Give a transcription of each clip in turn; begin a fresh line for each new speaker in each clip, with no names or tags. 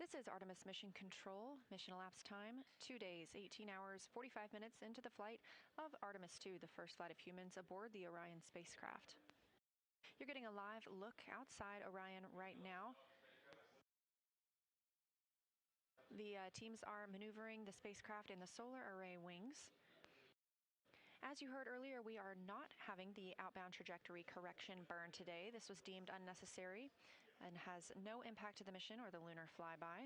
This is Artemis Mission Control. Mission elapsed time, 2 days, 18 hours, 45 minutes into the flight of Artemis II, the first flight of humans aboard the Orion spacecraft. You're getting a live look outside Orion right now. The teams are maneuvering the spacecraft in the solar array wings. As you heard earlier, we are not having the outbound trajectory correction burn today. This was deemed unnecessary and has no impact to the mission or the lunar flyby.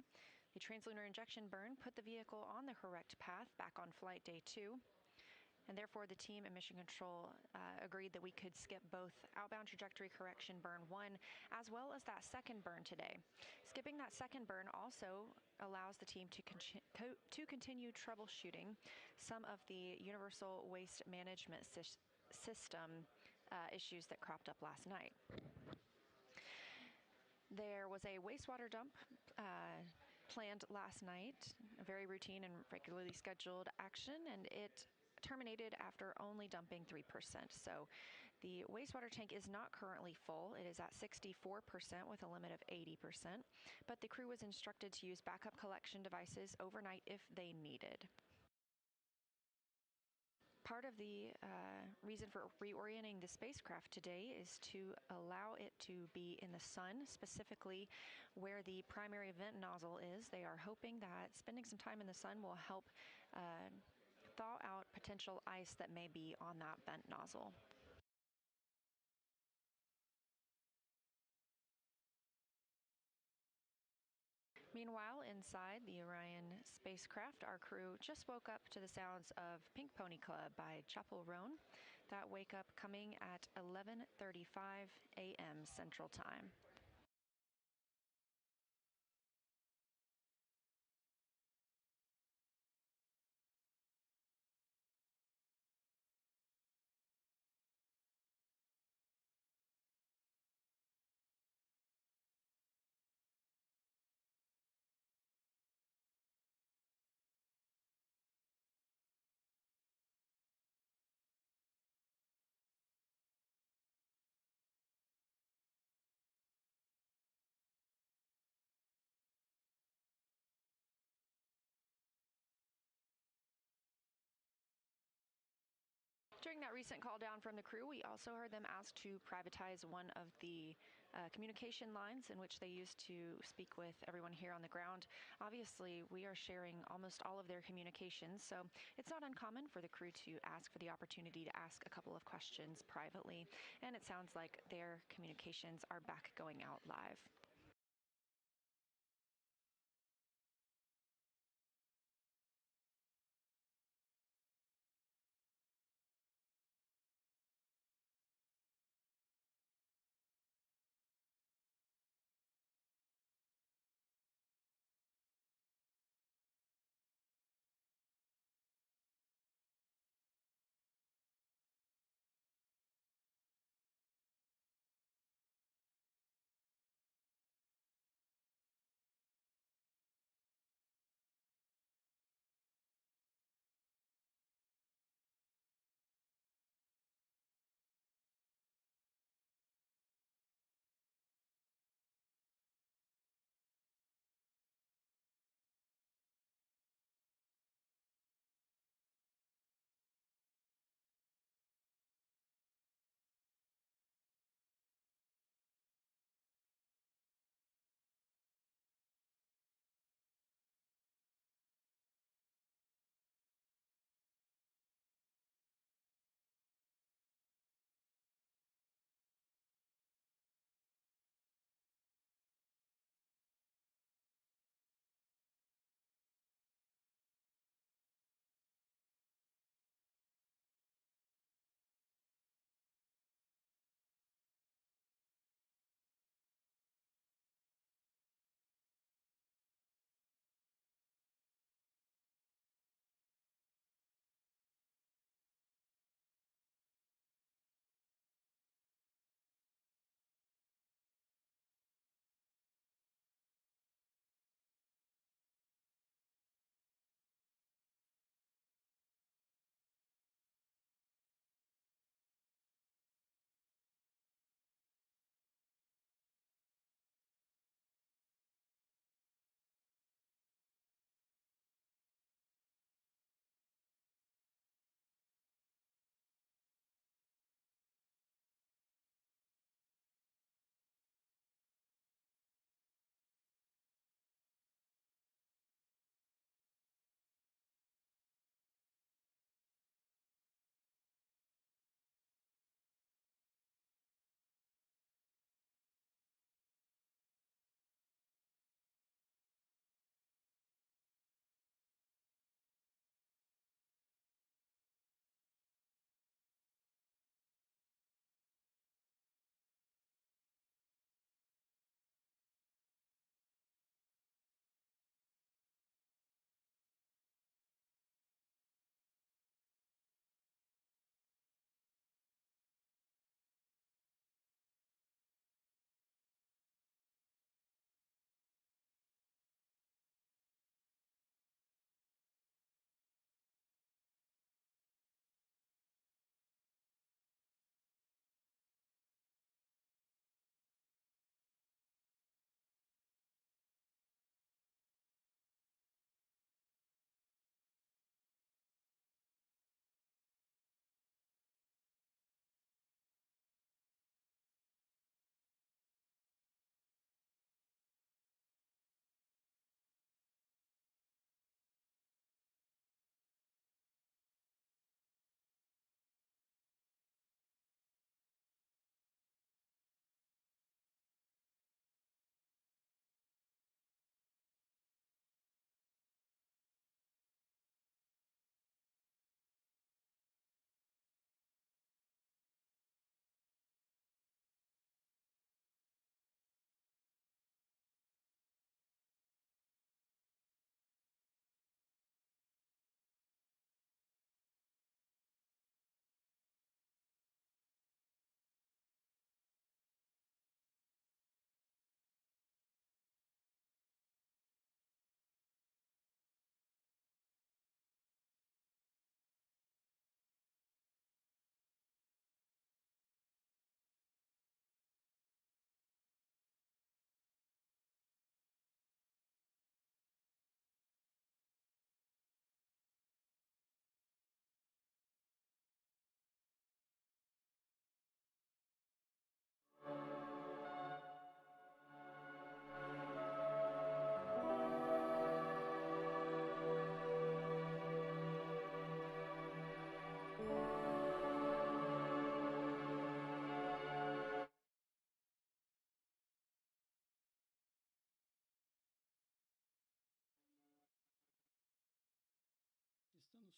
The translunar injection burn put the vehicle on the correct path back on flight day 2. And therefore, the team at Mission Control agreed that we could skip both outbound trajectory correction burn 1 as well as that second burn today. Skipping that second burn also allows the team to continue troubleshooting some of the universal waste management system issues that cropped up last night. There was a wastewater dump planned last night, a very routine and regularly scheduled action, and it terminated after only dumping 3%. So the wastewater tank is not currently full. It is at 64% with a limit of 80%, but the crew was instructed to use backup collection devices overnight if they needed. Part of the reason for reorienting the spacecraft today is to allow it to be in the sun, specifically where the primary vent nozzle is. They are hoping that spending some time in the sun will help thaw out potential ice that may be on that vent nozzle. Meanwhile, inside the Orion spacecraft, our crew just woke up to the sounds of Pink Pony Club by Chapel Roan. That wake up coming at 11:35 a.m. Central Time. During that recent call down from the crew, we also heard them ask to privatize one of the communication lines in which they used to speak with everyone here on the ground. Obviously, we are sharing almost all of their communications, so it's not uncommon for the crew to ask for the opportunity to ask a couple of questions privately, and it sounds like their communications are back going out live.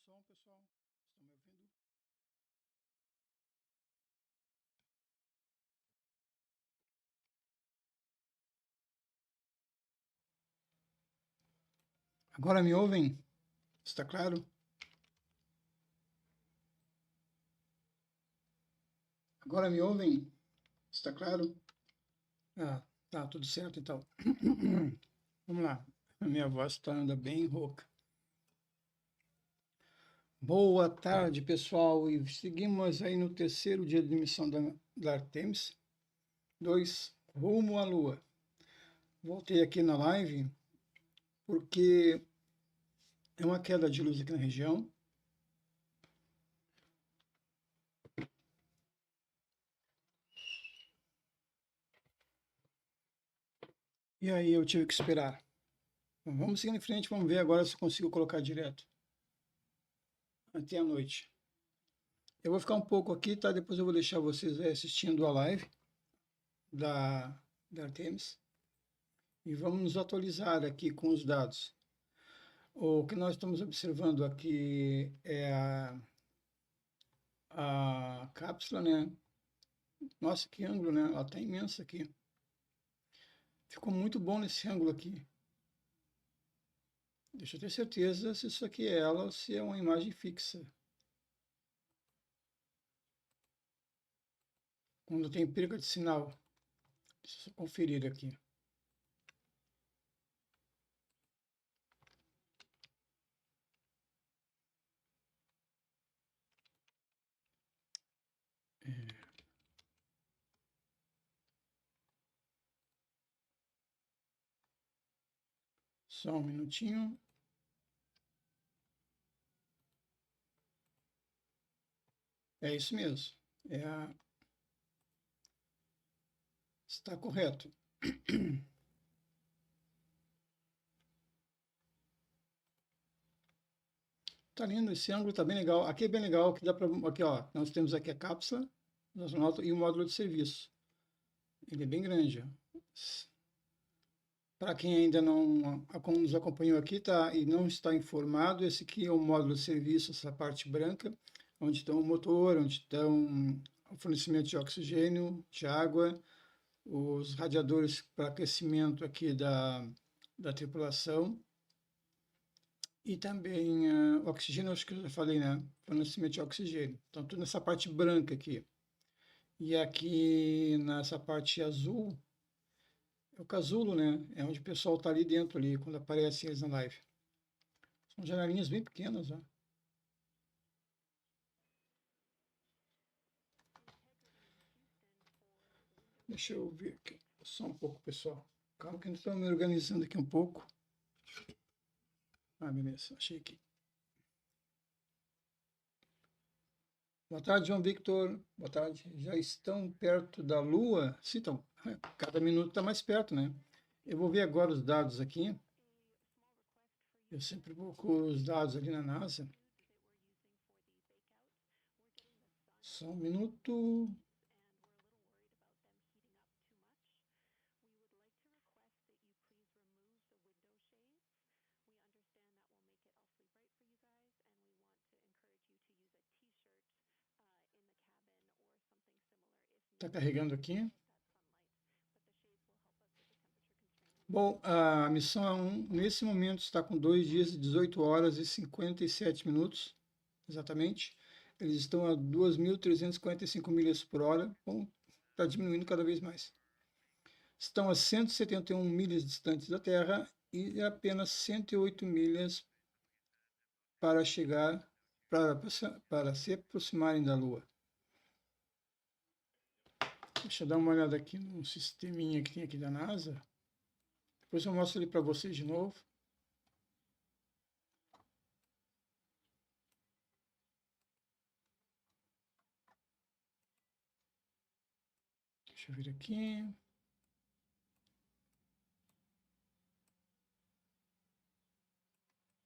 som, pessoal? Estão me ouvindo? Agora me ouvem? Está claro? Agora me ouvem? Está claro? Ah, tá, tudo certo então. Vamos lá. A minha voz está ainda bem rouca. Boa tarde, pessoal. E seguimos aí no terceiro dia de missão da Artemis 2, rumo à Lua. Voltei aqui na live porque é uma queda de luz aqui na região. E aí eu tive que esperar. Bom, vamos seguir em frente, vamos ver agora se eu consigo colocar direto. Até a noite. Eu vou ficar um pouco aqui, tá? Depois eu vou deixar vocês assistindo a live da Artemis. E vamos nos atualizar aqui com os dados. O que nós estamos observando aqui é a cápsula, né? Nossa, que ângulo, né? Ela está imensa aqui. Ficou muito bom nesse ângulo aqui. Deixa eu ter certeza se isso aqui é ela ou se é uma imagem fixa. Quando tem perda de sinal. Deixa eu conferir aqui. Só um minutinho. É isso mesmo. Está correto. Tá lindo, esse ângulo tá bem legal. Aqui é bem legal, que dá para aqui, ó, nós temos aqui a cápsula do astronauta e o módulo de serviço. Ele é bem grande. Para quem ainda não nos acompanhou aqui, tá, e não está informado, esse aqui é o módulo de serviço, essa parte branca, onde está o motor, onde estão o fornecimento de oxigênio, de água, os radiadores para aquecimento aqui da tripulação, e também oxigênio, acho que eu já falei, né? Fornecimento de oxigênio. Então, tudo nessa parte branca aqui. E aqui, nessa parte azul, é o casulo, né? É onde o pessoal está ali dentro, ali, quando aparecem eles na live. São janelinhas bem pequenas, ó. Deixa eu ver aqui. Só um pouco, pessoal. Calma que eu estou me organizando aqui um pouco. Ah, beleza. Achei aqui. Boa tarde, João Victor. Boa tarde. Já estão perto da Lua? Sim, então. Cada minuto está mais perto, né? Eu vou ver agora os dados aqui. Eu sempre procuro os dados ali na NASA. Só um minuto. Está carregando aqui. Bom, a missão nesse momento está com 2 dias e 18 horas e 57 minutos, exatamente. Eles estão a 2.345 milhas por hora. Bom, está diminuindo cada vez mais. Estão a 171 milhas distantes da Terra e apenas 108 milhas para chegar, para se aproximarem da Lua. Deixa eu dar uma olhada aqui no sisteminha que tem aqui da NASA. Depois eu mostro ele para vocês de novo. Deixa eu ver aqui.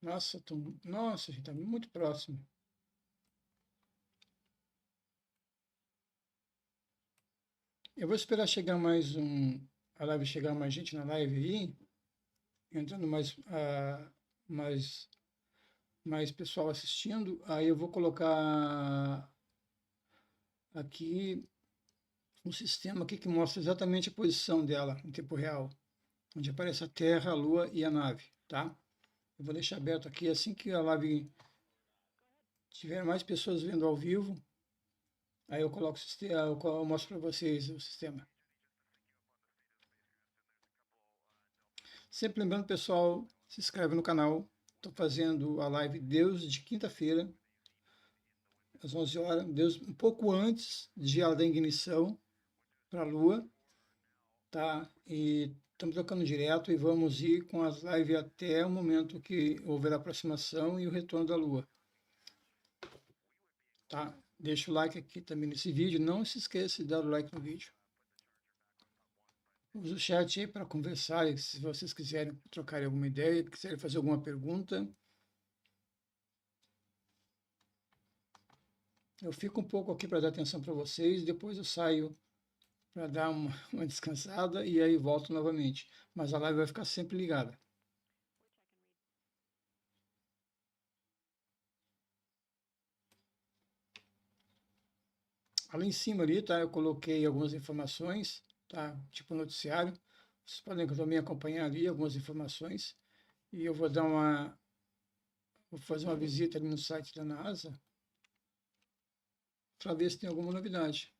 Nossa, nossa, gente, está muito próximo. Eu vou esperar chegar a live chegar mais gente na live aí, entrando mais mais pessoal assistindo, aí eu vou colocar aqui um sistema aqui que mostra exatamente a posição dela em tempo real, onde aparece a Terra, a Lua e a nave, tá? Eu vou deixar aberto aqui, assim que a live tiver mais pessoas vendo ao vivo, aí eu coloco o sistema, eu mostro para vocês o sistema. Sempre lembrando, pessoal, se inscreve no canal. Estou fazendo a live de quinta-feira, às 11 horas, um pouco antes de ela dar ignição para a Lua, tá? E estamos tocando direto e vamos ir com as lives até o momento que houver a aproximação e o retorno da Lua, tá? Deixa o like aqui também nesse vídeo, não se esqueça de dar o like no vídeo. Use o chat aí para conversar, e se vocês quiserem trocar alguma ideia, quiserem fazer alguma pergunta. Eu fico um pouco aqui para dar atenção para vocês, depois eu saio para dar uma descansada e aí volto novamente. Mas a live vai ficar sempre ligada. Ali em cima ali, tá? Eu coloquei algumas informações, tá? Tipo noticiário. Vocês podem também acompanhar ali algumas informações. E eu vou fazer uma visita ali no site da NASA para ver se tem alguma novidade.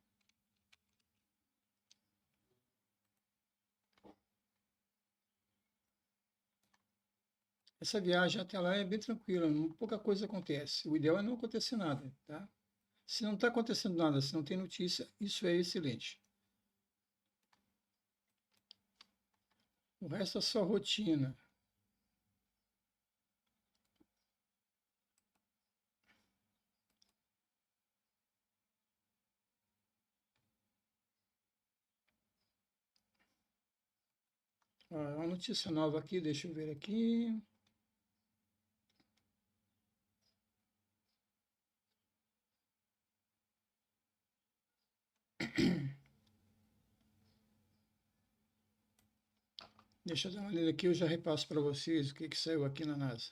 Essa viagem até lá é bem tranquila, pouca coisa acontece. O ideal é não acontecer nada, tá? Se não está acontecendo nada, se não tem notícia, isso é excelente. O resto é só rotina. Uma notícia nova aqui, deixa eu ver aqui. Deixa eu dar uma olhada aqui, eu já repasso para vocês o que saiu aqui na NASA.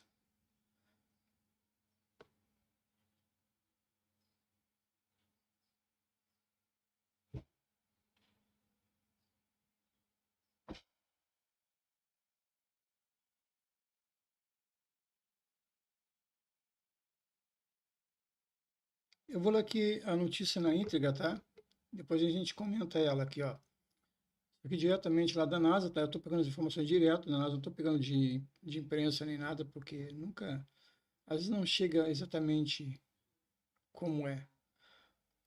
Eu vou ler aqui a notícia na íntegra, tá? Depois a gente comenta ela aqui, ó. Aqui diretamente lá da NASA, tá? Eu estou pegando as informações direto da NASA, não estou pegando de imprensa nem nada, porque nunca, às vezes não chega exatamente como é.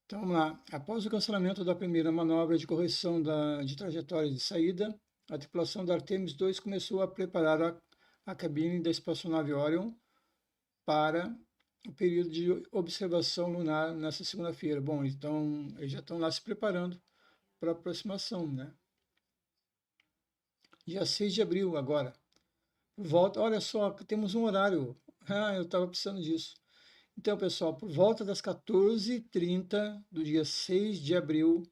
Então vamos lá. Após o cancelamento da primeira manobra de correção de trajetória de saída, a tripulação da Artemis II começou a preparar a cabine da espaçonave Orion para o período de observação lunar nessa segunda-feira. Bom, então eles já estão lá se preparando para a aproximação, né? Dia 6 de abril agora. Volta, olha só, temos um horário. Ah, eu estava precisando disso. Então, pessoal, por volta das 14h30 do dia 6 de abril,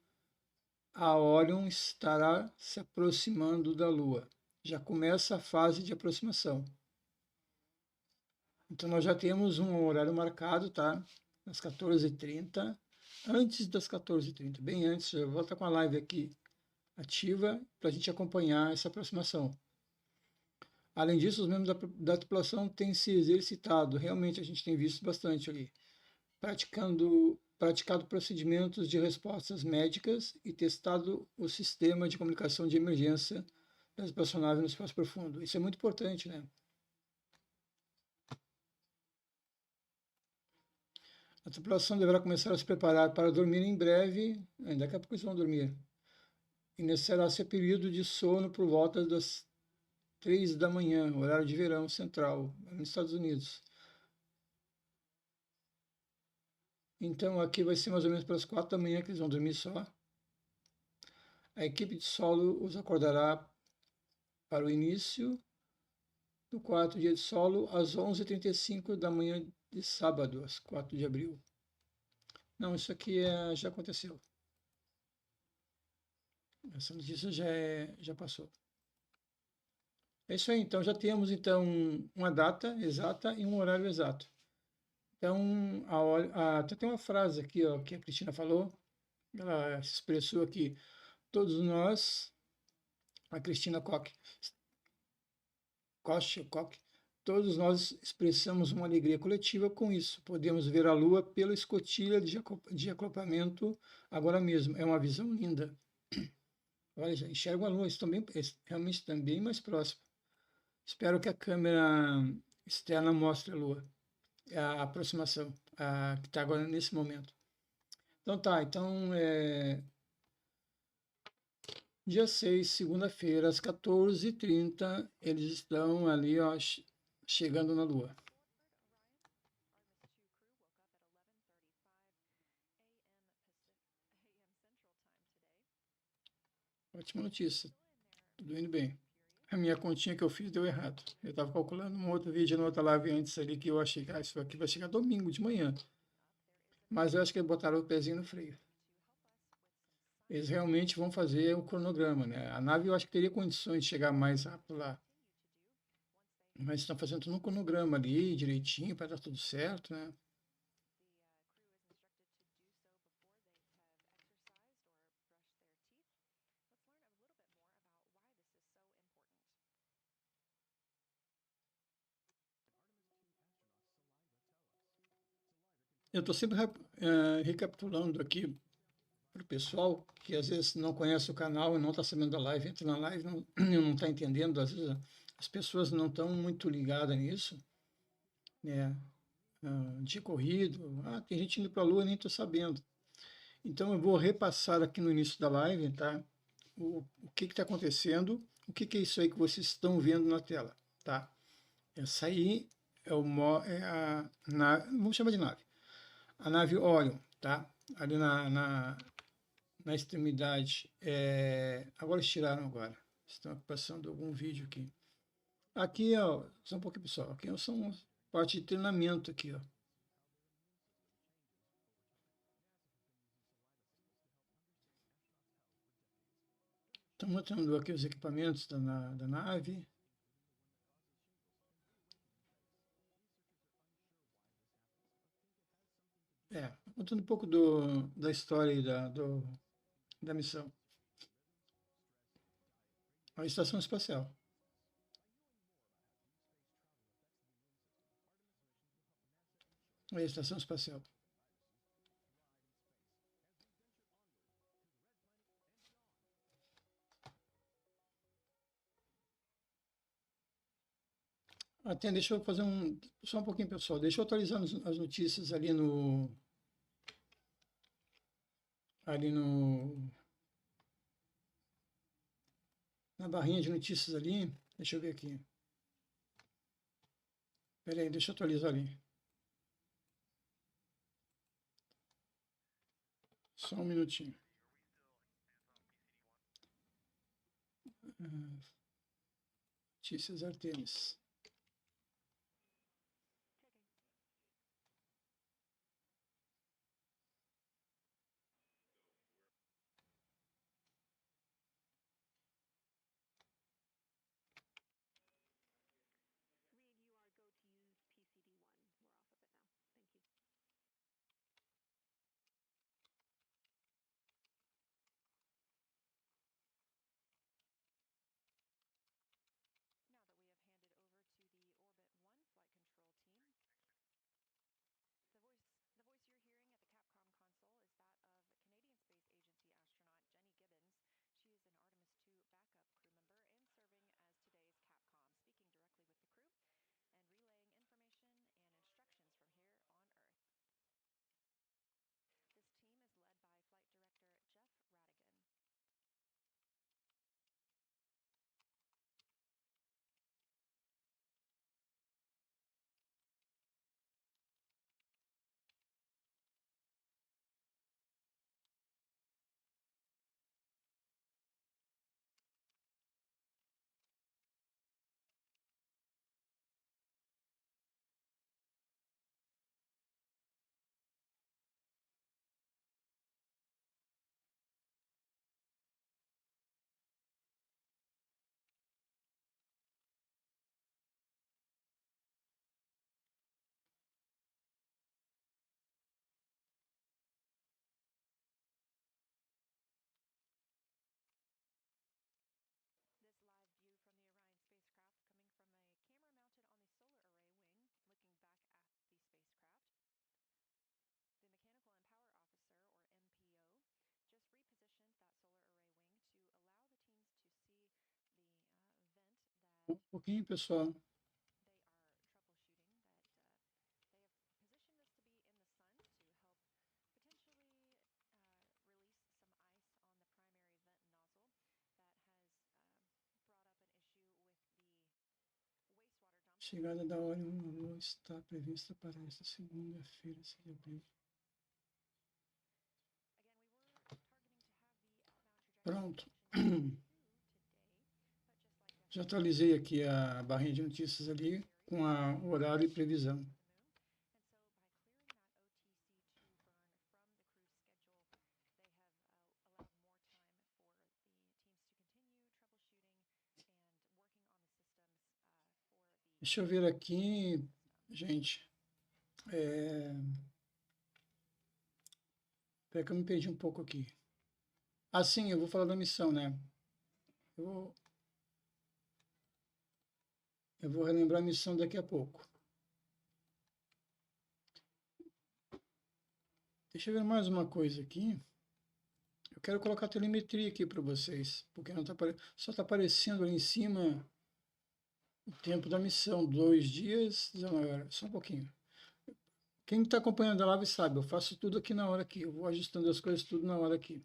a Orion estará se aproximando da Lua. Já começa a fase de aproximação. Então, nós já temos um horário marcado, tá? Às 14h30, antes das 14h30, bem antes, já vou estar com a live aqui ativa para a gente acompanhar essa aproximação. Além disso, os membros da tripulação têm se exercitado, realmente a gente tem visto bastante ali, praticado procedimentos de respostas médicas e testado o sistema de comunicação de emergência da espaçonave no espaço profundo. Isso é muito importante, né? A tripulação deverá começar a se preparar para dormir em breve, daqui a pouco eles vão dormir. Iniciará seu período de sono por volta das 3 da manhã, horário de verão central, nos Estados Unidos. Então aqui vai ser mais ou menos pelas 4 da manhã que eles vão dormir só. A equipe de solo os acordará para o início do quarto dia de solo às 11h35 da manhã de sábado, às 4 de abril. Não, isso aqui já aconteceu. Essa notícia já passou. É isso aí, então já temos então uma data exata e um horário exato. Então, tem uma frase aqui, ó, que a Cristina falou, ela se expressou aqui, todos nós, a Cristina Koch, todos nós expressamos uma alegria coletiva com isso. Podemos ver a Lua pela escotilha de acoplamento agora mesmo. É uma visão linda. Olha, já enxergo a Lua, realmente estão bem mais próximo. Espero que a câmera externa mostre a Lua, a aproximação, que está agora nesse momento. Então tá, dia 6, segunda-feira, às 14h30, eles estão ali, ó, chegando na Lua. Ótima notícia, tudo indo bem. A minha continha que eu fiz deu errado. Eu estava calculando um outro vídeo, na outra live antes ali, que eu achei que isso aqui vai chegar domingo de manhã. Mas eu acho que eles botaram o pezinho no freio. Eles realmente vão fazer o cronograma, né? A nave eu acho que teria condições de chegar mais rápido lá. Mas estão fazendo tudo um cronograma ali, direitinho, para dar tudo certo, né? Eu estou sempre recapitulando aqui para o pessoal que às vezes não conhece o canal e não está sabendo da live, entra na live e não está entendendo, às vezes as pessoas não estão muito ligadas nisso, né? De corrido, tem gente indo para a Lua e nem estou sabendo. Então eu vou repassar aqui no início da live, tá? O que está acontecendo, o que é isso aí que vocês estão vendo na tela, tá? Essa aí é a nave, vamos chamar de nave, a nave Orion, tá? Ali na extremidade, agora eles tiraram agora, estão passando algum vídeo aqui. Aqui, ó, só um pouquinho, pessoal, aqui são parte de treinamento aqui, ó. Estão mostrando aqui os equipamentos da nave. Contando um pouco da história e da missão. A estação espacial. A estação espacial. Até deixa eu fazer só um pouquinho, pessoal. Deixa eu atualizar as notícias na barrinha de notícias ali. Deixa eu ver aqui. Espera aí, deixa eu atualizar ali. Só um minutinho. Notícias Artemis. Um pouquinho, pessoal. Chegada da Orion na Lua está prevista para esta segunda-feira, 6 de abril. Pronto. Já atualizei aqui a barrinha de notícias ali com o horário e previsão. Deixa eu ver aqui, gente. Peraí que eu me perdi um pouco aqui. Ah, sim, eu vou falar da missão, né? Eu vou relembrar a missão daqui a pouco. Deixa eu ver mais uma coisa aqui. Eu quero colocar a telemetria aqui para vocês, porque não tá, só está aparecendo ali em cima o tempo da missão, 2 dias, 19 horas, só um pouquinho. Quem está acompanhando a live sabe, eu faço tudo aqui na hora aqui, eu vou ajustando as coisas tudo na hora aqui.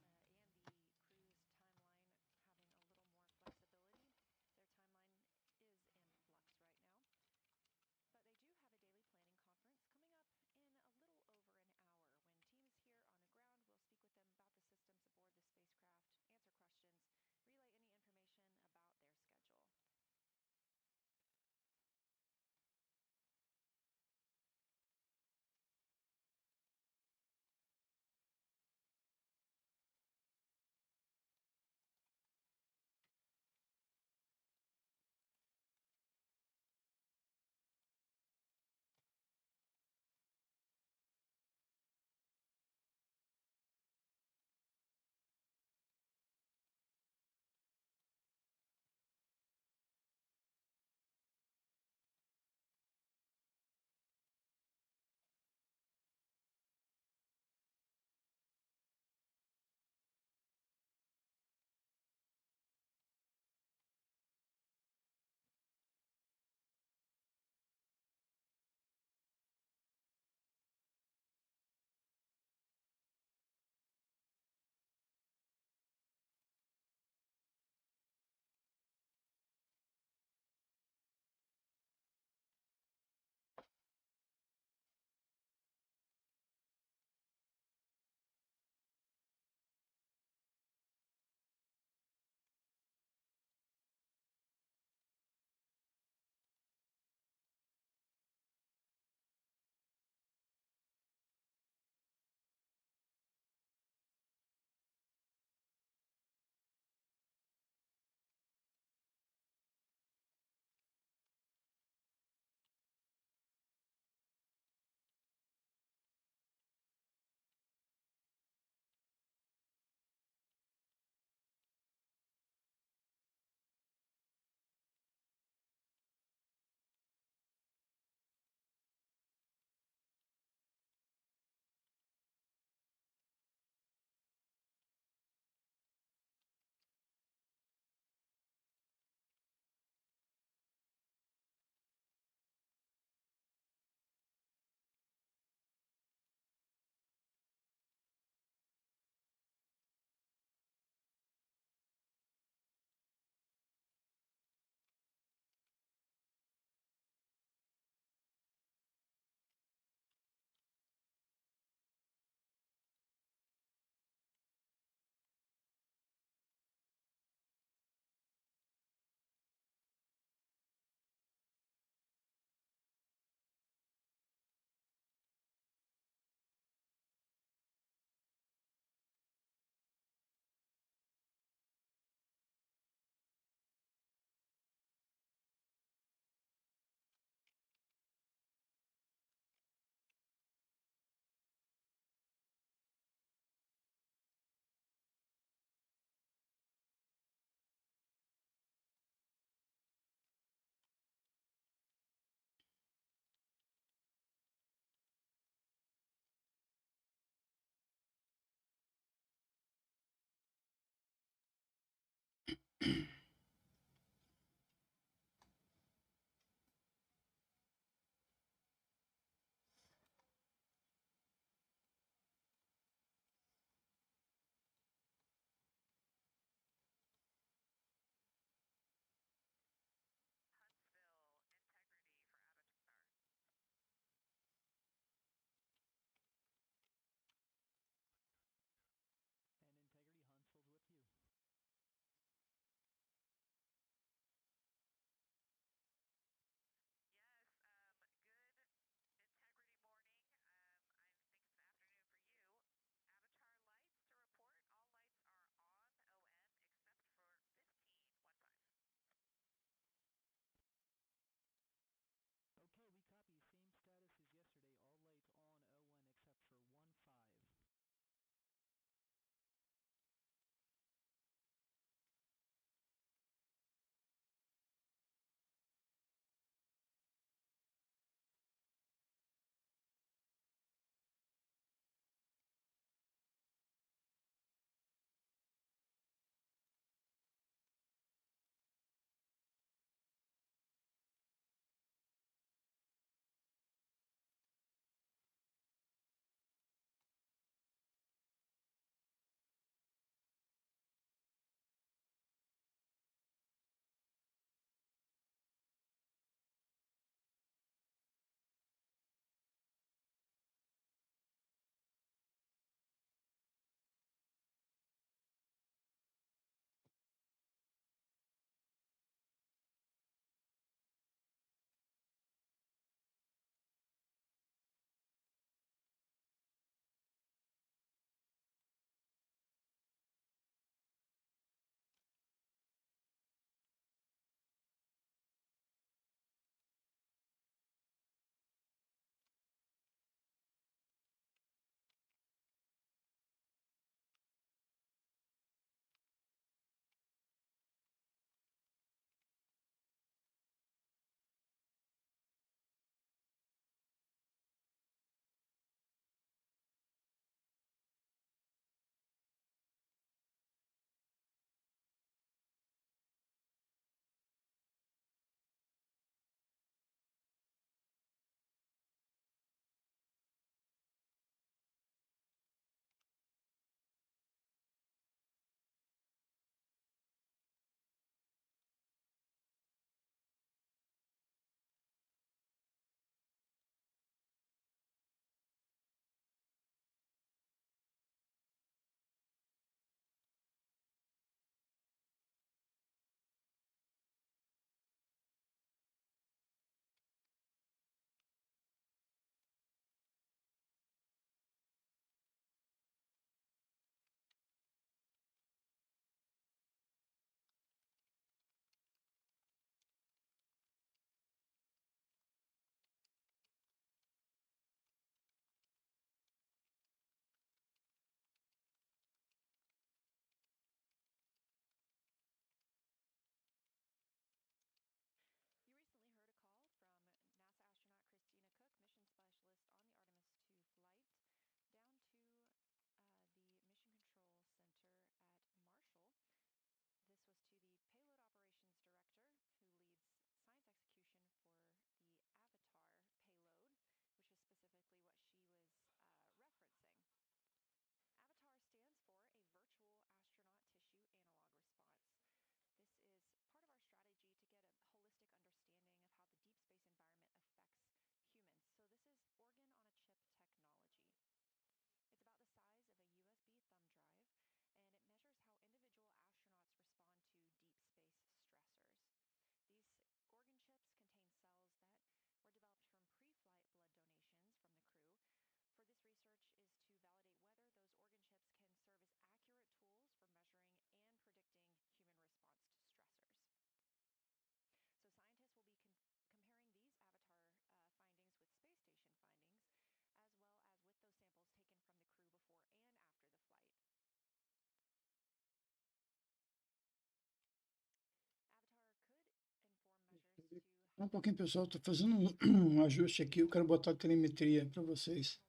Um pouquinho, pessoal, estou fazendo um ajuste aqui, eu quero botar telemetria para vocês,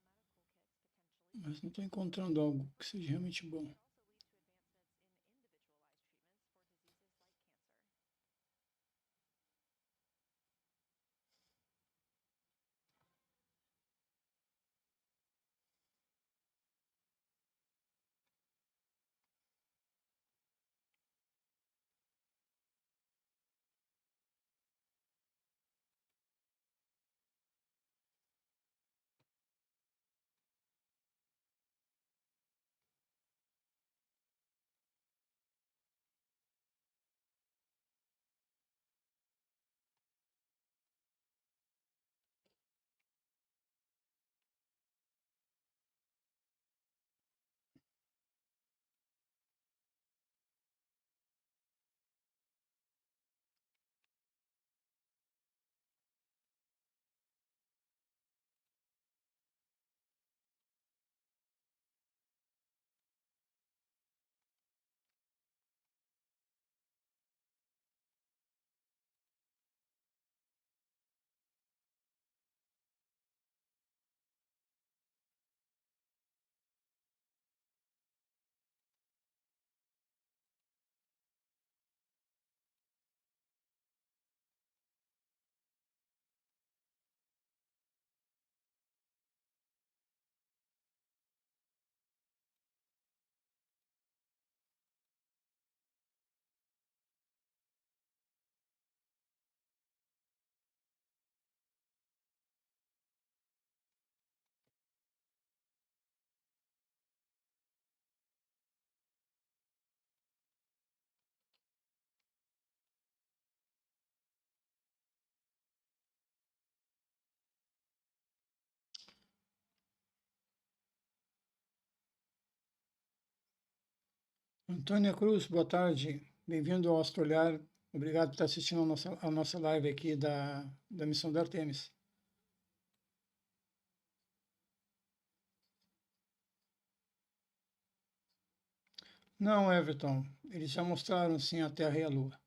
mas não estou encontrando algo que seja realmente bom. Antônia Cruz, boa tarde. Bem-vindo ao Astroolhar. Obrigado por estar assistindo a nossa live aqui da missão da Artemis. Não, Everton, eles já mostraram sim a Terra e a Lua.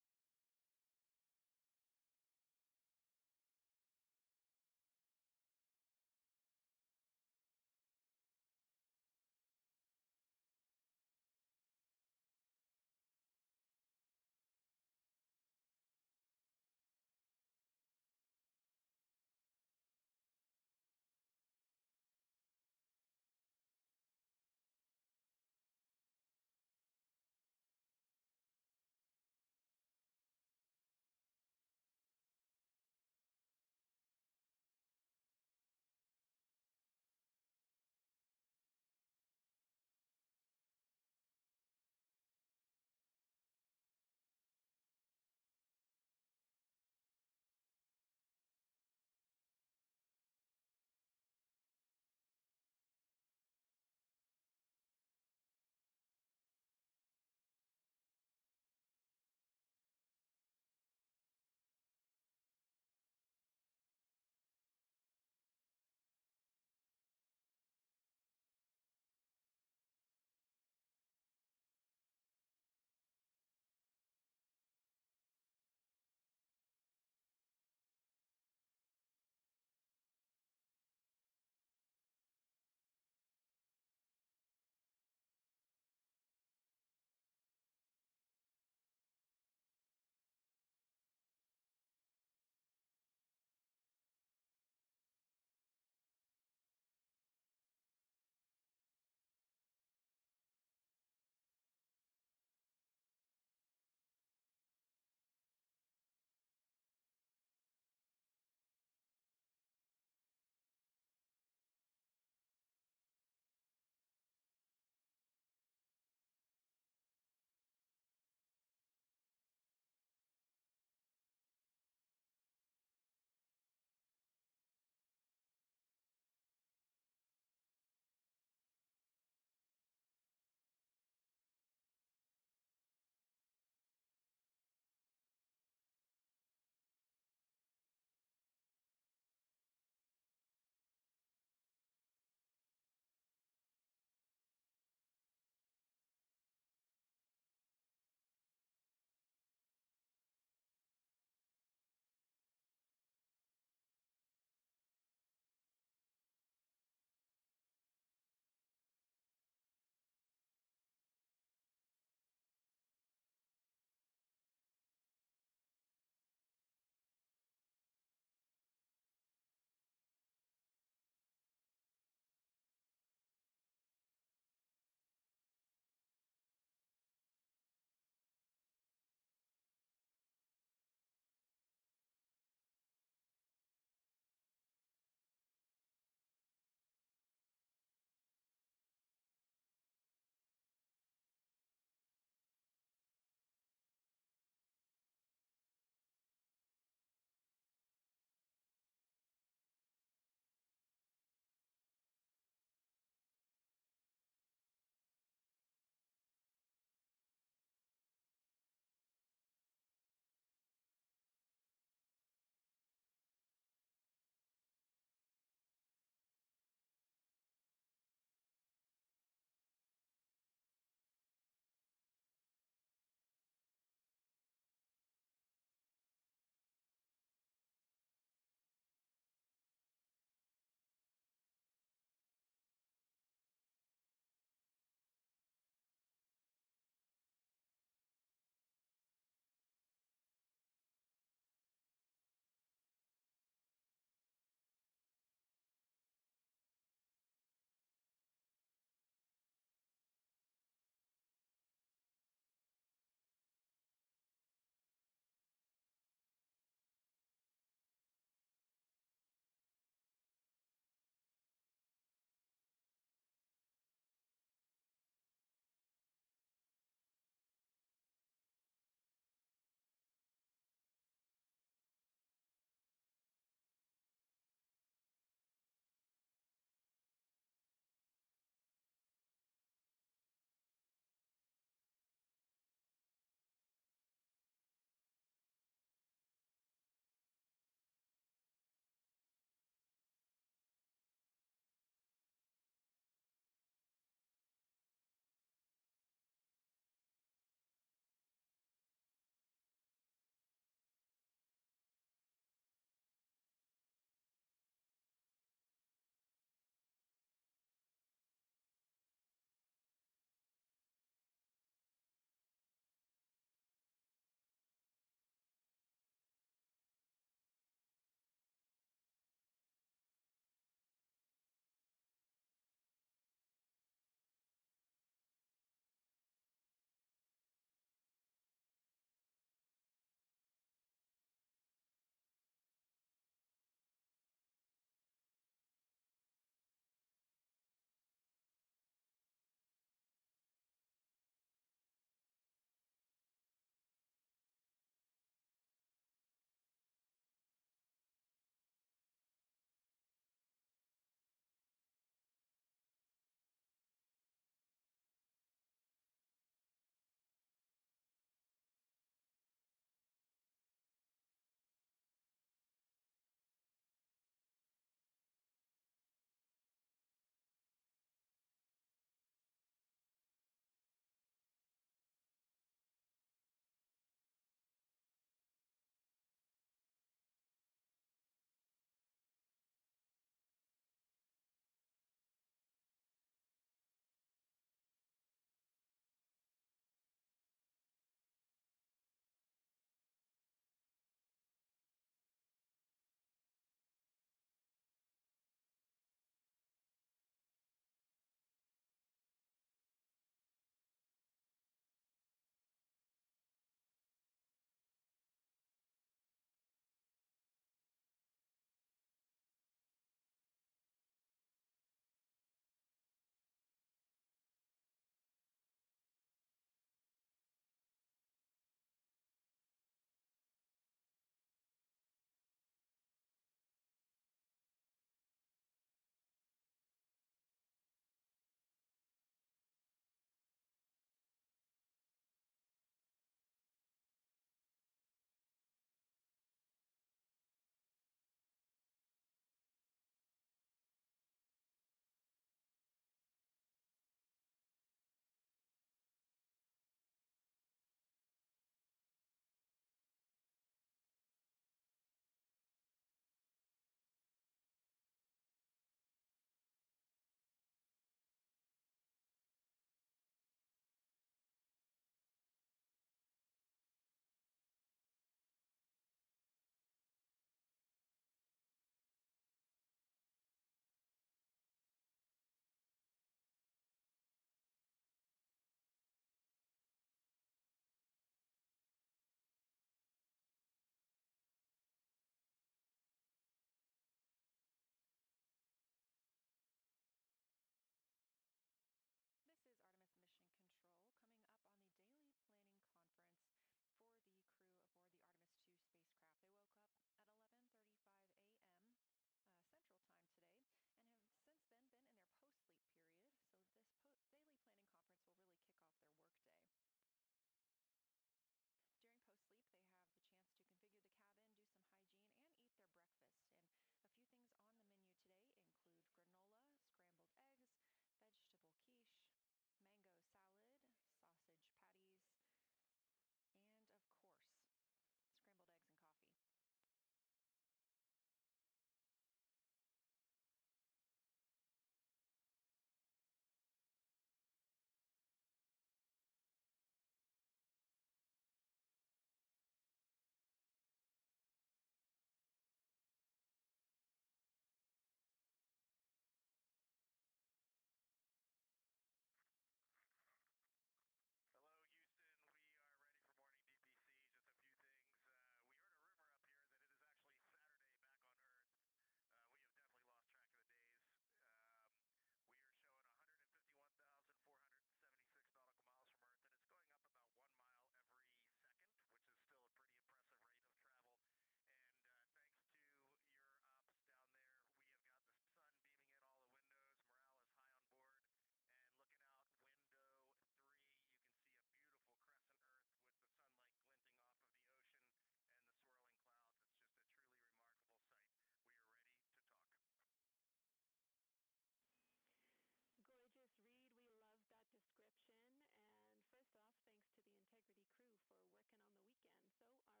for working on the weekend. So are we, but we are happy to do it. I want to start by asking if you would like to turn on the HHP camera for DPC, because if so, we'd love it.
Yeah, we will work on that right now. Might just take us a minute, and I'll try to start routing the video.
No problem. I'll get started in the meantime. So as you know, we are busy replanning today after canceling OTC2. We have lots of opportunities to do activities to get ahead, and we can also expand your lunar flyby plan review time. If you find that you are in need of work, we would ask that you give us a call and we can give you items. That being said, I do have plenty of other important changes for you, so let me know when you're ready to copy.
Yeah, go ahead.
All right, first up, your splashdown -6 weather forecast is on board. As you would expect, the models haven't agreed to what the weather will be yet, but we wanted you to know that it is there for your awareness. Victor, we wanted to let you know we are deferring your 24-hour acoustic monitoring activity to a day where we have a burn. That is your activity at 2040 MET this morning, and it also has a link to activity directly before your PMC in the afternoon that we are also deferring.
Okay, Victor copies.
For all of the crew's HRP standard measure yellow activities today, those are flexible, but they do need to be complete before Victor's Everywhere downlink this afternoon. And for Christina, please let us know which PCD you use for your cognitive assessment, because we need you to use the same one later in the mission for your second assessment.
Copy all.
Our OpNav moon pass is still going on in the background, even though we have canceled OTC2. And we are planning to reschedule your SAW PAO event to be directly before your midday meal. We can call you on to that. And your second FD conference later today will be canceled. We are only keeping the one which is directly between the PMC and your pre-sleep.
Jenny, say that the first flight director conference is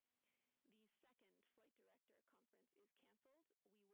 canceled. We're only doing the one before pre-sleep.
The second flight director conference is canceled. We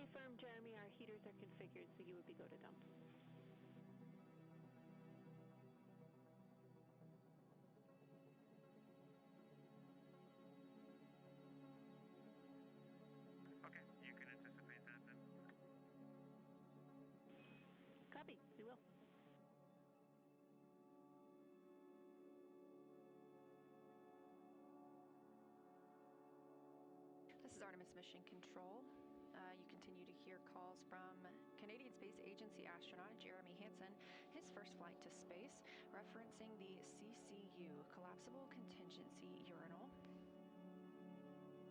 confirm, Jeremy, our heaters are configured, so you would be go to dump.
Okay, you can anticipate that then.
Copy, we will.
This is Artemis Mission Control. You continue to hear calls from Canadian Space Agency astronaut Jeremy Hansen, his first flight to space, referencing the CCU, Collapsible Contingency Urinal.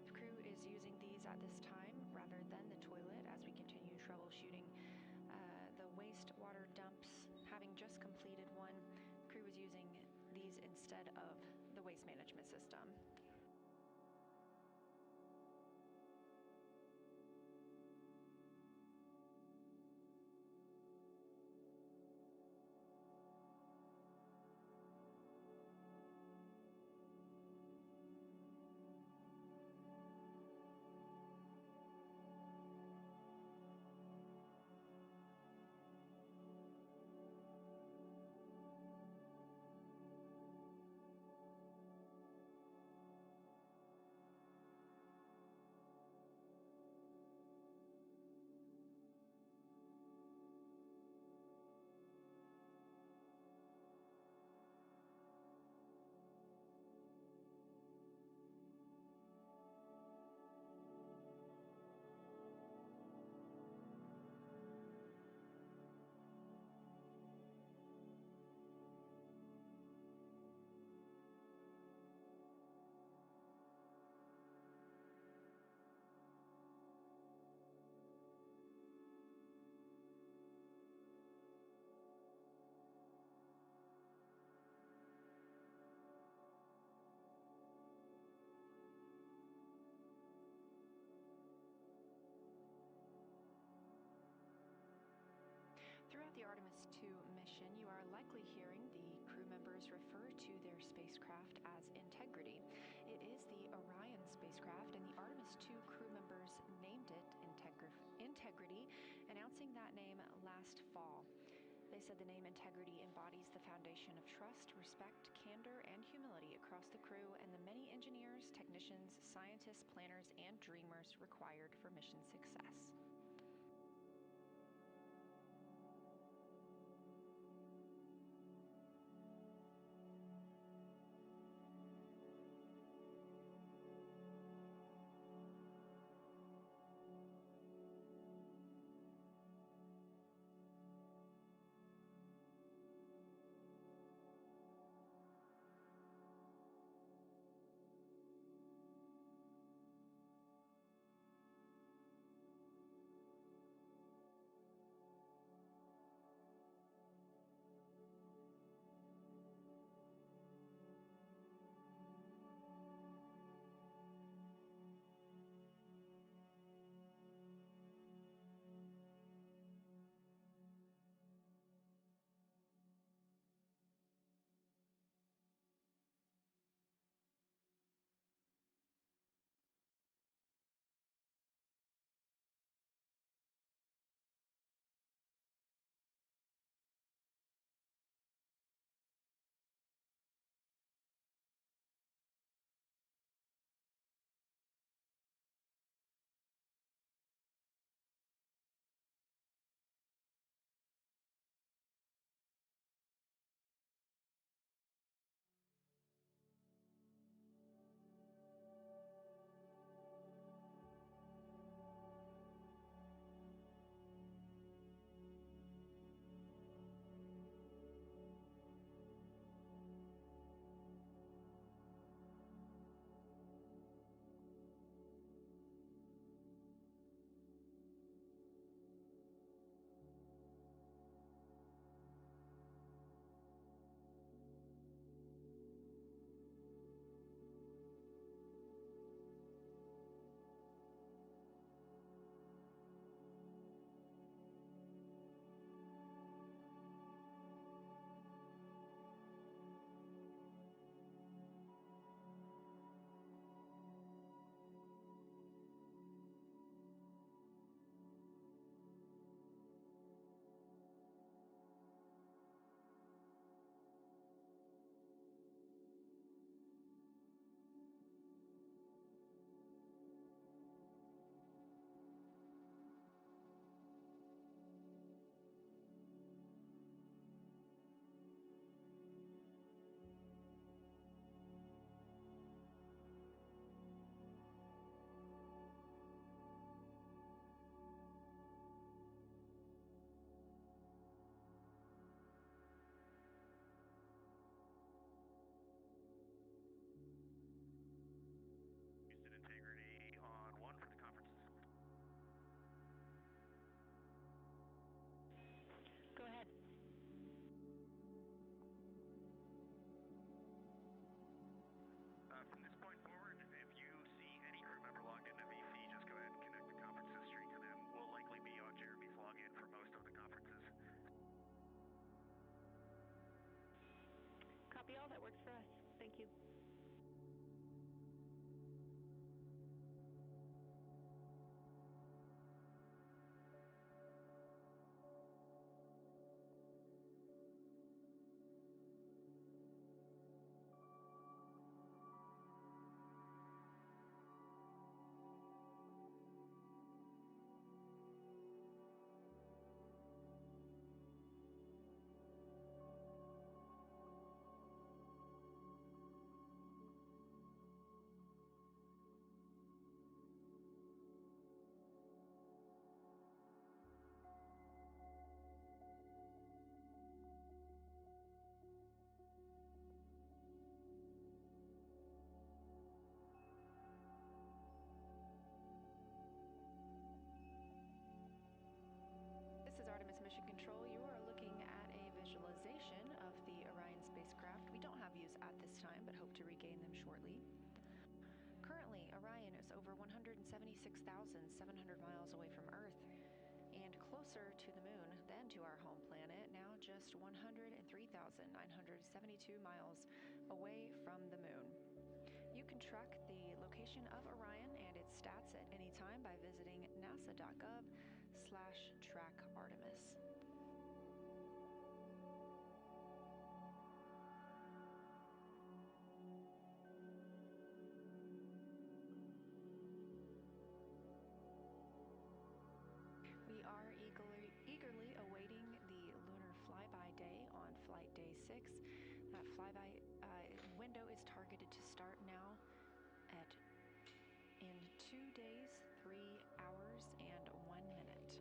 The crew is using these at this time rather than the toilet as we continue troubleshooting the wastewater dumps. Having just completed one, crew was using these instead of the waste management system. Throughout the Artemis II mission, you are likely hearing the crew members refer to their spacecraft as Integrity. It is the Orion spacecraft, and the Artemis II crew members named it Integrity, announcing that name last fall. They said the name Integrity embodies the foundation of trust, respect, candor, and humility across the crew and the many engineers, technicians, scientists, planners, and dreamers required for mission success. regain them shortly. Currently, Orion is over 176,700 miles away from Earth and closer to the Moon than to our home planet, now just 103,972 miles away from the Moon. You can track the location of Orion and its stats at any time by visiting nasa.gov/track Artemis. We are eagerly awaiting the lunar flyby day on flight day 6. That flyby window is targeted to start now in 2 days, 3 hours, and 1 minute.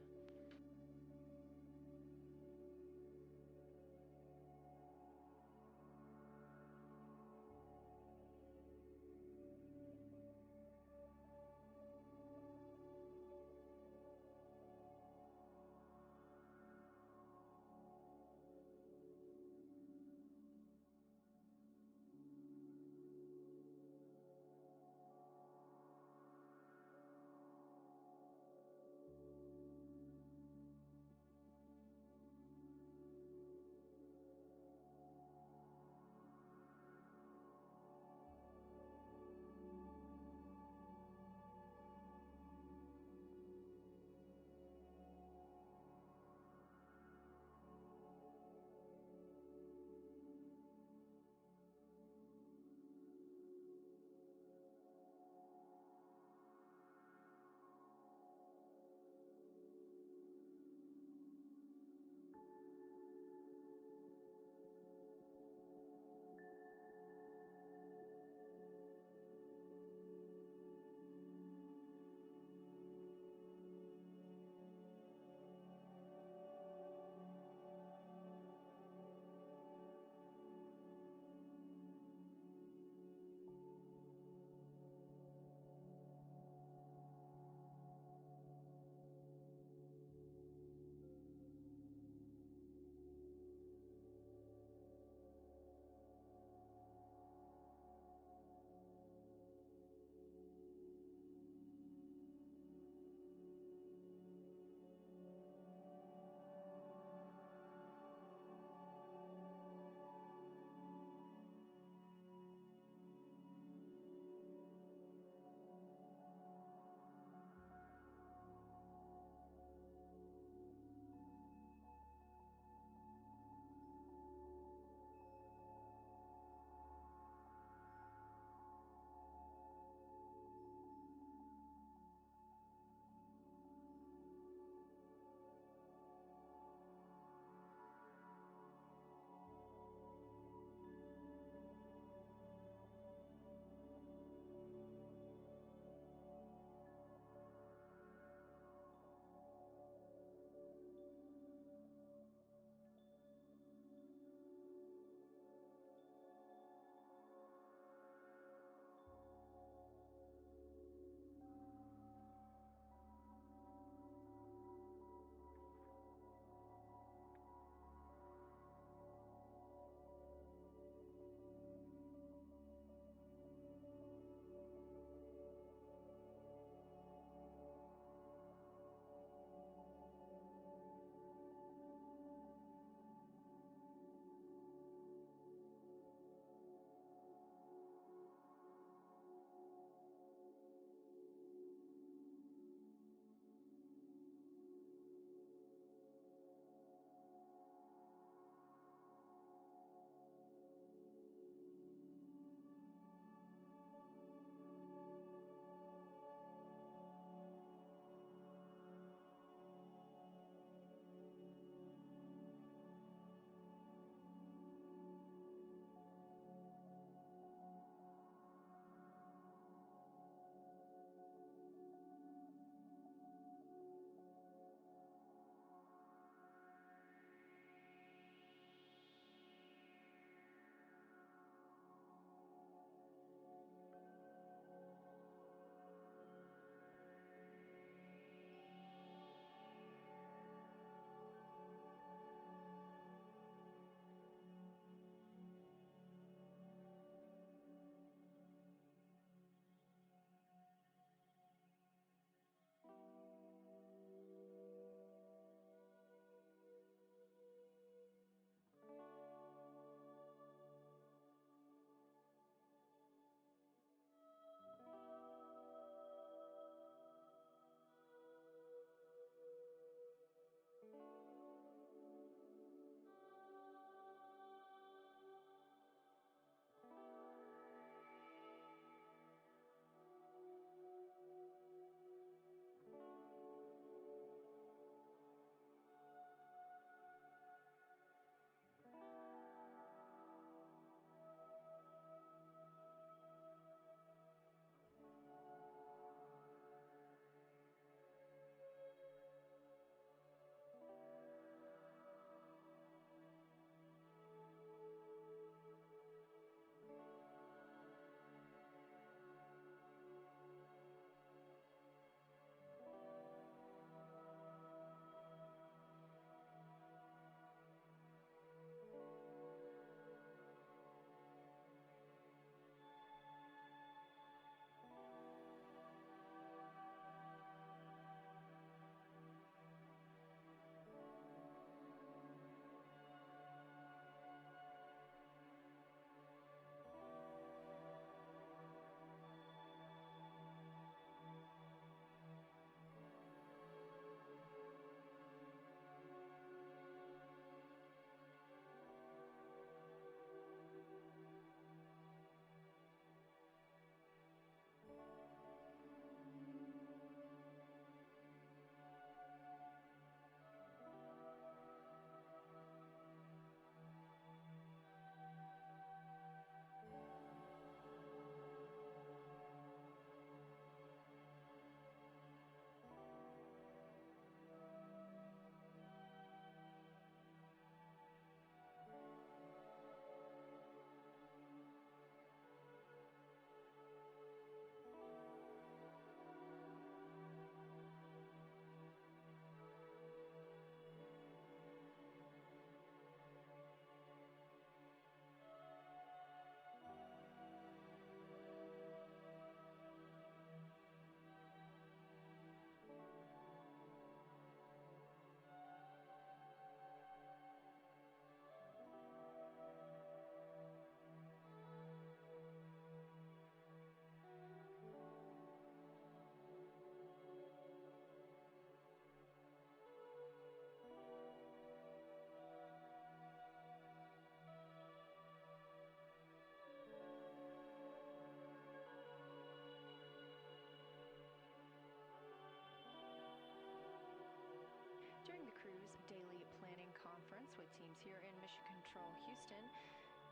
with teams here in Mission Control Houston.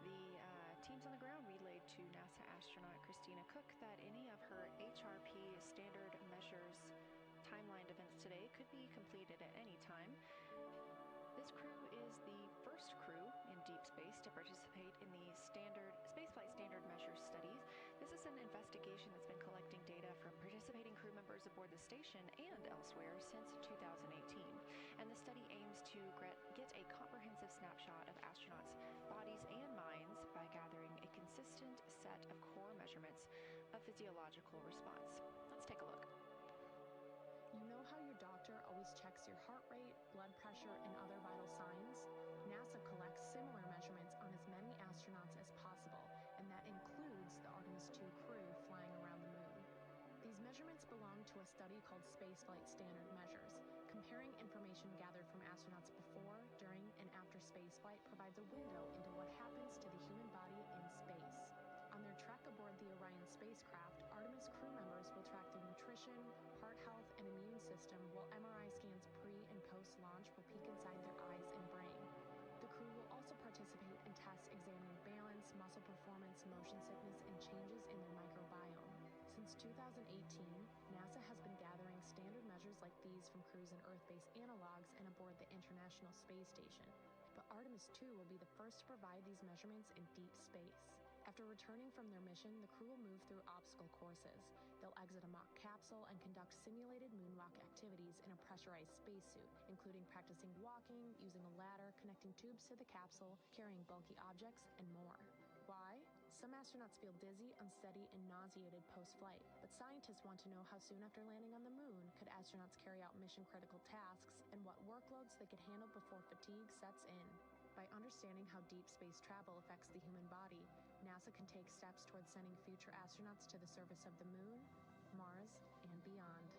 The teams on the ground relayed to NASA astronaut Christina Cook that any of her HRP standard measures timelined events today could be completed at any time. This crew is the first crew in deep space to participate in the spaceflight standard measures studies. This is an investigation that's been collecting data from participating crew members aboard the station and elsewhere since 2018. And the study aims to get a comprehensive snapshot of astronauts' bodies and minds by gathering a consistent set of core measurements of physiological response. Let's take a look.
You know how your doctor always checks your heart rate, blood pressure, and other vital signs? NASA collects similar measurements on as many astronauts as possible, and that includes the Artemis II crew flying around the moon. These measurements belong to a study called Spaceflight Standard Measures. Comparing information gathered from astronauts before, during, and after spaceflight provides a window into what happens to the human body in space. On their trek aboard the Orion spacecraft, Artemis crew members will track their nutrition, heart health, and immune system, while MRI scans pre- and post-launch will peek inside their eyes and brain. The crew will also participate in tests examining balance, muscle performance, motion sickness, and changes in their microbiome. Since 2018, NASA has been gathering standard measures like these from crews in Earth-based analogs and aboard the International Space Station. But Artemis II will be the first to provide these measurements in deep space. After returning from their mission, the crew will move through obstacle courses. They'll exit a mock capsule and conduct simulated moonwalk activities in a pressurized spacesuit, including practicing walking, using a ladder, connecting tubes to the capsule, carrying bulky objects, and more. Why? Some astronauts feel dizzy, unsteady, and nauseated post-flight, but scientists want to know how soon after landing on the moon could astronauts carry out mission-critical tasks and what workloads they could handle before fatigue sets in. By understanding how deep space travel affects the human body, NASA can take steps towards sending future astronauts to the surface of the moon, Mars, and beyond.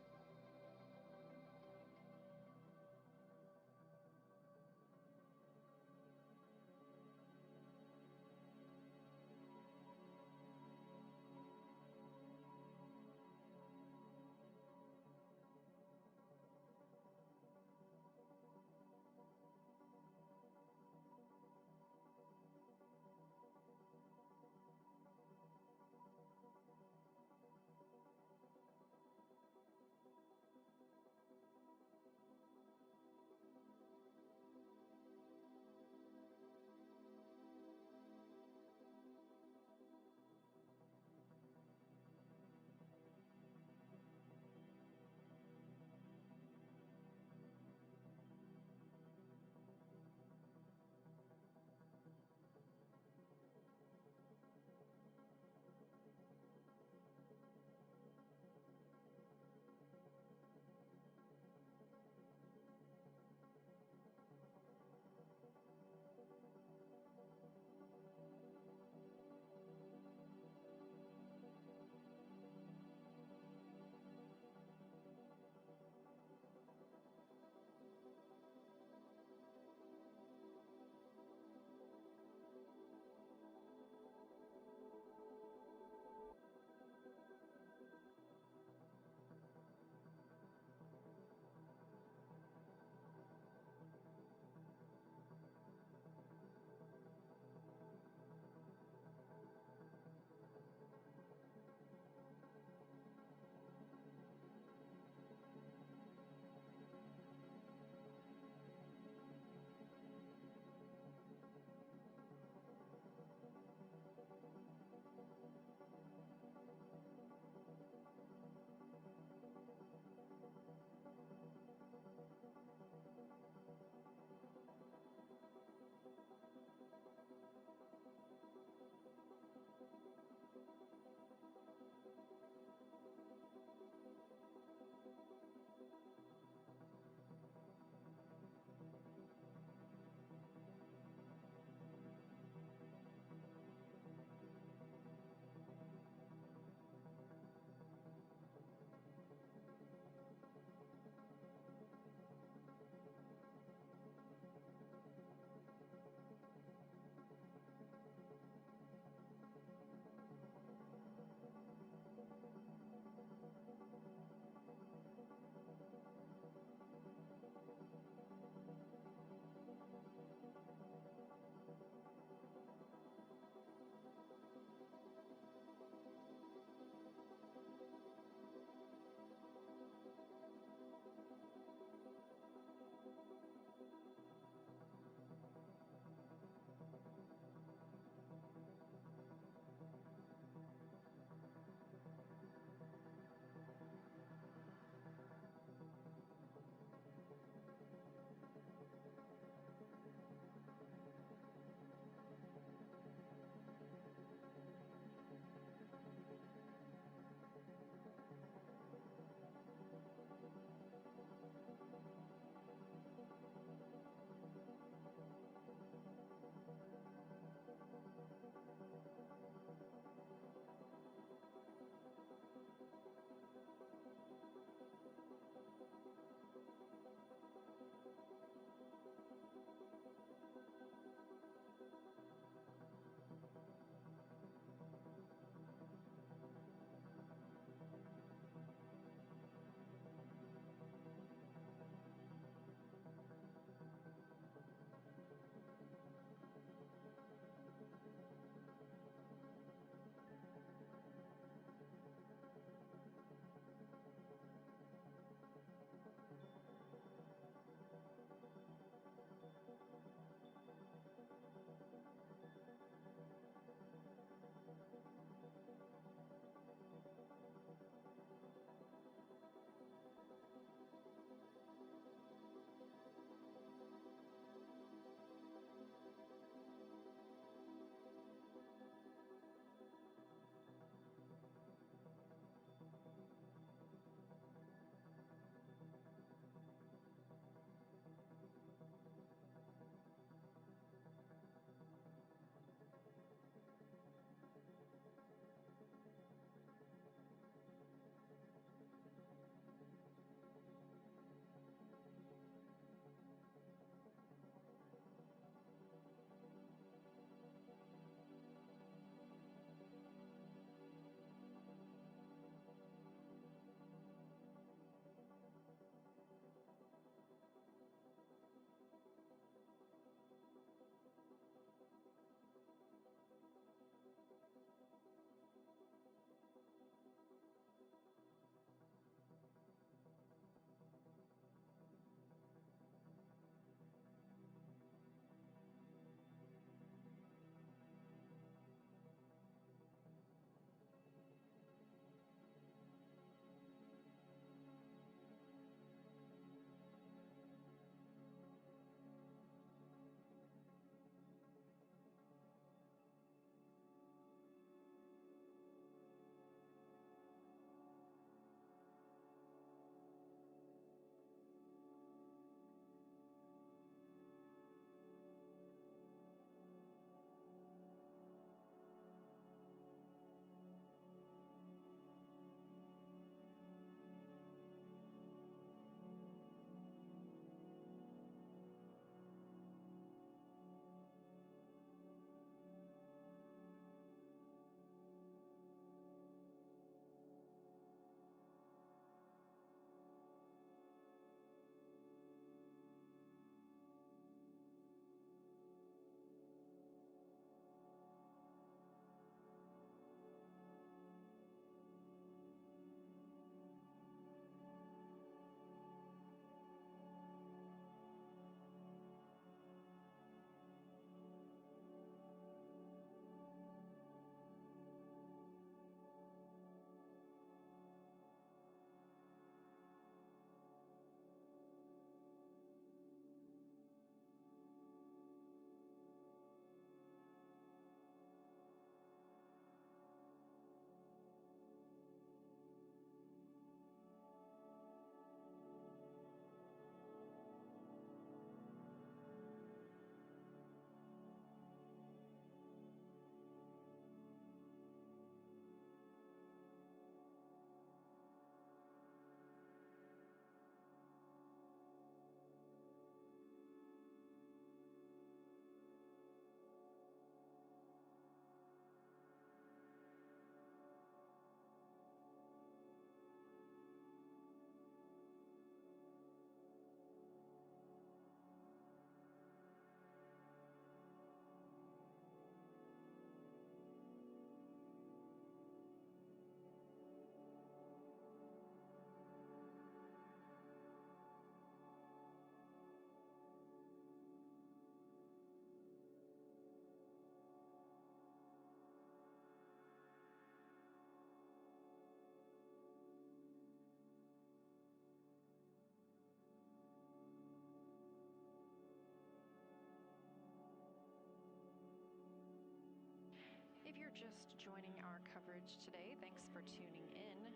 just joining our coverage today, thanks for tuning in.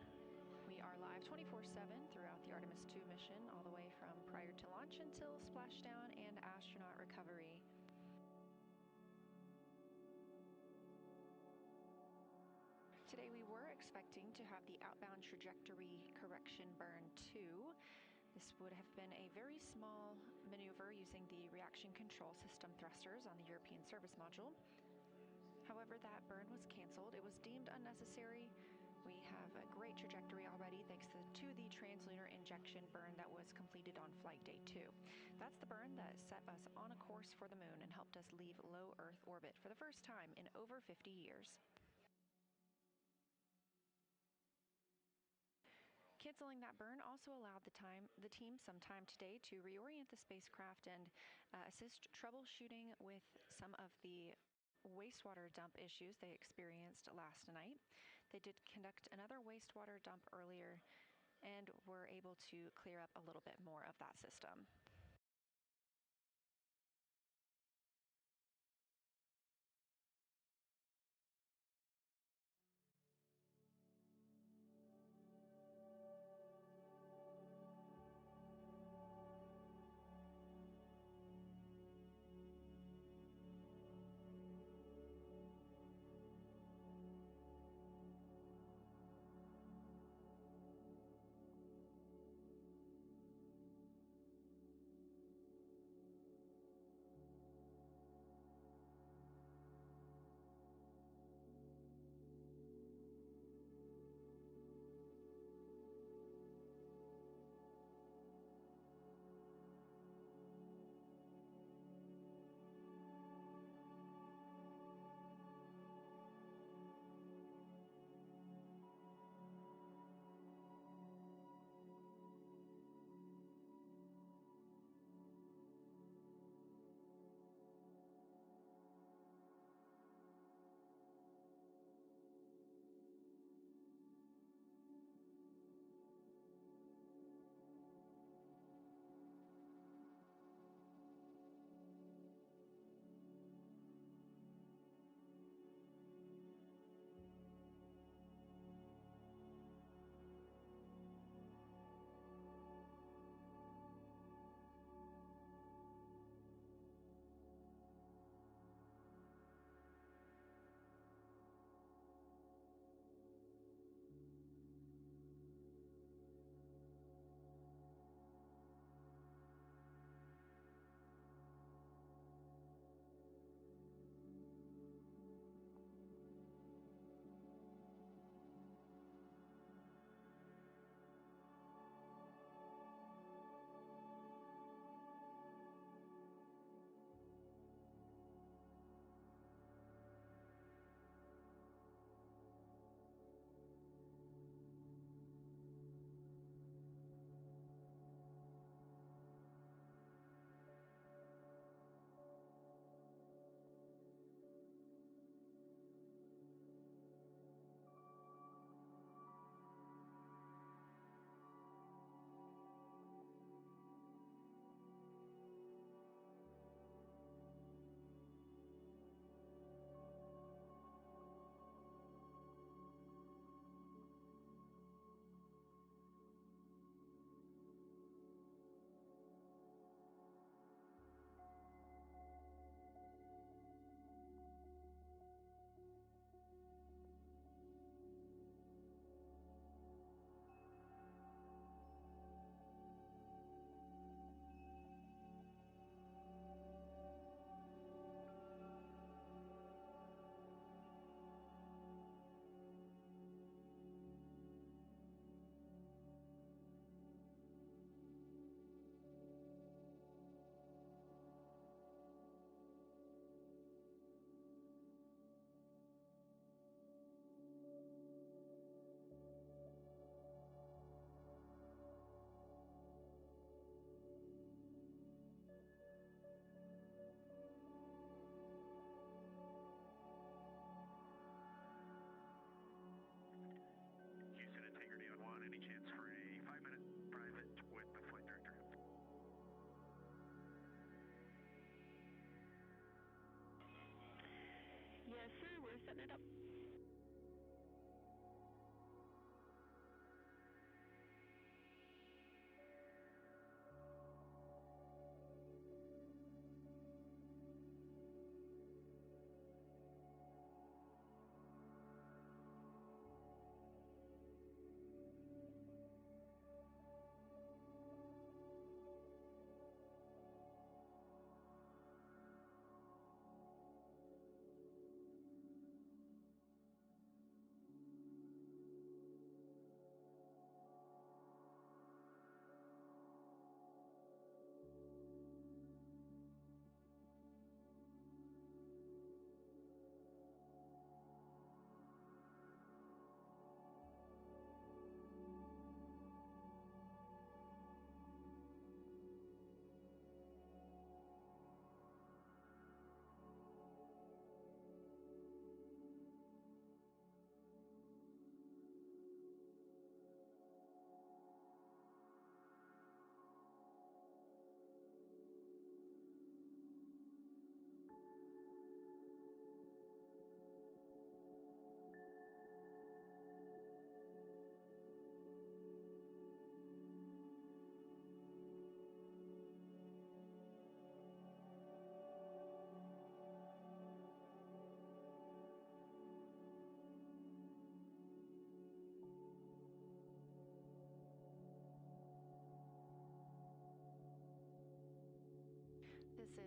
We are live 24/7 throughout the Artemis II mission, all the way from prior to launch until splashdown and astronaut recovery. Today we were expecting to have the outbound trajectory correction burn 2. This would have been a very small maneuver using the reaction control system thrusters on the European service module. However, that burn was canceled. It was deemed unnecessary. We have a great trajectory already thanks to the translunar injection burn that was completed on flight day 2. That's the burn that set us on a course for the moon and helped us leave low Earth orbit for the first time in over 50 years. Canceling that burn also allowed the team some time today to reorient the spacecraft and assist troubleshooting with some of the wastewater dump issues they experienced last night. They did conduct another wastewater dump earlier and were able to clear up a little bit more of that system.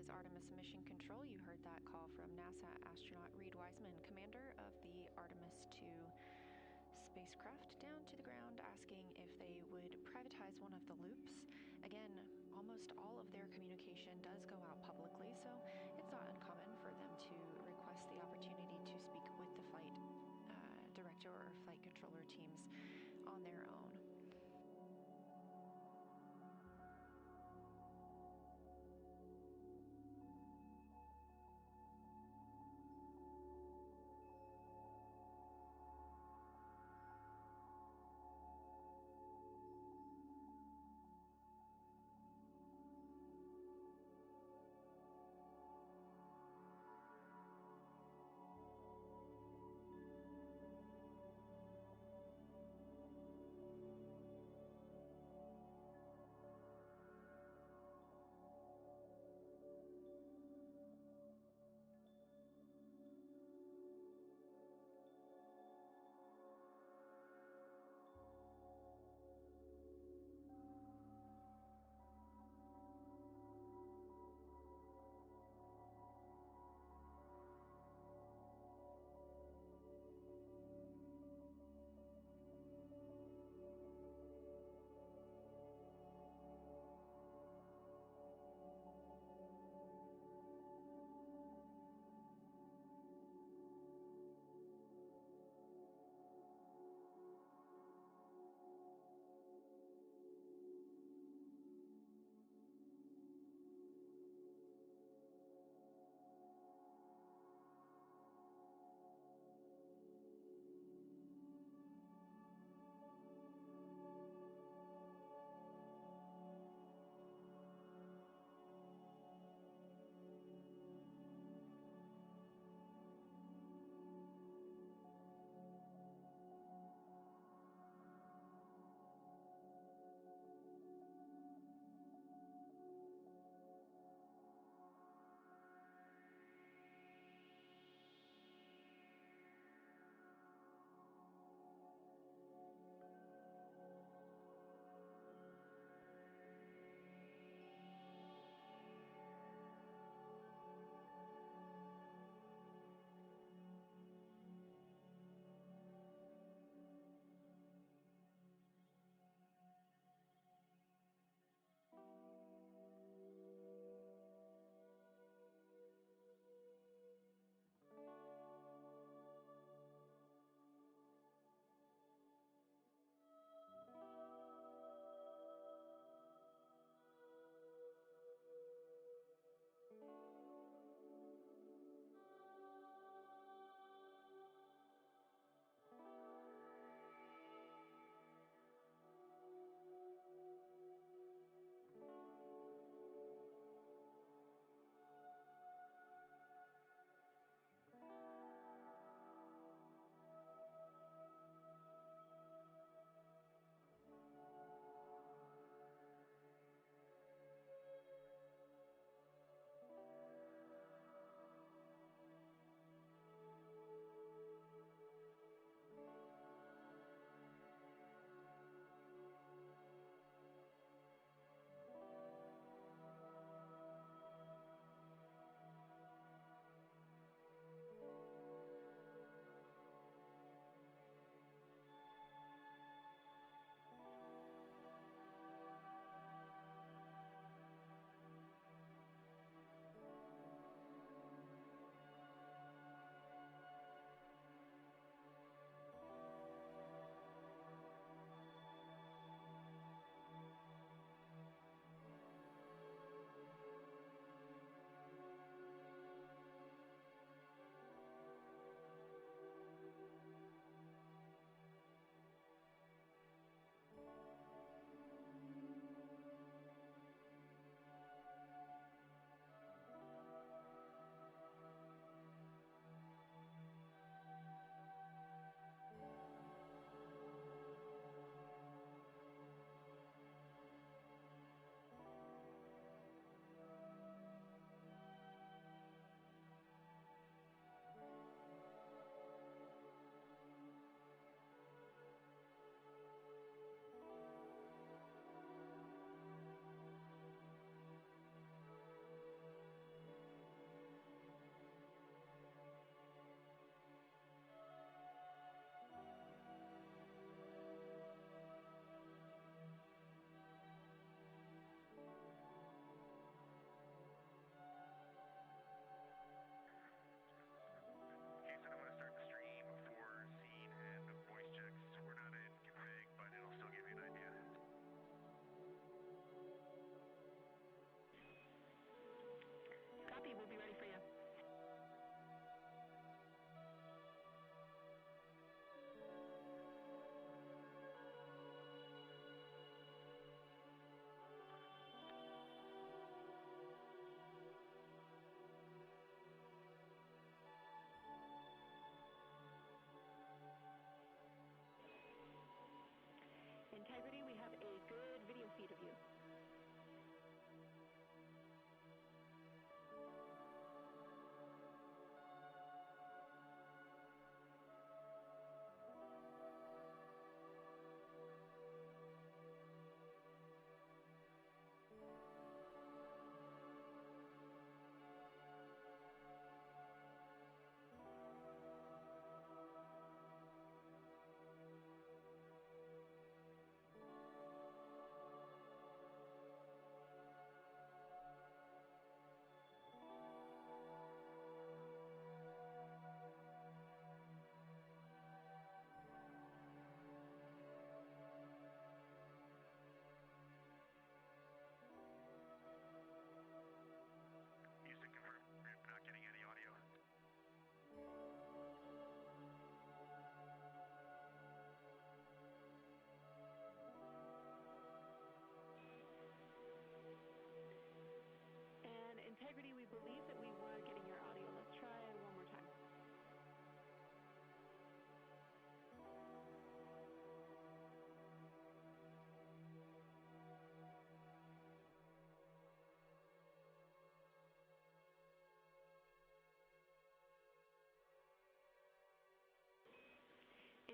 is Artemis Mission Control. You heard that call from NASA astronaut Reed Wiseman, commander of the Artemis II spacecraft, down to the ground asking if they would privatize one of the loops. Again, almost all of their communication does go out publicly, so it's not uncommon for them to request the opportunity to speak with the flight director or flight controller teams on their own.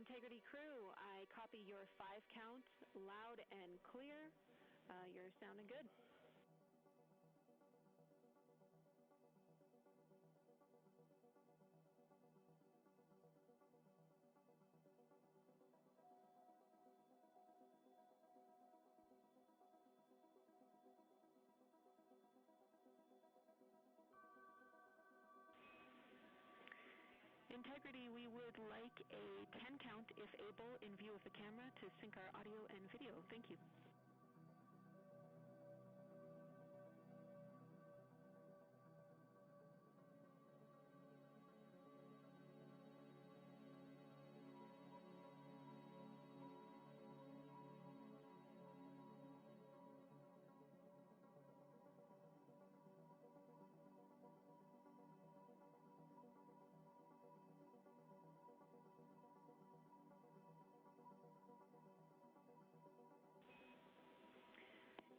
Integrity crew, I copy your 5 count, loud and clear. You're sounding good. Integrity, we would like a 10 count, if able, in view of the camera to sync our audio and video. Thank you.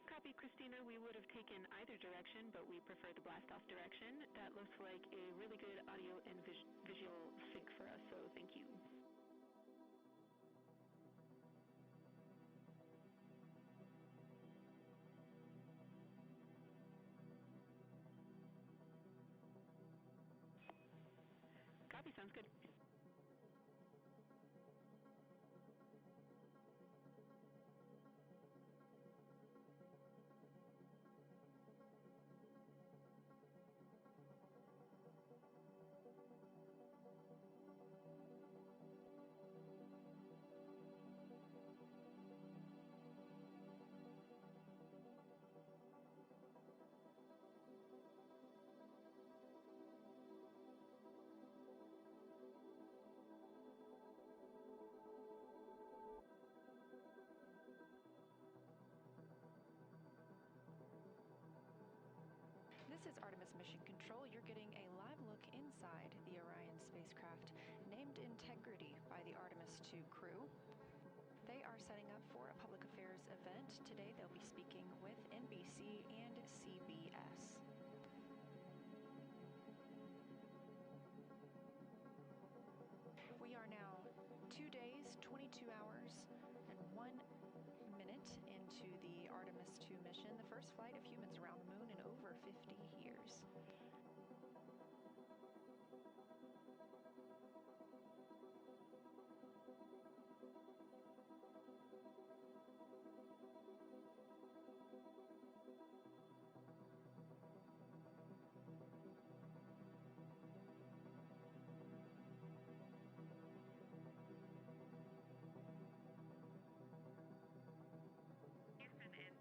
Copy, Christina. We would have taken either direction, but we prefer the blast-off direction. That looks like a really good audio and visual sync for us, so thank you. Copy, sounds good.
This is Artemis Mission Control. You're getting a live look inside the Orion spacecraft, named Integrity by the Artemis II crew. They are setting up for a public affairs event. Today they'll be speaking with NBC and CBS. We are now 2 days, 22 hours, and 1 minute into the Artemis II mission, the first flight of humans around the moon in over 50 years.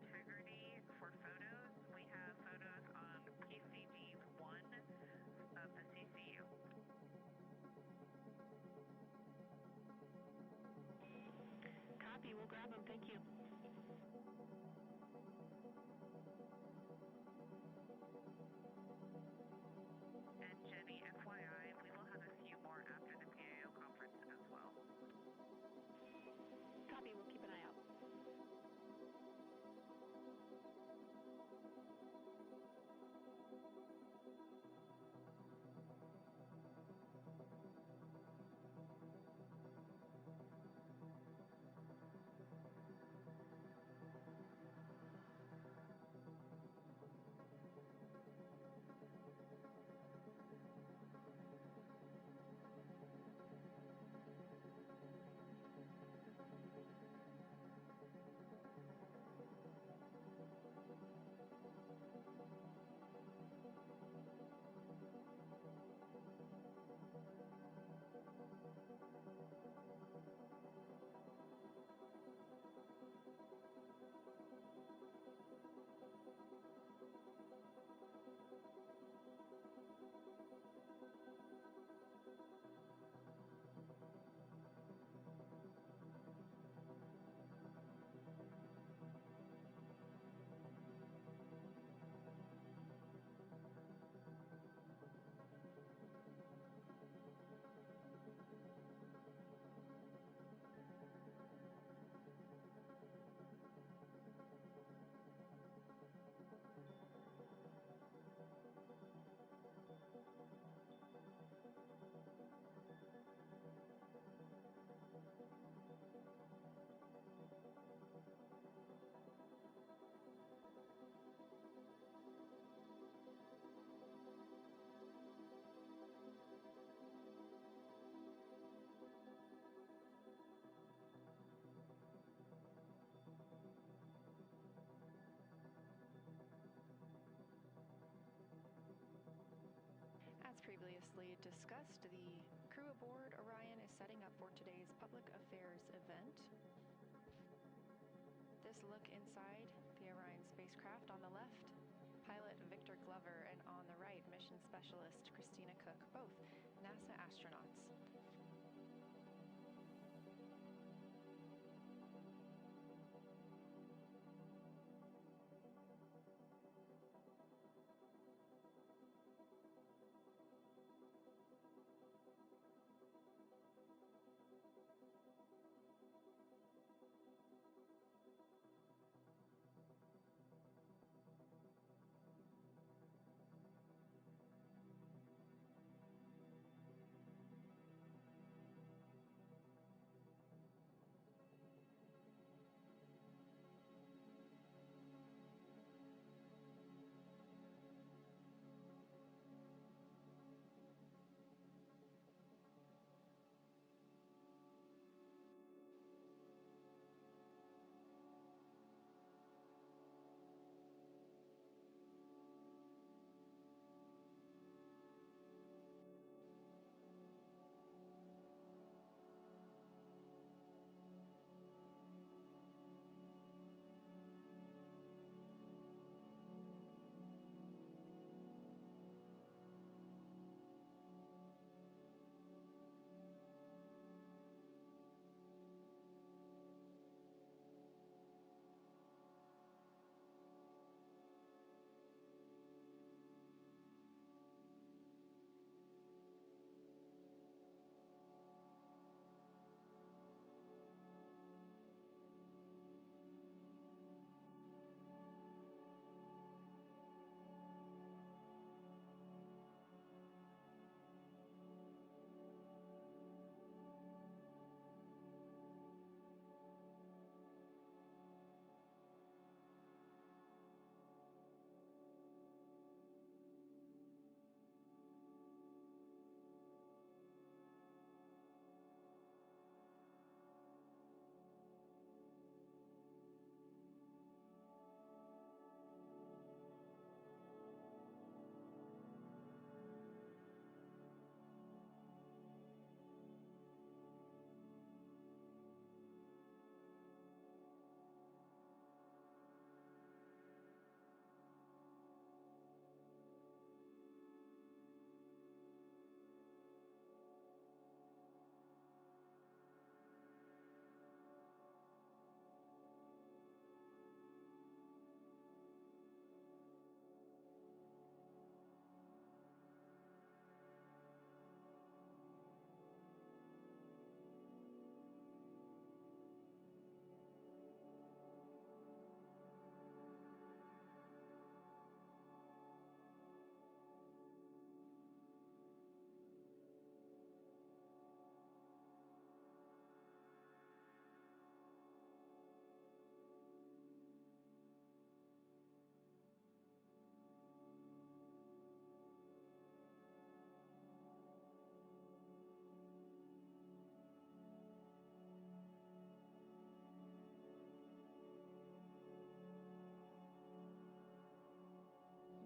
Integrity for photos
previously discussed, the crew aboard Orion is setting up for today's public affairs event. This look inside the Orion spacecraft on the left, pilot Victor Glover, and on the right, mission specialist Christina Cook, both NASA astronauts.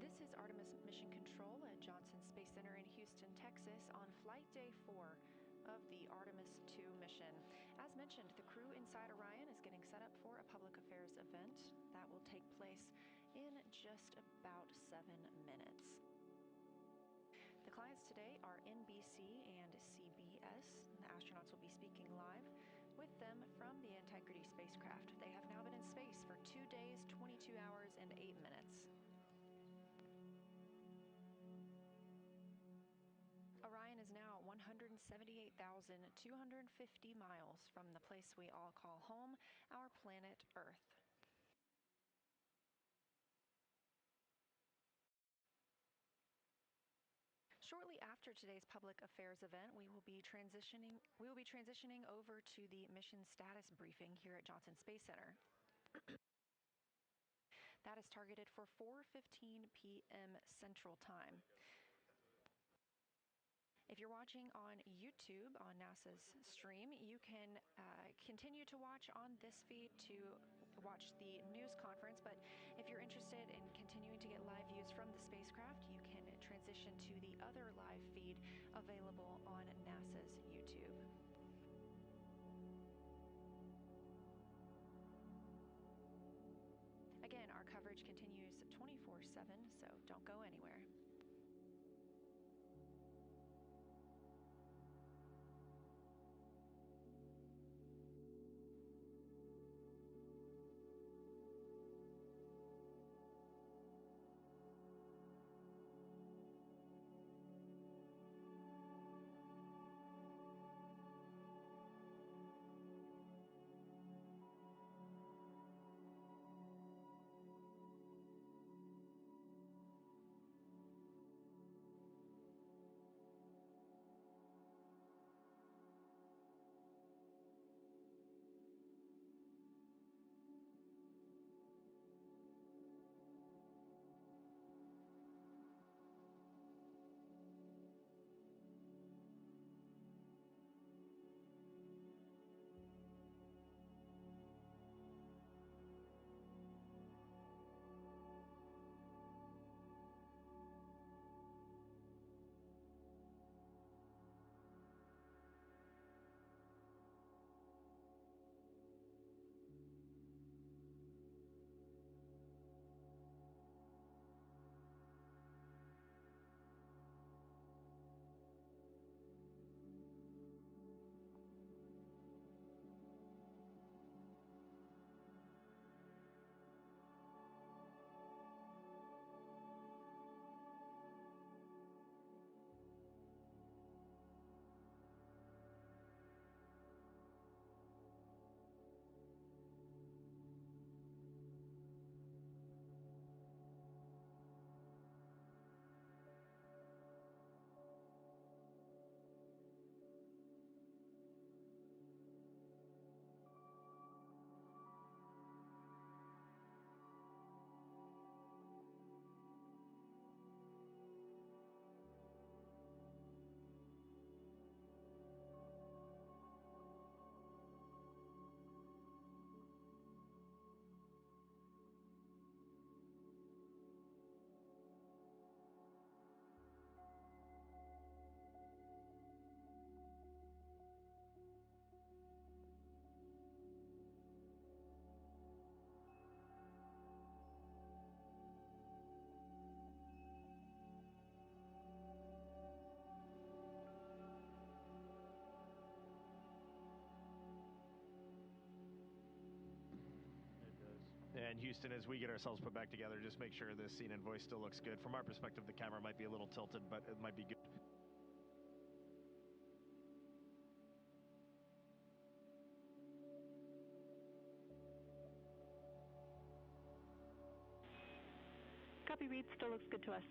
This is Artemis Mission Control at Johnson Space Center in Houston, Texas on flight day 4 of the Artemis II mission. As mentioned, the crew inside Orion is getting set up for a public affairs event that will take place in just about 7 minutes. The clients today are NBC and CBS. The astronauts will be speaking live with them from the Integrity spacecraft. They have now been in space for 2 days, 22 hours, and 8 minutes. Orion is now 178,250 miles from the place we all call home, our planet Earth. Shortly after today's public affairs event, we will be transitioning over to the mission status briefing here at Johnson Space Center. That is targeted for 4:15 p.m. Central Time. If you're watching on YouTube on NASA's stream, you can continue to watch on this feed to watch the news conference. But if you're interested in continuing to get live views from the spacecraft, you can transition transition to the other live feed available on NASA's YouTube. Again, our coverage continues 24/7, so don't go anywhere.
And Houston, as we get ourselves put back together, just make sure the scene and voice still looks good. From our perspective, the camera might be a little tilted, but it might be good.
Copy, read. Still looks good to us.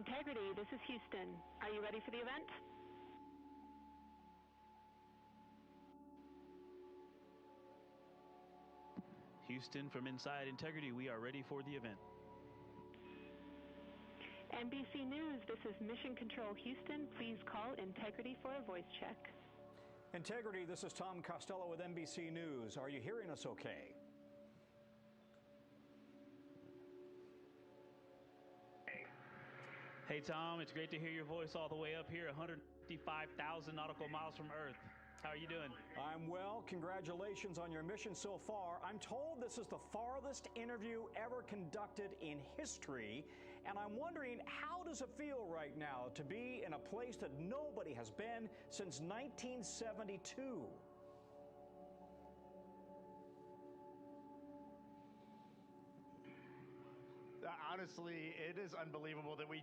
Integrity, this is Houston. Are you ready for the event?
Houston, from inside Integrity, we are ready for the event.
NBC News, this is Mission Control Houston. Please call Integrity for a voice check.
Integrity, this is Tom Costello with NBC News. Are you hearing us okay?
Hey Tom, it's great to hear your voice all the way up here, 155,000 nautical miles from Earth. How are you doing?
I'm well. Congratulations on your mission so far. I'm told this is the farthest interview ever conducted in history, and I'm wondering, how does it feel right now to be in a place that nobody has been since 1972?
Honestly, it is unbelievable that we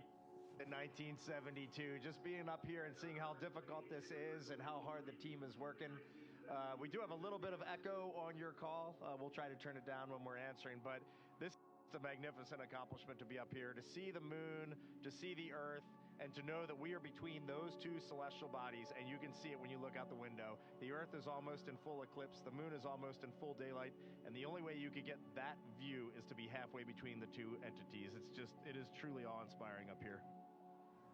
in 1972, just being up here and seeing how difficult this is and how hard the team is working. We do have a little bit of echo on your call. We'll try to turn it down when we're answering, but this is a magnificent accomplishment to be up here, to see the moon, to see the Earth, and to know that we are between those two celestial bodies, and you can see it when you look out the window. The Earth is almost in full eclipse, the moon is almost in full daylight, and the only way you could get that view is to be halfway between the two entities. It is truly awe-inspiring up here.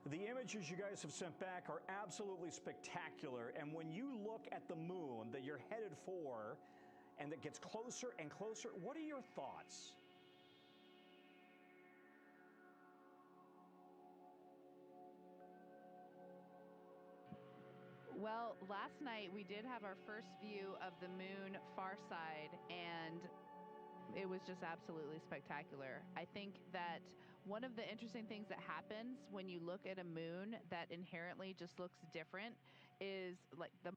The images you guys have sent back are absolutely spectacular, and when you look at the moon that you're headed for and that gets closer and closer, what are your thoughts?
Well, last night we did have our first view of the moon far side, and it was just absolutely spectacular. I think that one of the interesting things that happens when you look at a moon that inherently just looks different is like the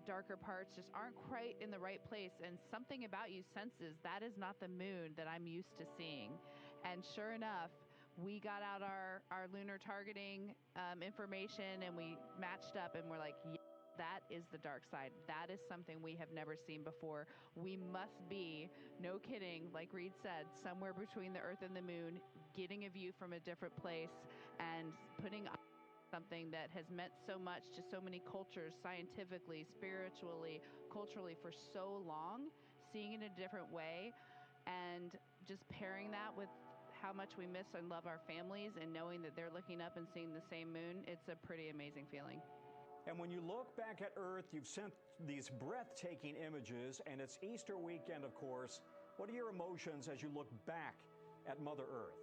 darker parts just aren't quite in the right place, and something about you senses that is not the moon that I'm used to seeing. And sure enough, we got out our lunar targeting information, and we matched up, and we're like, yeah, that is the dark side. That is something we have never seen before. We must be, no kidding, like Reed said, somewhere between the Earth and the moon, getting a view from a different place and putting something that has meant so much to so many cultures, scientifically, spiritually, culturally, for so long, seeing it in a different way, and just pairing that with how much we miss and love our families and knowing that they're looking up and seeing the same moon, it's a pretty amazing feeling.
And when you look back at Earth, you've sent these breathtaking images, and it's Easter weekend, of course. What are your emotions as you look back at Mother Earth?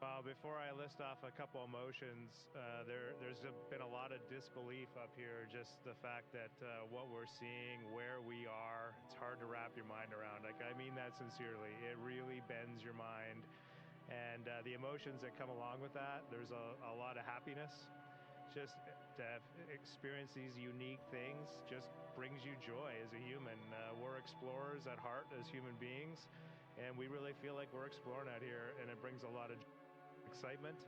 Well, before I list off a couple emotions, there's been a lot of disbelief up here. Just the fact that what we're seeing, where we are, it's hard to wrap your mind around. Like, I mean that sincerely. It really bends your mind. And the emotions that come along with that, there's a lot of happiness. Just to have experienced these unique things just brings you joy as a human. We're explorers at heart as human beings, and we really feel like we're exploring out here, and it brings a lot of excitement.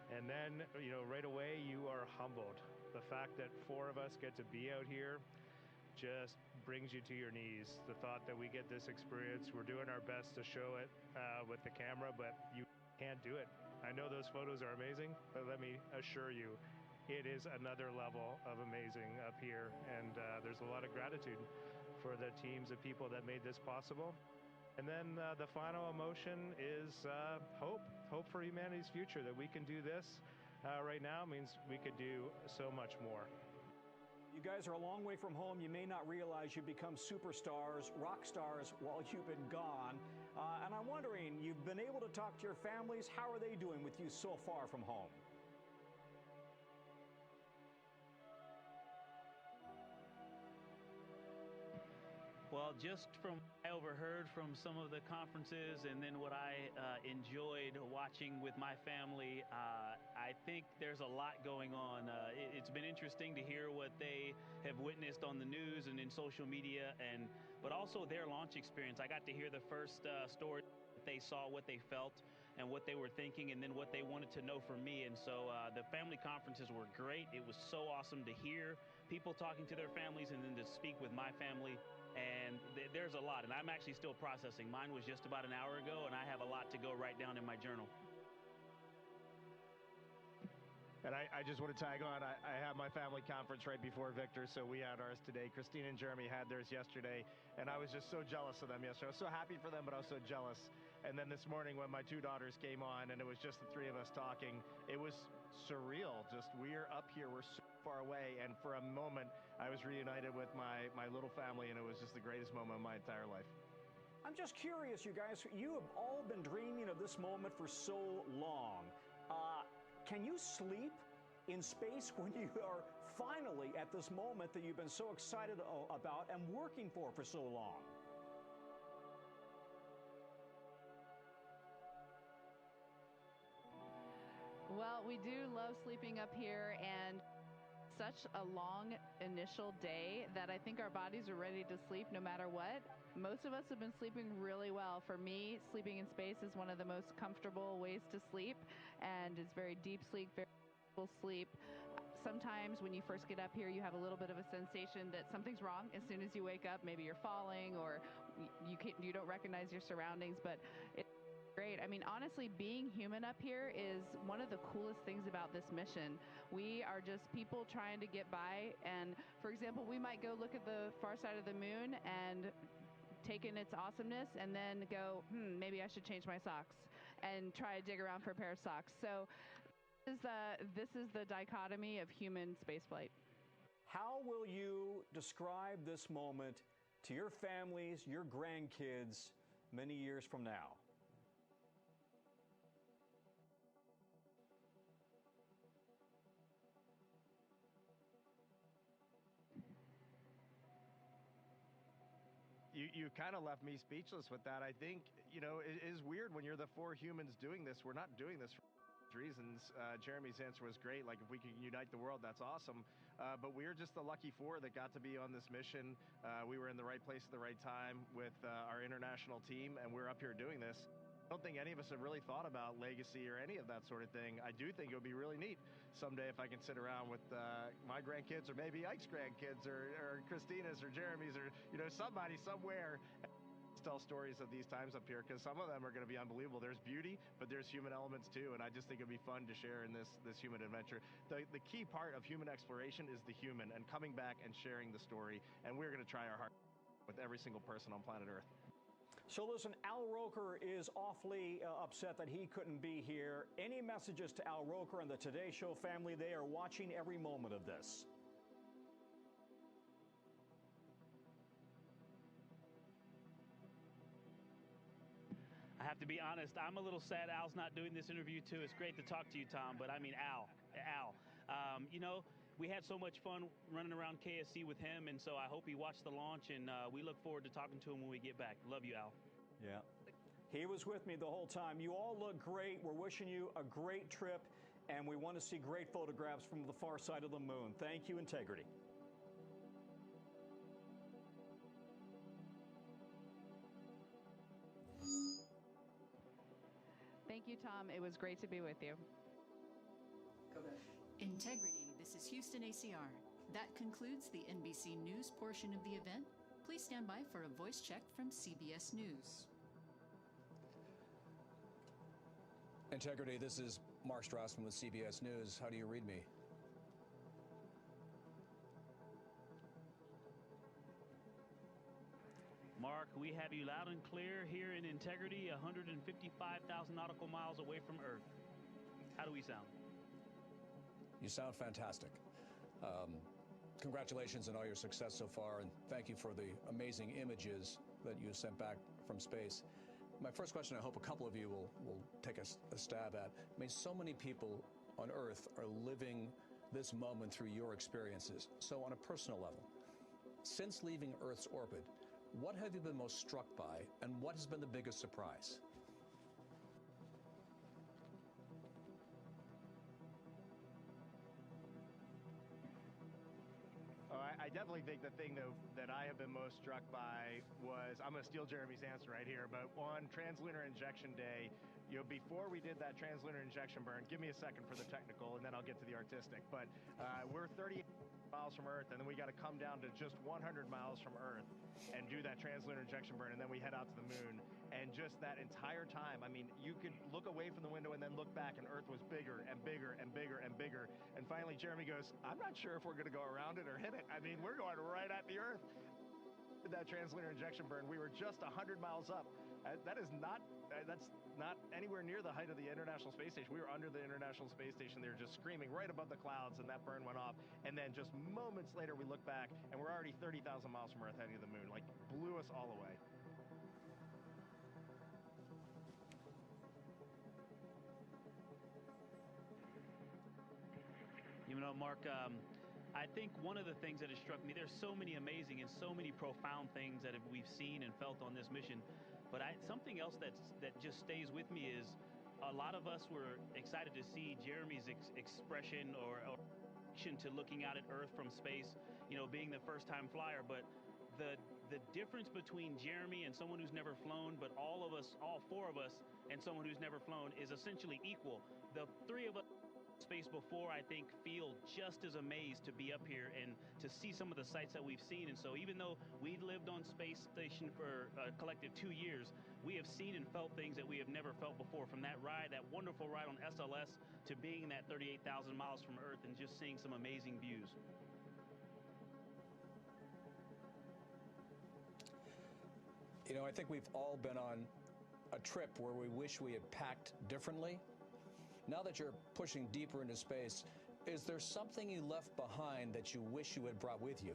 And then, right away you are humbled. The fact that 4 of us get to be out here just brings you to your knees. The thought that we get this experience, we're doing our best to show it with the camera, but you can't do it. I know those photos are amazing, but let me assure you, it is another level of amazing up here, and there's a lot of gratitude for the teams of people that made this possible. And then the final emotion is hope for humanity's future, that we can do this right now means we could do so much more.
You guys are a long way from home. You may not realize you've become superstars, rock stars, while you've been gone. And I'm wondering, you've been able to talk to your families. How are they doing with you so far from home?
Well, just from what I overheard from some of the conferences and then what I enjoyed watching with my family, I think there's a lot going on. It's been interesting to hear what they have witnessed on the news and in social media, but also their launch experience. I got to hear the first story that they saw, what they felt, and what they were thinking, and then what they wanted to know from me. And so the family conferences were great. It was so awesome to hear people talking to their families and then to speak with my family. And there's a lot, and I'm actually still processing. Mine was just about an hour ago, and I have a lot to go write down in my journal.
And I just want to tag on. I have my family conference right before Victor, so we had ours today. Christine and Jeremy had theirs yesterday, and I was just so jealous of them yesterday. I was so happy for them, but I was so jealous. And then this morning when my two daughters came on, and it was just the three of us talking, it was surreal. Just, we're up here, we're so far away, and for a moment, I was reunited with my little family, and it was just the greatest moment of my entire life.
I'm just curious, you guys, you have all been dreaming of this moment for so long. Can you sleep in space when you are finally at this moment that you've been so excited about and working for so long?
Well, we do love sleeping up here, and such a long initial day that I think our bodies are ready to sleep no matter what. Most of us have been sleeping really well. For me, sleeping in space is one of the most comfortable ways to sleep, and it's very deep sleep, very full sleep. Sometimes when you first get up here, you have a little bit of a sensation that something's wrong as soon as you wake up. Maybe you're falling, or you don't recognize your surroundings, but it's great. I mean, honestly, being human up here is one of the coolest things about this mission. We are just people trying to get by, and for example, we might go look at the far side of the moon and take in its awesomeness and then go, maybe I should change my socks and try to dig around for a pair of socks. So this is the dichotomy of human spaceflight.
How will you describe this moment to your families, your grandkids, many years from now?
You kind of left me speechless with that. I think, you know, it is weird when you're the four humans doing this. We're not doing this for reasons. Jeremy's answer was great. Like, if we can unite the world, that's awesome. But we're just the lucky four that got to be on this mission. We were in the right place at the right time with our international team, and we're up here doing this. I don't think any of us have really thought about legacy or any of that sort of thing. I do think it would be really neat someday if I can sit around with my grandkids, or maybe Ike's grandkids, or Christina's or Jeremy's, or, you know, somebody somewhere, and tell stories of these times up here, because some of them are going to be unbelievable. There's beauty, but there's human elements too, and I just think it'd be fun to share in this human adventure. The key part of human exploration is the human, and coming back and sharing the story, and we're going to try our hardest with every single person on planet Earth.
So listen, Al Roker is awfully upset that he couldn't be here. Any messages to Al Roker and the Today Show family? They are watching every moment of this.
I have to be honest, I'm a little sad Al's not doing this interview too. It's great to talk to you, Tom, but I mean, Al, you know, we had so much fun running around KSC with him, and so I hope he watched the launch, and we look forward to talking to him when we get back. Love you, Al.
Yeah. He was with me the whole time. You all look great. We're wishing you a great trip, and we want to see great photographs from the far side of the moon. Thank you, Integrity.
Thank you, Tom. It was great to be with you.
Integrity, this is Houston ACR. That concludes the NBC News portion of the event. Please stand by for a voice check from CBS News.
Integrity, this is Mark Strassman with CBS News. How do you read me?
Mark, we have you loud and clear here in Integrity, 155,000 nautical miles away from Earth. How do we sound?
You sound fantastic. Congratulations on all your success so far, and thank you for the amazing images that you sent back from space. My first question, I hope a couple of you will take a stab at. I mean, so many people on Earth are living this moment through your experiences. So on a personal level, since leaving Earth's orbit, what have you been most struck by, and what has been the biggest surprise?
I definitely think the thing that I have been most struck by was, I'm going to steal Jeremy's answer right here, but on Translunar Injection Day, you know, before we did that translunar injection burn, give me a second for the technical, and then I'll get to the artistic, but we're 38 miles from Earth, and then we got to come down to just 100 miles from Earth and do that translunar injection burn, and then we head out to the moon. And just that entire time, I mean, you could look away from the window and then look back, and Earth was bigger and bigger and bigger and bigger. And finally, Jeremy goes, I'm not sure if we're going to go around it or hit it. I mean, we're going right at the Earth. That translunar injection burn, we were just 100 miles up. That's not anywhere near the height of the International Space Station. We were under the International Space Station. They were just screaming right above the clouds, and that burn went off. And then just moments later, we look back, and we're already 30,000 miles from Earth heading to the moon. Like, blew us all away.
You know, Mark, I think one of the things that has struck me, there's so many amazing and so many profound things that we've seen and felt on this mission. But something else that just stays with me is a lot of us were excited to see Jeremy's expression or reaction to looking out at Earth from space, you know, being the first-time flyer. But the difference between Jeremy and someone who's never flown, but all four of us, and someone who's never flown is essentially equal. The three of us space before, I think, feel just as amazed to be up here and to see some of the sights that we've seen. And so even though we lived on space station for a collective 2 years, we have seen and felt things that we have never felt before, from that ride, that wonderful ride on SLS, to being that 38,000 miles from Earth and just seeing some amazing views.
You know, I think we've all been on a trip where we wish we had packed differently. Now that you're pushing deeper into space, is there something you left behind that you wish you had brought with you?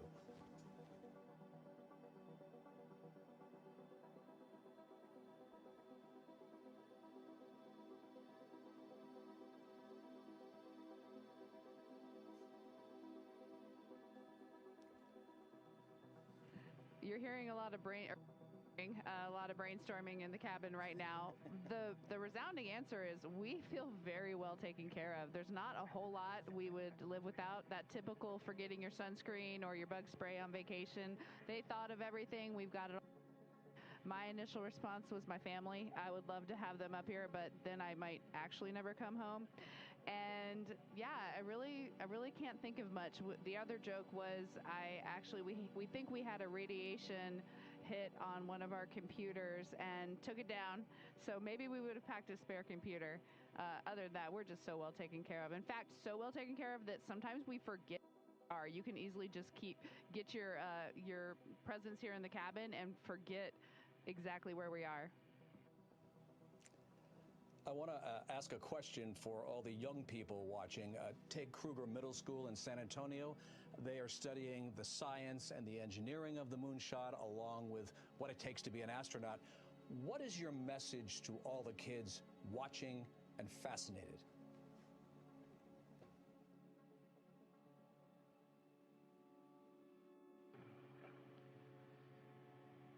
You're hearing a lot of brainstorming in the cabin right now. The resounding answer is we feel very well taken care of. There's not a whole lot we would live without. That typical forgetting your sunscreen or your bug spray on vacation. They thought of everything. We've got it all. My initial response was my family. I would love to have them up here, but then I might actually never come home. And yeah, I really can't think of much. The other joke was we think we had a radiation hit on one of our computers and took it down. So maybe we would have packed a spare computer. Other than that, we're just so well taken care of. In fact, so well taken care of that sometimes we forget. You can easily just get your presence here in the cabin and forget exactly where we are.
I want to ask a question for all the young people watching. Take Kruger Middle School in San Antonio. They are studying the science and the engineering of the moonshot, along with what it takes to be an astronaut. What is your message to all the kids watching and fascinated?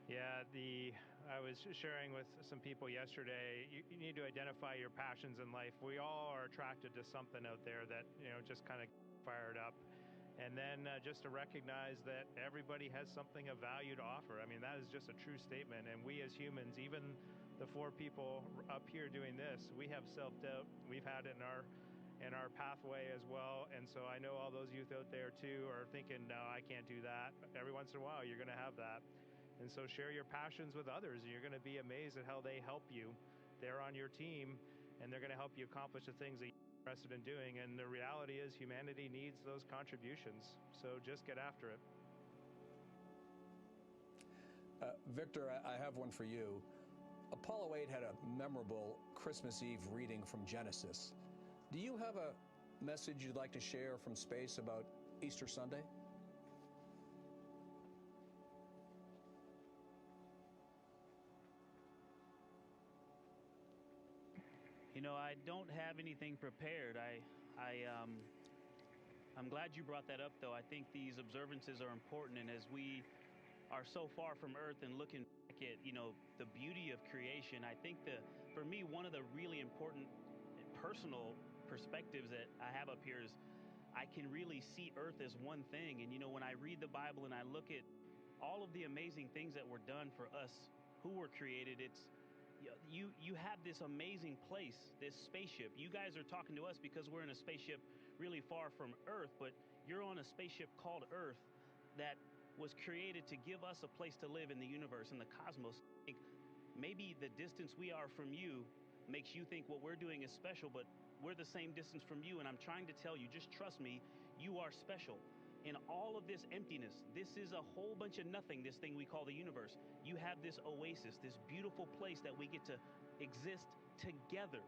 Yeah, I was sharing with some people yesterday, you need to identify your passions in life. We all are attracted to something out there that, you know, just kind of fired up. And then just to recognize that everybody has something of value to offer. I mean, that is just a true statement. And we as humans, even the four people up here doing this, we have self-doubt. We've had it in our pathway as well. And so I know all those youth out there too are thinking, no, I can't do that. Every once in a while, you're going to have that. And so share your passions with others, and you're going to be amazed at how they help you. They're on your team, and they're going to help you accomplish the things that you're interested in doing. And the reality is humanity needs those contributions. So just get after it.
Victor, I have one for you. Apollo 8 had a memorable Christmas Eve reading from Genesis. Do you have a message you'd like to share from space about Easter Sunday?
You know, I don't have anything prepared. I'm glad you brought that up, though. I think these observances are important, and as we are so far from Earth and looking back at, you know, the beauty of creation, I think for me, one of the really important personal perspectives that I have up here is I can really see Earth as one thing. And, you know, when I read the Bible and I look at all of the amazing things that were done for us who were created, you have this amazing place, this spaceship. You guys are talking to us because we're in a spaceship really far from Earth, but You're on a spaceship called Earth that was created to give us a place to live in the universe, in the cosmos. Maybe the distance we are from you makes you think what we're doing is special, but we're the same distance from you, and I'm trying to tell you, just trust me, you are special. In all of this emptiness, this is a whole bunch of nothing, this thing we call the universe. You have this oasis, this beautiful place that we get to exist together.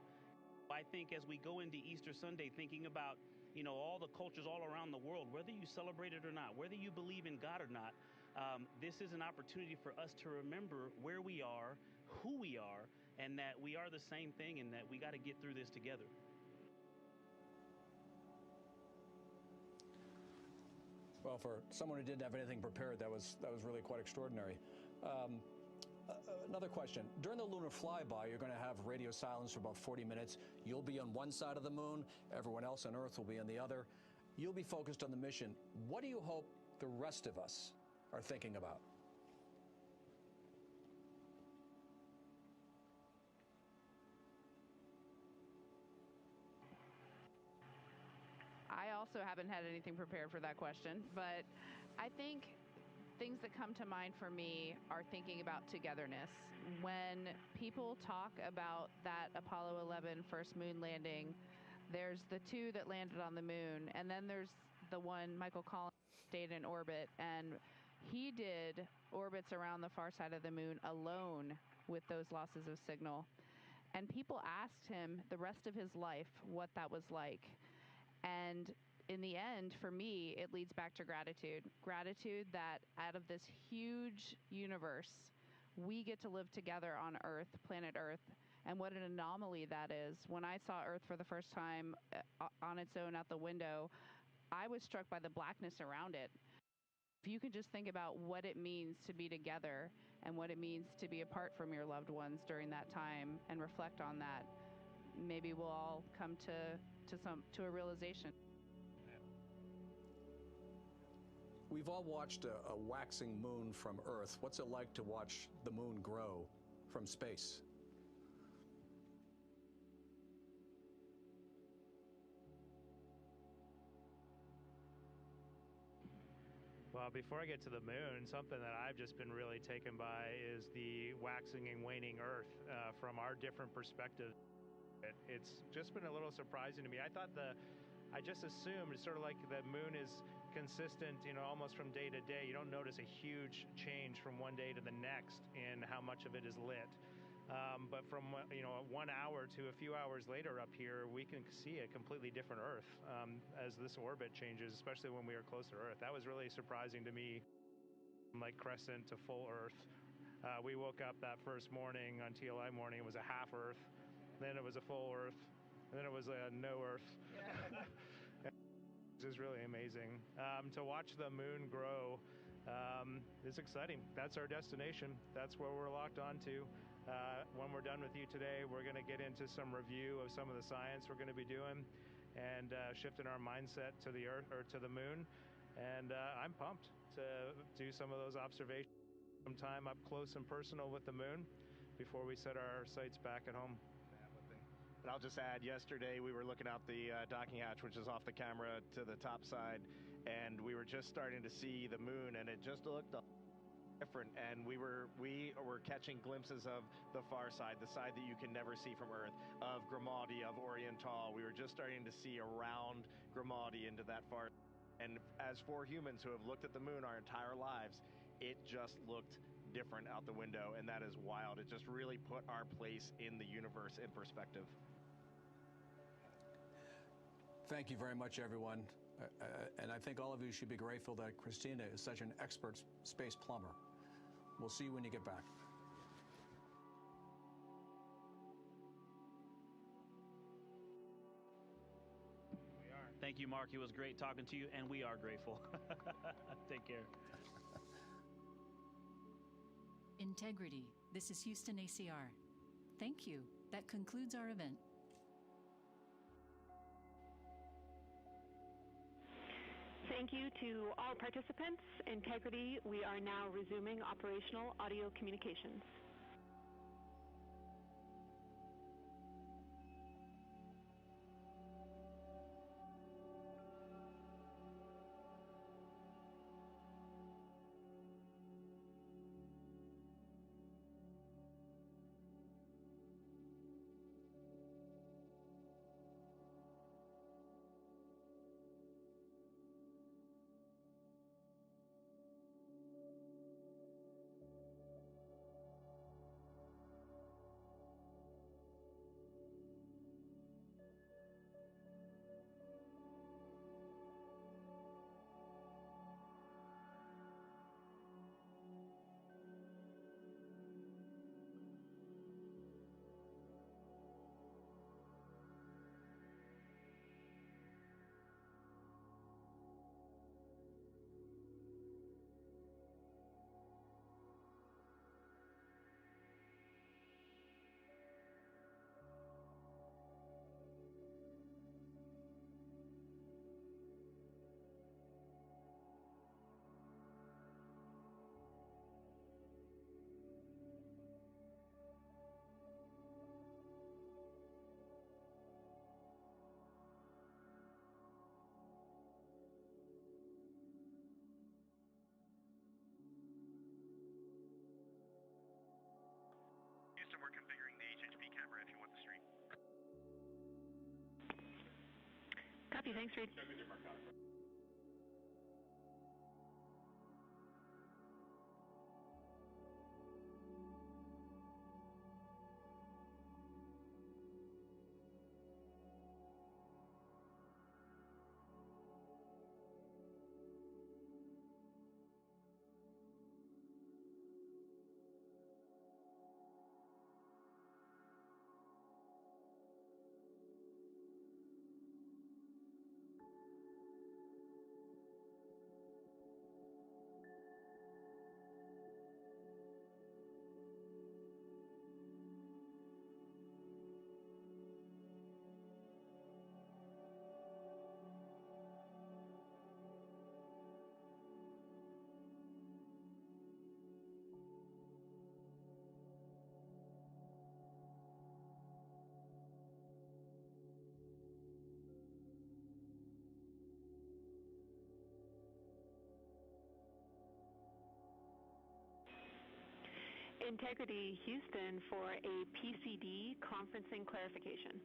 I think as we go into Easter Sunday, thinking about, all the cultures all around the world, whether you celebrate it or not, whether you believe in God or not, this is an opportunity for us to remember where we are, who we are, and that we are the same thing, and that we got to get through this together.
Well, for someone who didn't have anything prepared, that was really quite extraordinary. Another question. During the lunar flyby, you're going to have radio silence for about 40 minutes. You'll be on one side of the moon. Everyone else on Earth will be on the other. You'll be focused on the mission. What do you hope the rest of us are thinking about?
I also haven't had anything prepared for that question, but I think things that come to mind for me are thinking about togetherness. When people talk about that Apollo 11 first moon landing, there's the two that landed on the moon, and then there's the one, Michael Collins, stayed in orbit, and he did orbits around the far side of the moon alone with those losses of signal. And people asked him the rest of his life what that was like. And in the end, for me, it leads back to gratitude. Gratitude that out of this huge universe, we get to live together on Earth, planet Earth, and what an anomaly that is. When I saw Earth for the first time on its own out the window, I was struck by the blackness around it. If you can just think about what it means to be together and what it means to be apart from your loved ones during that time and reflect on that, maybe we'll all come to a realization.
We've all watched a waxing moon from Earth. What's it like to watch the moon grow from space?
Well, before I get to the moon, something that I've just been really taken by is the waxing and waning Earth from our different perspectives. It's just been a little surprising to me. I just assumed it's sort of like the moon is consistent, almost from day to day. You don't notice a huge change from one day to the next in how much of it is lit. But from 1 hour to a few hours later up here, we can see a completely different Earth as this orbit changes, especially when we are close to Earth. That was really surprising to me, like crescent to full Earth. We woke up that first morning on TLI morning, it was a half Earth, then it was a full Earth, and then it was a no Earth. Yeah. This is really amazing. To watch the moon grow is exciting. That's our destination. That's where we're locked onto. When we're done with you today, we're going to get into some review of some of the science we're going to be doing and shifting our mindset to the Earth or to the moon. And I'm pumped to do some of those observations, some time up close and personal with the moon before we set our sights back at home.
And I'll just add, yesterday we were looking out the docking hatch, which is off the camera to the top side, and we were just starting to see the moon, and it just looked different. And we were catching glimpses of the far side, the side that you can never see from Earth, of Grimaldi, of Oriental. We were just starting to see around Grimaldi into that far. And as for humans who have looked at the moon our entire lives, it just looked different out the window, and that is wild. It just really put our place in the universe in perspective.
Thank you very much, everyone. And I think all of you should be grateful that Christina is such an expert space plumber. We'll see you when you get back.
We are. Thank you, Mark. It was great talking to you, and we are grateful. Take care.
Integrity. This is Houston ACR. Thank you. That concludes our event.
Thank you to all participants. Integrity, we are now resuming operational audio communications. Copy. Thanks, Reed. Integrity Houston for a PCD conferencing clarification.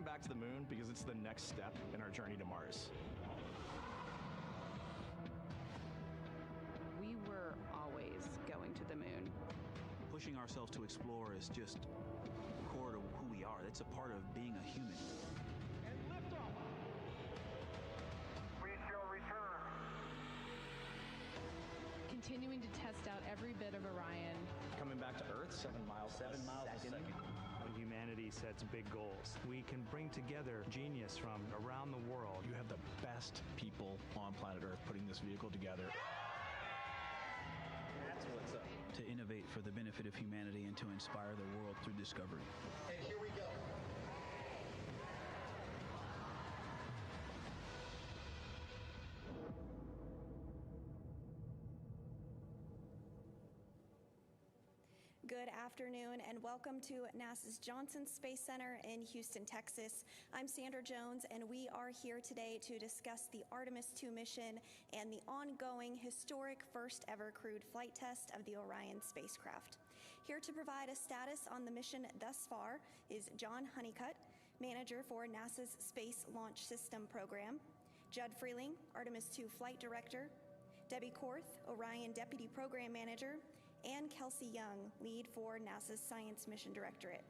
back to the moon because it's the next step in our journey to Mars.
We were always going to the moon.
Pushing ourselves to explore is just core to who we are. That's a part of being a human.
And liftoff. We shall return.
Continuing to test out every bit of Orion.
Coming back to Earth, 7 miles a second.
When humanity sets big goals, we can bring together genius from around the world.
You have the best people on planet Earth putting this vehicle together.
That's what's up. To innovate for the benefit of humanity and to inspire the world through discovery.
And here we go.
Good afternoon and welcome to NASA's Johnson Space Center in Houston, Texas. I'm Sandra Jones and we are here today to discuss the Artemis II mission and the ongoing historic first ever crewed flight test of the Orion spacecraft. Here to provide a status on the mission thus far is John Honeycutt, manager for NASA's Space Launch System program, Judd Freeling, Artemis II flight director, Debbie Korth, Orion deputy program manager, and Kelsey Young, lead for NASA's Science Mission Directorate.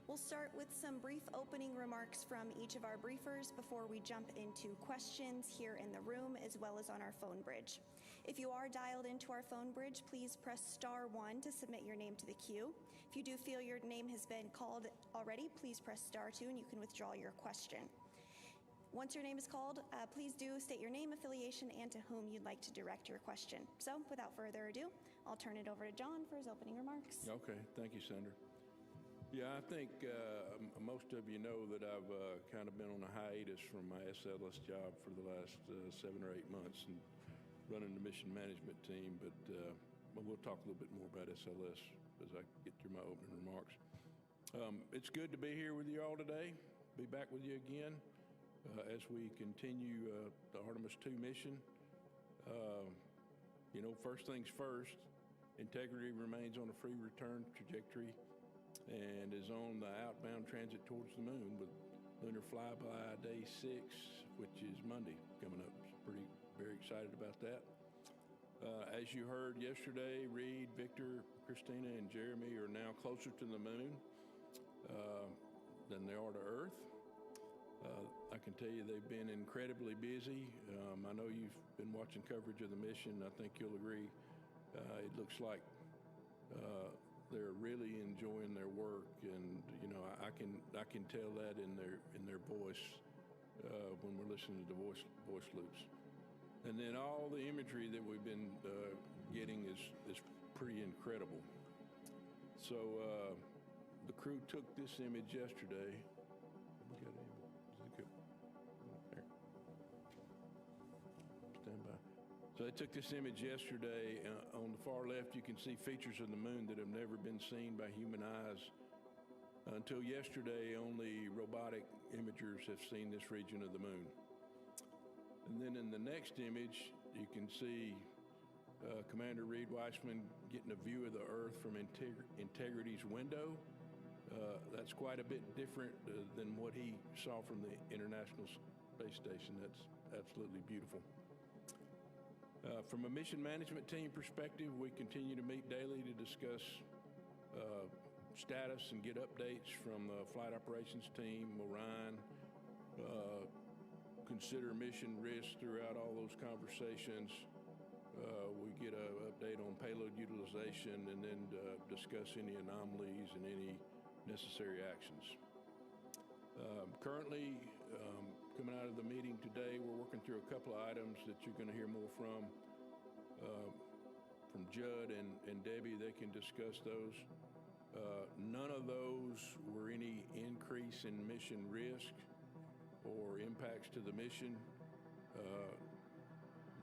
We'll start with some brief opening remarks from each of our briefers before we jump into questions here in the room as well as on our phone bridge. If you are dialed into our phone bridge, please press *1 to submit your name to the queue. If you do feel your name has been called already, please press *2 and you can withdraw your question. Once your name is called, please do state your name, affiliation, and to whom you'd like to direct your question. So without further ado, I'll turn it over to John for his opening remarks.
Okay, thank you, Sandra. Yeah, I think most of you know that I've kind of been on a hiatus from my SLS job for the last 7 or 8 months and running the mission management team, but we'll talk a little bit more about SLS as I get through my opening remarks. It's good to be here with you all today, be back with you again as we continue the Artemis II mission. You know, first things first, integrity remains on a free return trajectory and is on the outbound transit towards the moon with lunar flyby day 6, which is Monday coming up. Very excited about that. As you heard yesterday, Reed, Victor, Christina, and Jeremy are now closer to the moon than they are to Earth. I can tell you they've been incredibly busy. I know you've been watching coverage of the mission. I think you'll agree. It looks like they're really enjoying their work, and you know I can tell that in their voice when we're listening to the voice loops. And then all the imagery that we've been getting is pretty incredible. So the crew took this image yesterday. We got it. There. Stand by. So they took this image yesterday. On the far left, you can see features of the moon that have never been seen by human eyes. Until yesterday, only robotic imagers have seen this region of the moon. And then in the next image, you can see Commander Reed Weissman getting a view of the Earth from Integrity's window. That's quite a bit different than what he saw from the International Space Station. That's absolutely beautiful. From a mission management team perspective, we continue to meet daily to discuss status and get updates from the flight operations team, Orion, consider mission risk throughout all those conversations. We get an update on payload utilization and then discuss any anomalies and any necessary actions. Currently, coming out of the meeting today, we're working through a couple of items that you're going to hear more from Judd and Debbie. They can discuss those. None of those were any increase in mission risk or impacts to the mission.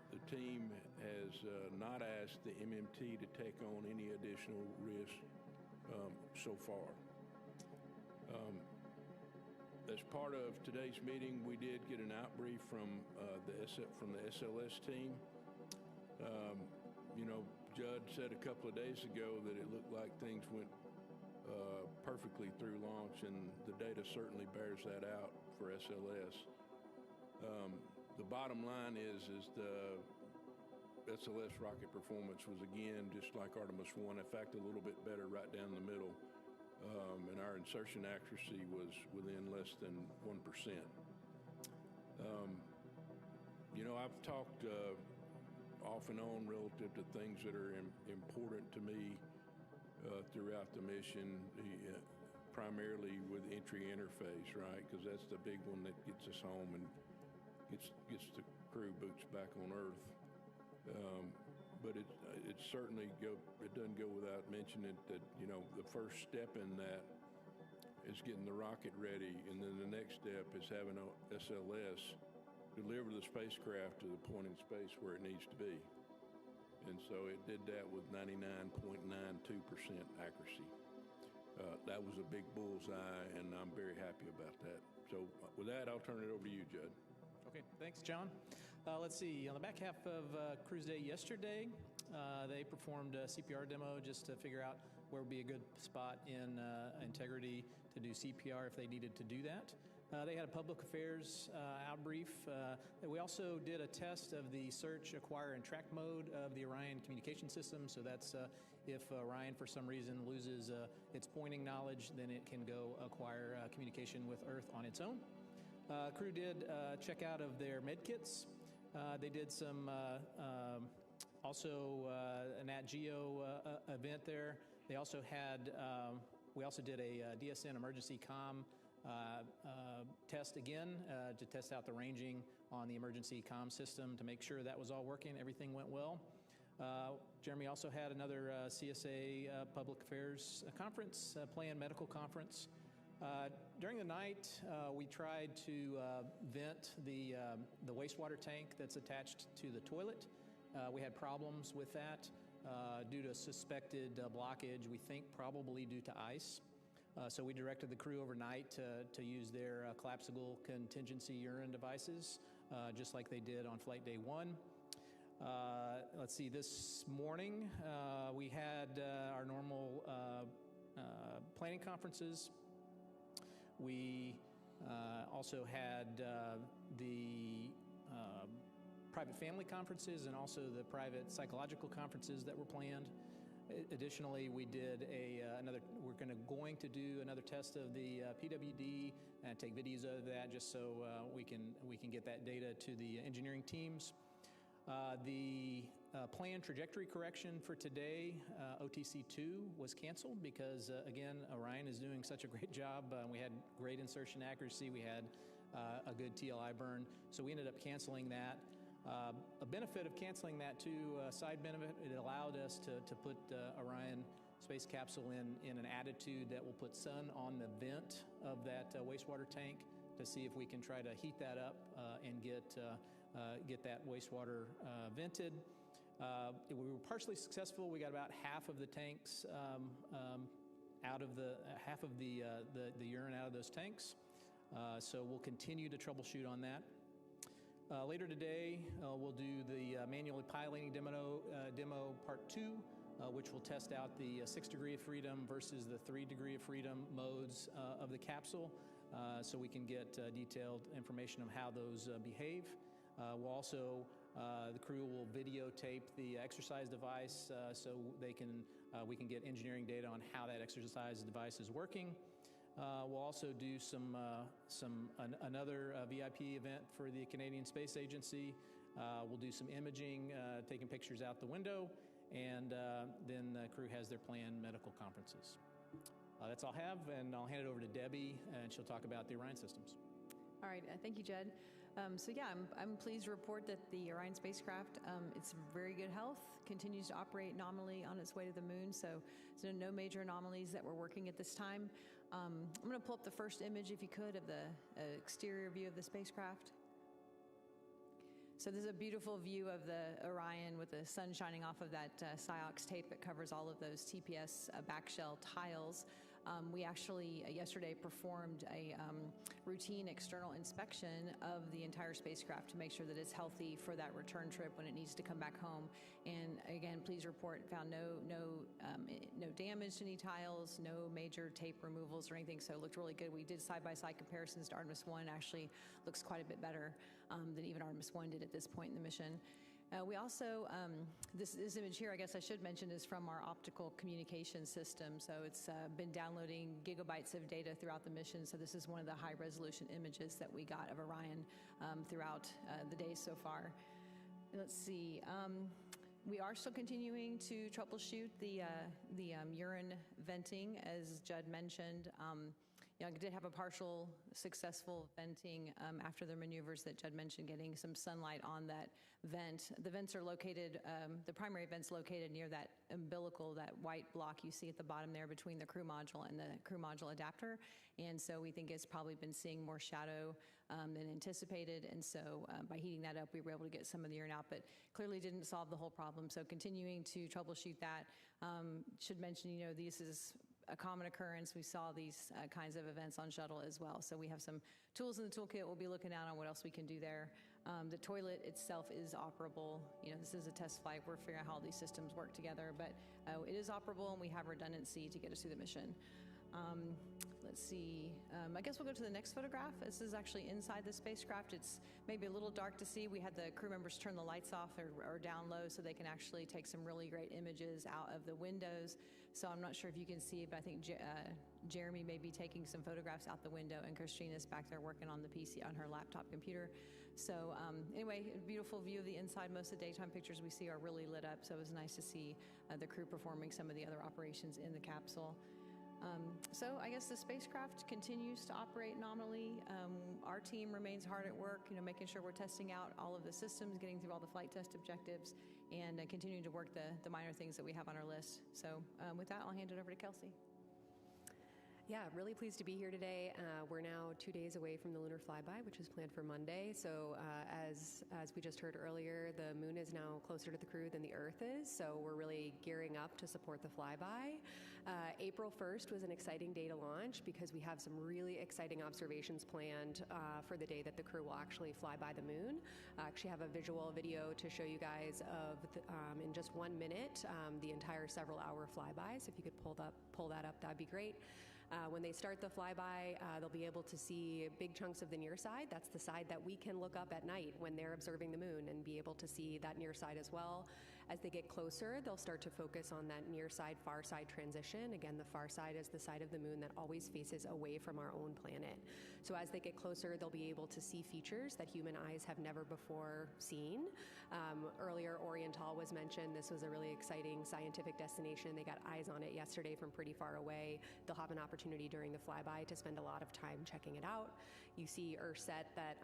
The team has not asked the MMT to take on any additional risk so far. As part of today's meeting, we did get an outbrief from the SLS team. You know, Judd said a couple of days ago that it looked like things went perfectly through launch, and the data certainly bears that out for SLS. The bottom line is the SLS rocket performance was, again, just like Artemis I, in fact, a little bit better right down the middle, and our insertion accuracy was within less than 1%. You know, I've talked off and on relative to things that are important to me throughout the mission, primarily with entry interface, right? Because that's the big one that gets us home and gets the crew boots back on Earth. But it certainly it doesn't go without mentioning that, you know, the first step in that is getting the rocket ready, and then the next step is having a SLS deliver the spacecraft to the point in space where it needs to be. And so it did that with 99.92% accuracy. That was a big bullseye, and I'm very happy about that. So with that, I'll turn it over to you, Judd.
Okay, thanks, John. Let's see, on the back half of Cruise Day yesterday, they performed a CPR demo just to figure out where would be a good spot in integrity to do CPR if they needed to do that. They had a public affairs outbrief. We also did a test of the search, acquire, and track mode of the Orion communication system. So that's if Orion, for some reason, loses its pointing knowledge, then it can go acquire communication with Earth on its own. Crew did check out of their med kits. They did some also a Nat Geo event there. They also had, we also did a DSN emergency comm test again to test out the ranging on the emergency comm system to make sure that was all working, everything went well. Jeremy also had another CSA Public Affairs conference, planned medical conference. During the night, we tried to vent the wastewater tank that's attached to the toilet. We had problems with that due to suspected blockage, we think probably due to ice. So we directed the crew overnight to use their collapsible contingency urine devices, just like they did on flight day 1. Let's see, this morning we had our normal planning conferences. We also had the private family conferences and also the private psychological conferences that were planned. Additionally, we did we're going to do another test of the PWD and take videos of that just so we can get that data to the engineering teams. The planned trajectory correction for today, OTC2, was canceled because, again, Orion is doing such a great job. We had great insertion accuracy. We had a good TLI burn, so we ended up canceling that. A benefit of canceling that too, a side benefit, it allowed us to put Orion space capsule in an attitude that will put sun on the vent of that wastewater tank to see if we can try to heat that up and get that wastewater vented. We were partially successful. We got about half of the tanks out of half of the urine out of those tanks. So we'll continue to troubleshoot on that. Later today, we'll do the manually piloting demo part 2, which will test out the 6 degree of freedom versus the 3 degree of freedom modes of the capsule, so we can get detailed information on how those behave. We'll also, the crew will videotape the exercise device so we can get engineering data on how that exercise device is working. We'll also do another VIP event for the Canadian Space Agency. We'll do some imaging, taking pictures out the window, and then the crew has their planned medical conferences. That's all I have, and I'll hand it over to Debbie, and she'll talk about the Orion systems.
All right, thank you, Judd. So yeah, I'm pleased to report that the Orion spacecraft, it's in very good health, continues to operate nominally on its way to the moon, so no major anomalies that we're working at this time. I'm going to pull up the first image, if you could, of the exterior view of the spacecraft. So this is a beautiful view of the Orion with the sun shining off of that SIOX tape that covers all of those TPS backshell tiles. We actually yesterday performed a routine external inspection of the entire spacecraft to make sure that it's healthy for that return trip when it needs to come back home. And again, please report, found no damage to any tiles, no major tape removals or anything, so it looked really good. We did side-by-side comparisons to Artemis 1. Actually looks quite a bit better than even Artemis 1 did at this point in the mission. We also, this image here, I guess I should mention, is from our optical communication system. So it's been downloading gigabytes of data throughout the mission. So this is one of the high resolution images that we got of Orion throughout the day so far. Let's see. We are still continuing to troubleshoot the urine venting, as Judd mentioned. I did have a partial successful venting after the maneuvers that Judd mentioned, getting some sunlight on that vent. The vents are located, the primary vent's located near that umbilical, that white block you see at the bottom there between the crew module and the crew module adapter. And so we think it's probably been seeing more shadow than anticipated. And so by heating that up, we were able to get some of the urine out, but clearly didn't solve the whole problem. So continuing to troubleshoot that. Should mention, this is a common occurrence. We saw these kinds of events on shuttle as well. So we have some tools in the toolkit. We'll be looking out on what else we can do there. The toilet itself is operable. This is a test flight. We're figuring out how all these systems work together, but it is operable and we have redundancy to get us through the mission. Let's see, I guess we'll go to the next photograph. This is actually inside the spacecraft. It's maybe a little dark to see. We had the crew members turn the lights off or down low so they can actually take some really great images out of the windows. So I'm not sure if you can see, but I think Jeremy may be taking some photographs out the window, and Christina's back there working on the PC on her laptop computer. So anyway, a beautiful view of the inside. Most of the daytime pictures we see are really lit up, so it was nice to see the crew performing some of the other operations in the capsule. So I guess the spacecraft continues to operate nominally. Our team remains hard at work, making sure we're testing out all of the systems, getting through all the flight test objectives, and continuing to work the minor things that we have on our list. So with that, I'll hand it over to Kelsey.
Yeah, really pleased to be here today. We're now 2 days away from the lunar flyby, which is planned for Monday. So as we just heard earlier, the moon is now closer to the crew than the Earth is. So we're really gearing up to support the flyby. April 1st was an exciting day to launch because we have some really exciting observations planned for the day that the crew will actually fly by the moon. I actually have a visual video to show you guys of, in just 1 minute, the entire several-hour flyby. So if you could pull that up, that'd be great. When they start the flyby, they'll be able to see big chunks of the near side. That's the side that we can look up at night when they're observing the moon, and be able to see that near side as well. As they get closer, they'll start to focus on that near side, far side transition. Again, the far side is the side of the moon that always faces away from our own planet. So as they get closer, they'll be able to see features that human eyes have never before seen. Earlier, Orion was mentioned. This was a really exciting scientific destination. They got eyes on it yesterday from pretty far away. They'll have an opportunity during the flyby to spend a lot of time checking it out. You see Earthset that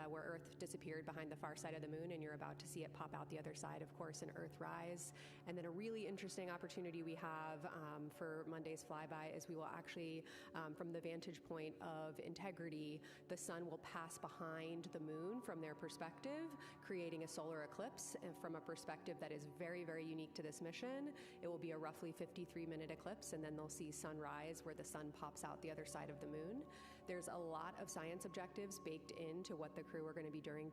where Earth disappeared behind the far side of the moon, and you're about to see it pop out the other side, of course, in Earthrise. And then a really interesting opportunity we have for Monday's flyby is we will actually, from the vantage point of integrity, the sun will pass behind the moon from their perspective, creating a solar eclipse. And from a perspective that is very, very unique to this mission, it will be a roughly 53-minute eclipse, and then they'll see sunrise where the sun pops out the other side of the moon. There's a lot of science objectives baked into what the crew are going to be doing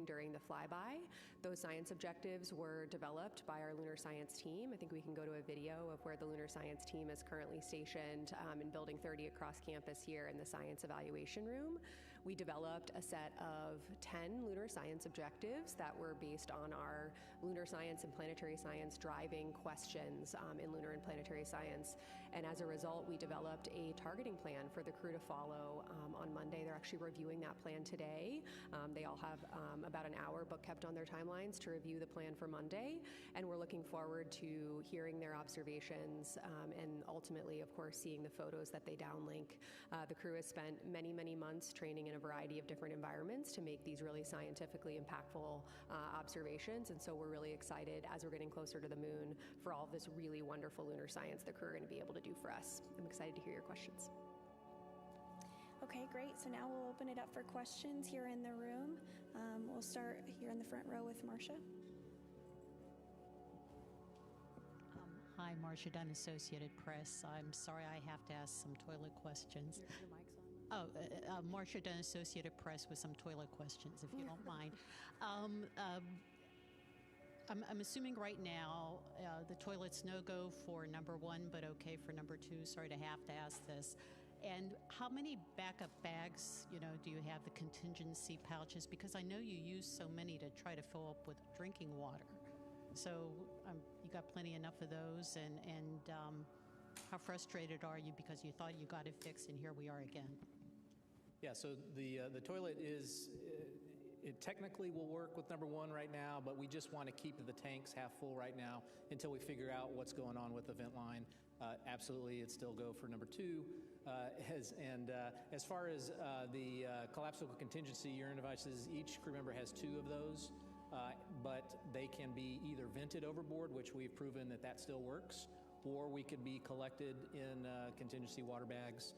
during the flyby. Those science objectives were developed by our lunar science team. I think we can go to a video of where the lunar science team is currently stationed in Building 30 across campus here in the science evaluation room. We developed a set of 10 lunar science objectives that were based on our lunar science and planetary science driving questions in lunar and planetary science. And as a result, we developed a targeting plan for the crew to follow on Monday. They're actually reviewing that plan today. They all have about an hour book kept on their timelines to review the plan for Monday. And we're looking forward to hearing their observations and ultimately, of course, seeing the photos that they downlink. The crew has spent many, many months training in a variety of different environments to make these really scientifically impactful observations. And so we're really excited as we're getting closer to the moon for all of this really wonderful lunar science the crew are going to be able to do for us. I'm excited to hear your questions.
Okay, great. So now we'll open it up for questions here in the room. We'll start here in the front row with Marcia.
Hi, Marcia Dunn, Associated Press. I'm sorry I have to ask some toilet questions.
Your mic's on.
Oh, Marcia Dunn, Associated Press, with some toilet questions, if you don't mind. I'm assuming right now the toilet's no-go for number 1, but okay for number 2. Sorry to have to ask this. And how many backup bags, do you have, the contingency pouches? Because I know you use so many to try to fill up with drinking water. So you got plenty enough of those, and how frustrated are you because you thought you got it fixed and here we are again?
Yeah, so the toilet is, it technically will work with number 1 right now, but we just want to keep the tanks half full right now until we figure out what's going on with the vent line. Absolutely, it'd still go for number 2. As far as the collapsible contingency urine devices, each crew member has 2 of those. But they can be either vented overboard, which we've proven that still works, or we could be collected in contingency water bags.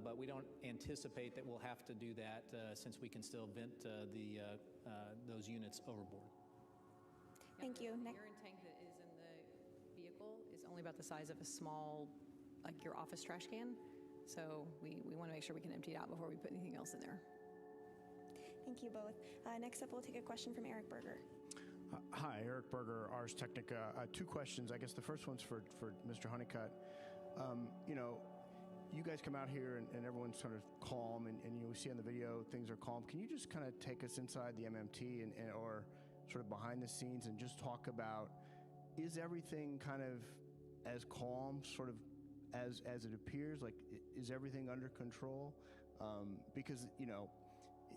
But we don't anticipate that we'll have to do that since we can still vent those units overboard.
Thank you.
The urine tank that is in the vehicle is only about the size of a small, like your office trash can. So we want to make sure we can empty it out before we put anything else in there.
Thank you both. Next up, we'll take a question from Eric Berger.
Hi, Eric Berger, Ars Technica. 2 questions. I guess the first one's for Mr. Honeycutt. You guys come out here and everyone's sort of calm, and we see on the video things are calm. Can you just kind of take us inside the MMT or sort of behind the scenes and just talk about, is everything kind of as calm sort of as it appears? Like, is everything under control? Because,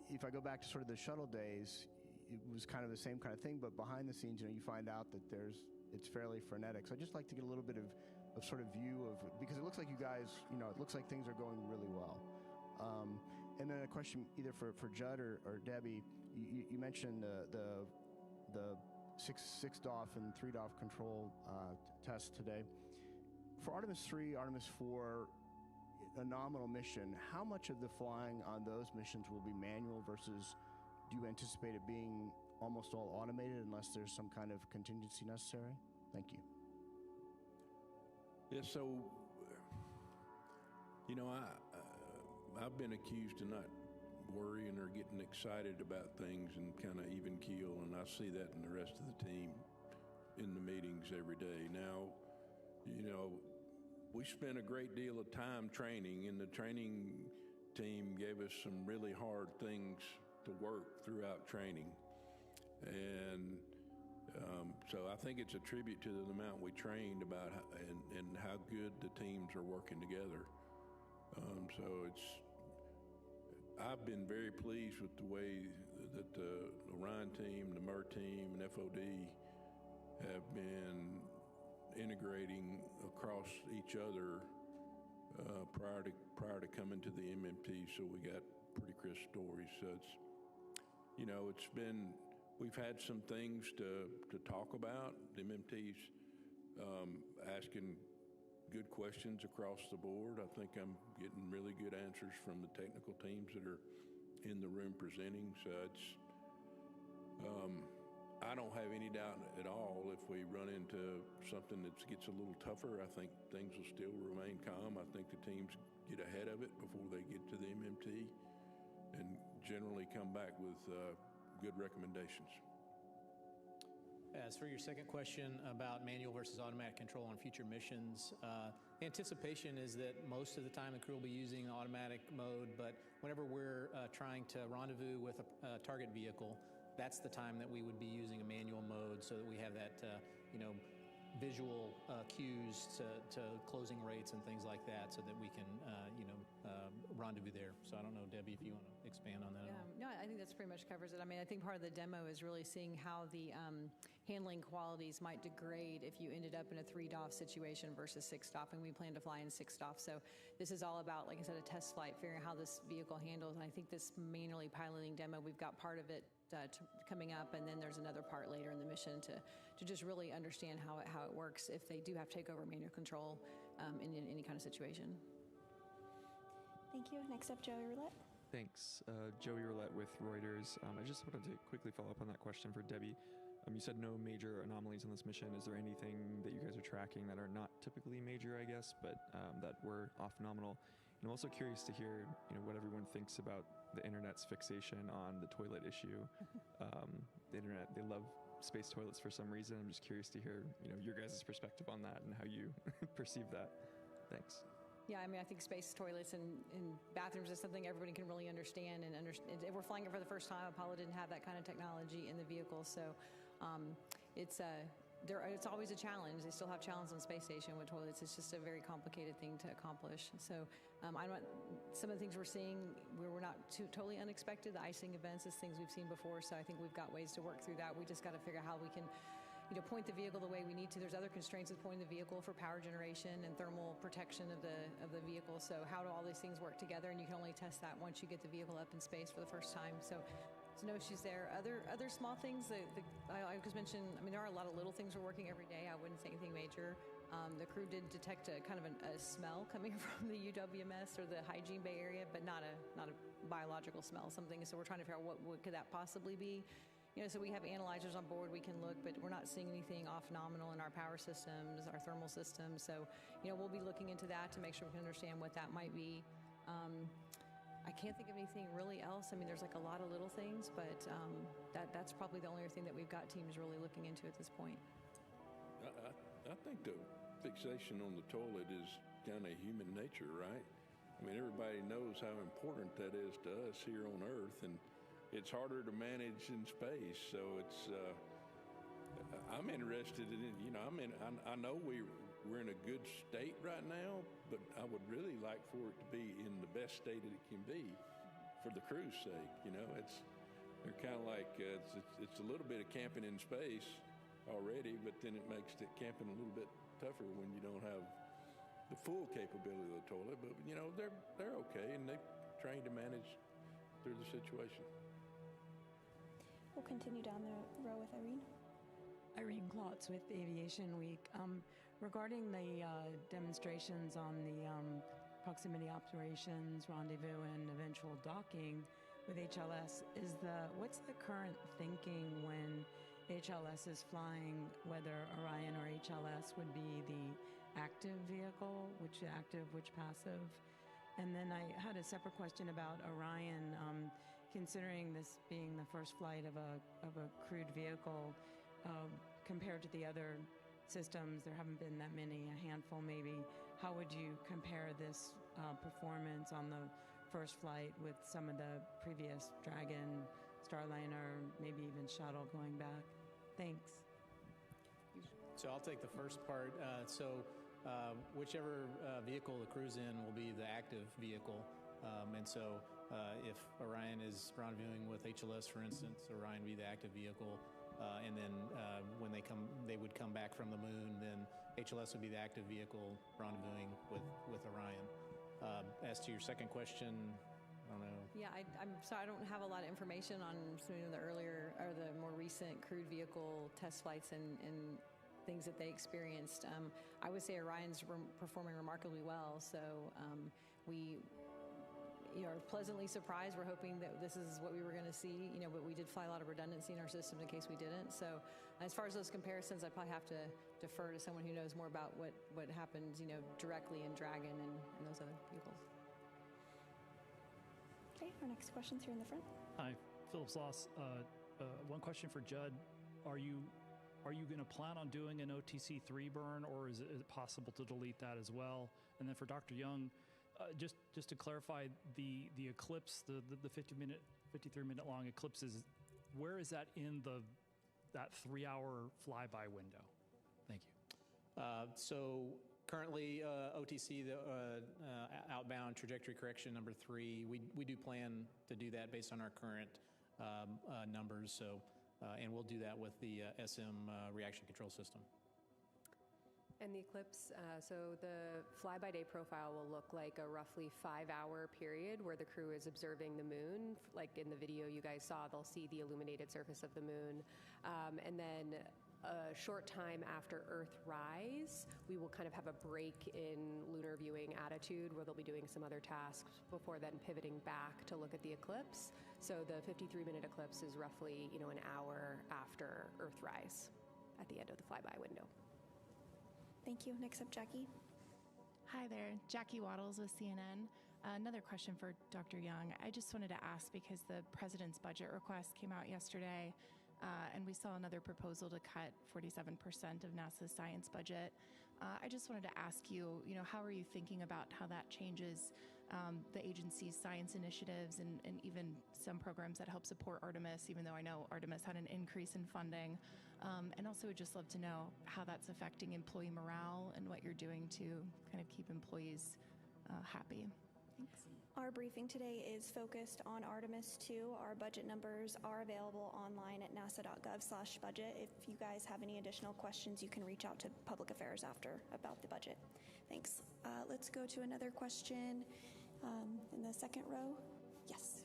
if I go back to sort of the shuttle days, it was kind of the same kind of thing, but behind the scenes, you find out that it's fairly frenetic. So I'd just like to get a little bit of sort of view of, because it looks like you guys, it looks like things are going really well. And then a question either for Judd or Debbie. You mentioned the 6 DOF and 3 DOF control tests today. For Artemis 3, Artemis 4, a nominal mission, how much of the flying on those missions will be manual versus do you anticipate it being almost all automated unless there's some kind of contingency necessary? Thank you.
Yeah, so, I've been accused of not worrying or getting excited about things and kind of even keel, and I see that in the rest of the team in the meetings every day. Now, we spent a great deal of time training, and the training team gave us some really hard things to work throughout training. And so I think it's a tribute to the amount we trained about and how good the teams are working together. I've been very pleased with the way that the Orion team, the MER team, and FOD have been integrating across each other prior to coming to the MMT, so we got pretty crisp stories. So we've had some things to talk about. The MMT's asking good questions across the board. I think I'm getting really good answers from the technical teams that are in the room presenting. So I don't have any doubt at all if we run into something that gets a little tougher, I think things will still remain calm. I think the teams get ahead of it before they get to the MMT and generally come back with good recommendations.
As for your second question about manual versus automatic control on future missions, the anticipation is that most of the time the crew will be using automatic mode, but whenever we're trying to rendezvous with a target vehicle, that's the time that we would be using a manual mode so that we have that, visual cues to closing rates and things like that so that we can, rendezvous there. So I don't know, Debbie, if you want to expand on that.
Yeah, no, I think that's pretty much covers it. I mean, I think part of the demo is really seeing how the handling qualities might degrade if you ended up in a 3 DOF situation versus 6 DOF, and we plan to fly in 6 DOF. So this is all about, like I said, a test flight, figuring out how this vehicle handles. And I think this manually piloting demo, we've got part of it coming up, and then there's another part later in the mission to just really understand how it works if they do have to take over manual control in any kind of situation.
Thank you. Next up, Joey Roulette.
Thanks. Joey Roulette with Reuters. I just wanted to quickly follow up on that question for Debbie. You said no major anomalies on this mission. Is there anything that you guys are tracking that are not typically major, I guess, but that were off nominal? And I'm also curious to hear, what everyone thinks about the internet's fixation on the toilet issue. The internet, they love space toilets for some reason. I'm just curious to hear, your guys' perspective on that and how you perceive that. Thanks.
Yeah, I mean, I think space toilets and bathrooms is something everybody can really understand. And we're flying it for the first time. Apollo didn't have that kind of technology in the vehicle, so it's always a challenge. They still have challenges on the space station with toilets. It's just a very complicated thing to accomplish. So some of the things we're seeing were not totally unexpected. The icing events is things we've seen before, so I think we've got ways to work through that. We just got to figure out how we can point the vehicle the way we need to. There's other constraints with pointing the vehicle for power generation and thermal protection of the vehicle. So how do all these things work together? And you can only test that once you get the vehicle up in space for the first time. So there's no issues there. Other small things that I just mentioned. I mean, there are a lot of little things we're working every day. I wouldn't say anything major. The crew did detect a kind of a smell coming from the UWMS or the hygiene bay area, but not a biological smell. Something. So we're trying to figure out what could that possibly be. So we have analyzers on board, we can look, but we're not seeing anything off nominal in our power systems, our thermal systems. So, we'll be looking into that to make sure we can understand what that might be. I can't think of anything really else. I mean, there's like a lot of little things, but that's probably the only thing that we've got teams really looking into at this point.
I think the fixation on the toilet is kind of human nature, right? I mean, everybody knows how important that is to us here on Earth, and it's harder to manage in space, so it's. I'm interested in it. I know we're in a good state right now, but I would really like for it to be in the best state that it can be, for the crew's sake. They're kind of like it's a little bit of camping in space already, but then it makes the camping a little bit tougher when you don't have the full capability of the toilet. But they're okay, and they're trained to manage through the situation.
We'll continue down the row with Irene.
Irene Klotz with Aviation Week. Regarding the demonstrations on the proximity operations, rendezvous, and eventual docking with HLS, what's the current thinking when HLS is flying, whether Orion or HLS would be the active vehicle, which active, which passive? And then I had a separate question about Orion. Considering this being the first flight of a crewed vehicle, compared to the other systems, there haven't been that many, a handful maybe. How would you compare this performance on the first flight with some of the previous Dragon, Starliner, maybe even Shuttle going back? Thanks.
So I'll take the first part. Whichever vehicle the crew's in will be the active vehicle. If Orion is rendezvousing with HLS, for instance, Orion would be the active vehicle. And then when they would come back from the moon, then HLS would be the active vehicle rendezvousing with Orion. As to your second question, I don't know.
Yeah, I'm sorry, I don't have a lot of information on some of the earlier or the more recent crewed vehicle test flights and things that they experienced. I would say Orion's performing remarkably well. So we are pleasantly surprised. We're hoping that this is what we were going to see, but we did fly a lot of redundancy in our system in case we didn't. So as far as those comparisons, I'd probably have to defer to someone who knows more about what happens, directly in Dragon and those other vehicles.
Okay, our next question's here in the front.
Hi, Philip Sloss. One question for Judd. Are you going to plan on doing an OTC-3 burn, or is it possible to delete that as well? And then for Dr. Young, just to clarify, the eclipse, the 53-minute long eclipse, where is that in that 3-hour flyby window? Thank you.
So currently, OTC, the outbound trajectory correction number 3, we do plan to do that based on our current numbers. So, and we'll do that with the SM reaction control system.
And the eclipse, so the fly-by-day profile will look like a roughly 5-hour period where the crew is observing the moon. Like in the video you guys saw, they'll see the illuminated surface of the moon. And then a short time after Earthrise, we will kind of have a break in lunar viewing attitude where they'll be doing some other tasks before then pivoting back to look at the eclipse. So the 53-minute eclipse is roughly, an hour after Earthrise at the end of the flyby window.
Thank you. Next up, Jackie.
Hi there, Jackie Waddles with CNN. Another question for Dr. Young. I just wanted to ask, because the president's budget request came out yesterday, and we saw another proposal to cut 47% of NASA's science budget. I just wanted to ask you, how are you thinking about how that changes the agency's science initiatives and even some programs that help support Artemis, even though I know Artemis had an increase in funding. And also would just love to know how that's affecting employee morale and what you're doing to kind of keep employees happy. Thanks.
Our briefing today is focused on Artemis II. Our budget numbers are available online at nasa.gov/budget. If you guys have any additional questions, you can reach out to Public Affairs after about the budget. Thanks. Let's go to another question in the second row. Yes.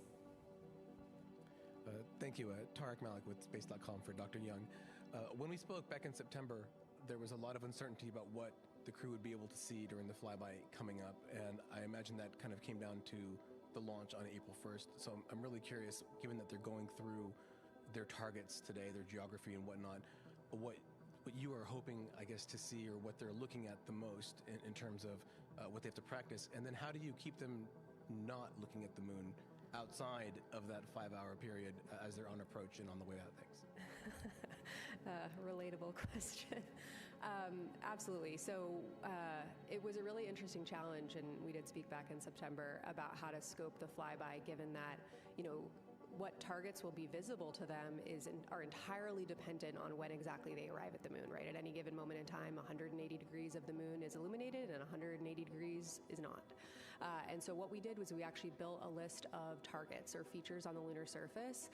Thank you. Tarek Malik with Space.com for Dr. Young. When we spoke back in September, there was a lot of uncertainty about what the crew would be able to see during the flyby coming up, and I imagine that kind of came down to the launch on April 1st. So I'm really curious, given that they're going through their targets today, their geography and whatnot, what you are hoping, I guess, to see, or what they're looking at the most in terms of what they have to practice, and then how do you keep them not looking at the moon outside of that 5-hour period as they're on approach and on the way out? Thanks.
Relatable question. Absolutely. So it was a really interesting challenge, and we did speak back in September about how to scope the flyby, given that, what targets will be visible to them are entirely dependent on when exactly they arrive at the moon, right? At any given moment in time, 180 degrees of the moon is illuminated and 180 degrees is not. And so what we did was we actually built a list of targets or features on the lunar surface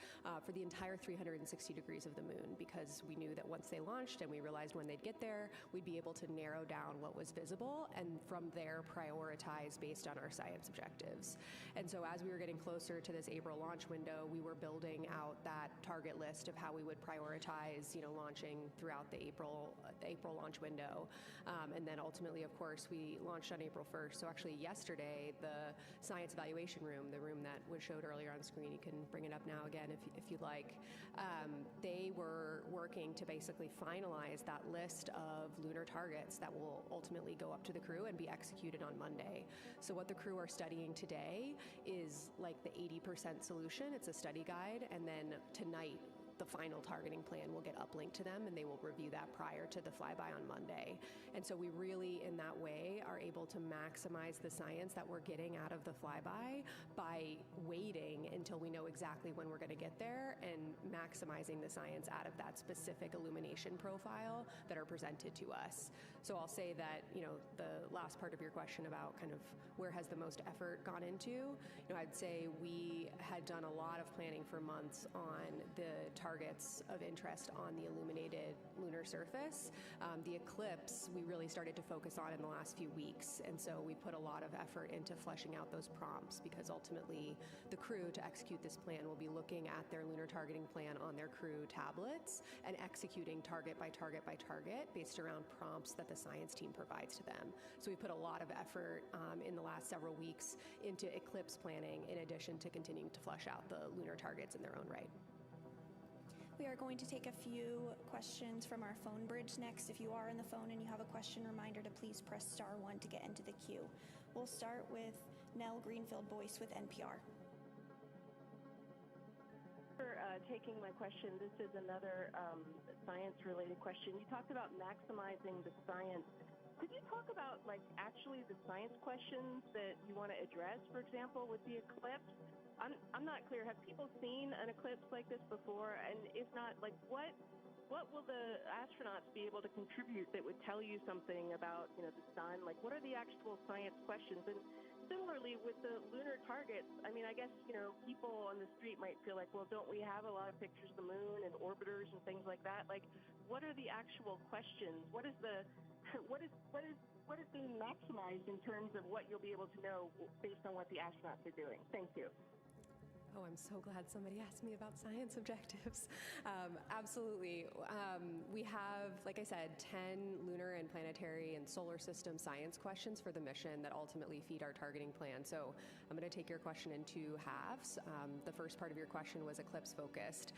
for the entire 360 degrees of the moon, because we knew that once they launched and we realized when they'd get there, we'd be able to narrow down what was visible and from there prioritize based on our science objectives. And so as we were getting closer to this April launch window, we were building out that target list of how we would prioritize, launching throughout the April launch window. And then ultimately, of course, we launched on April 1st. So actually yesterday, the science evaluation room, the room that was showed earlier on screen, you can bring it up now again if you'd like, they were working to basically finalize that list of lunar targets that will ultimately go up to the crew and be executed on Monday. So what the crew are studying today is like the 80% solution. It's a study guide, and then tonight the final targeting plan will get uplinked to them, and they will review that prior to the flyby on Monday. And so we really, in that way, are able to maximize the science that we're getting out of the flyby by waiting until we know exactly when we're going to get there and maximizing the science out of that specific illumination profile that are presented to us. So I'll say that, the last part of your question about kind of where has the most effort gone into, I'd say we had done a lot of planning for months on the targets of interest on the illuminated lunar surface. The eclipse we really started to focus on in the last few weeks, and so we put a lot of effort into fleshing out those prompts, because ultimately the crew, to execute this plan, will be looking at their lunar targeting plan on their crew tablets and executing target by target by target based around prompts that the science team provides to them. So we put a lot of effort in the last several weeks into eclipse planning, in addition to continuing to flesh out the lunar targets in their own right.
We are going to take a few questions from our phone bridge next. If you are on the phone and you have a question, reminder to please press *1 to get into the queue. We'll start with Nell Greenfield-Boyce with NPR.
For taking my question, this is another science-related question. You talked about maximizing the science. Could you talk about, actually the science questions that you want to address, for example, with the eclipse? I'm not clear. Have people seen an eclipse like this before? And if not, what will the astronauts be able to contribute that would tell you something about, the sun? What are the actual science questions? And similarly with the lunar targets, I guess, people on the street might feel like, well, don't we have a lot of pictures of the moon and orbiters and things like that? What are the actual questions? What is being maximized in terms of what you'll be able to know based on what the astronauts are doing? Thank you.
Oh, I'm so glad somebody asked me about science objectives. Absolutely. We have, like I said, 10 lunar and planetary and solar system science questions for the mission that ultimately feed our targeting plan. So I'm going to take your question in two halves. The first part of your question was eclipse focused.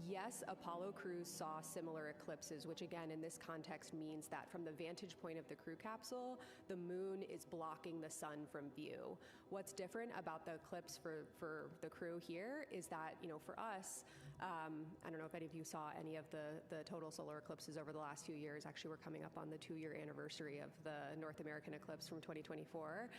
Yes, Apollo crews saw similar eclipses, which again in this context means that from the vantage point of the crew capsule, the moon is blocking the sun from view. What's different about the eclipse for the crew here is that, for us, I don't know if any of you saw any of the total solar eclipses over the last few years. Actually, we're coming up on the 2-year anniversary of the North American eclipse from 2024.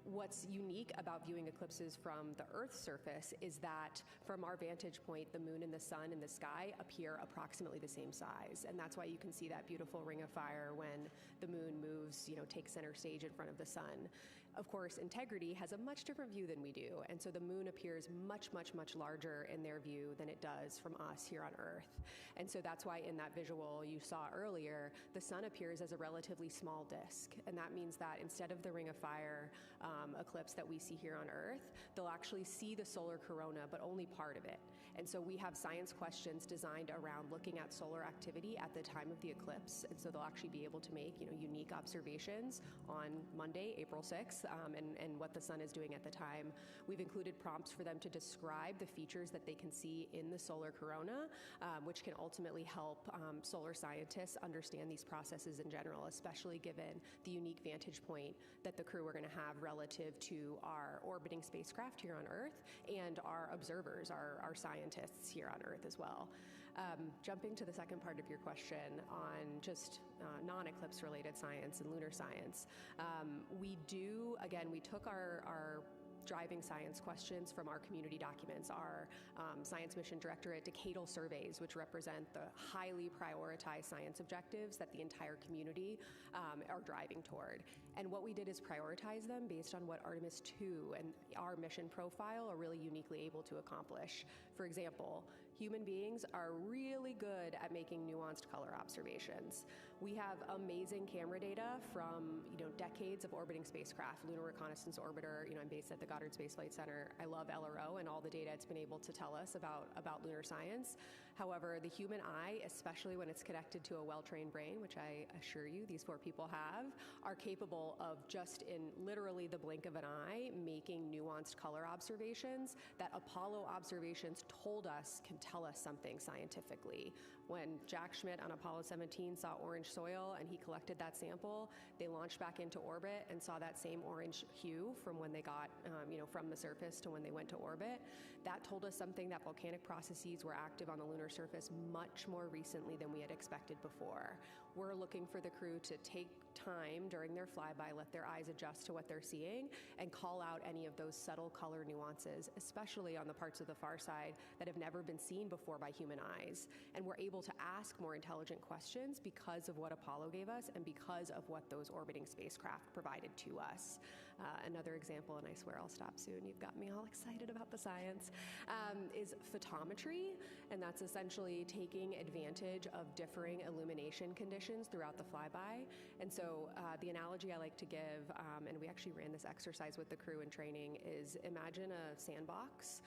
What's unique about viewing eclipses from the Earth's surface is that from our vantage point, the moon and the sun in the sky appear approximately the same size. And that's why you can see that beautiful ring of fire when the moon moves, takes center stage in front of the sun. Of course, integrity has a much different view than we do. And so the moon appears much, much, much larger in their view than it does from us here on Earth. And so that's why in that visual you saw earlier, the sun appears as a relatively small disk. And that means that instead of the ring of fire eclipse that we see here on Earth, they'll actually see the solar corona, but only part of it. And so we have science questions designed around looking at solar activity at the time of the eclipse. And so they'll actually be able to make unique observations on Monday, April 6th, and what the sun is doing at the time. We've included prompts for them to describe the features that they can see in the solar corona, which can ultimately help solar scientists understand these processes in general, especially given the unique vantage point that the crew are going to have relative to our orbiting spacecraft here on Earth and our observers, our scientists here on Earth as well. Jumping to the second part of your question on just non-eclipse related science and lunar science, we took our driving science questions from our community documents, our Science Mission Directorate decadal surveys, which represent the highly prioritized science objectives that the entire community are driving toward. And what we did is prioritize them based on what Artemis II and our mission profile are really uniquely able to accomplish. For example, human beings are really good at making nuanced color observations. We have amazing camera data from decades of orbiting spacecraft, Lunar Reconnaissance Orbiter. I'm based at the Goddard Space Flight Center. I love LRO and all the data it's been able to tell us about lunar science. However, the human eye, especially when it's connected to a well-trained brain, which I assure you these 4 people have, are capable of just in literally the blink of an eye making nuanced color observations that Apollo observations told us can tell us something scientifically. When Jack Schmitt on Apollo 17 saw orange soil and he collected that sample, they launched back into orbit and saw that same orange hue from when they got, from the surface to when they went to orbit. That told us something that volcanic processes were active on the lunar surface much more recently than we had expected before. We're looking for the crew to take time during their flyby, let their eyes adjust to what they're seeing, and call out any of those subtle color nuances, especially on the parts of the far side that have never been seen before by human eyes. And we're able to ask more intelligent questions because of what Apollo gave us and because of what those orbiting spacecraft provided to us. Another example, and I swear I'll stop soon, you've got me all excited about the science, is photometry, and that's essentially taking advantage of differing illumination conditions throughout the flyby. And so the analogy I like to give, and we actually ran this exercise with the crew in training, is imagine a sandbox.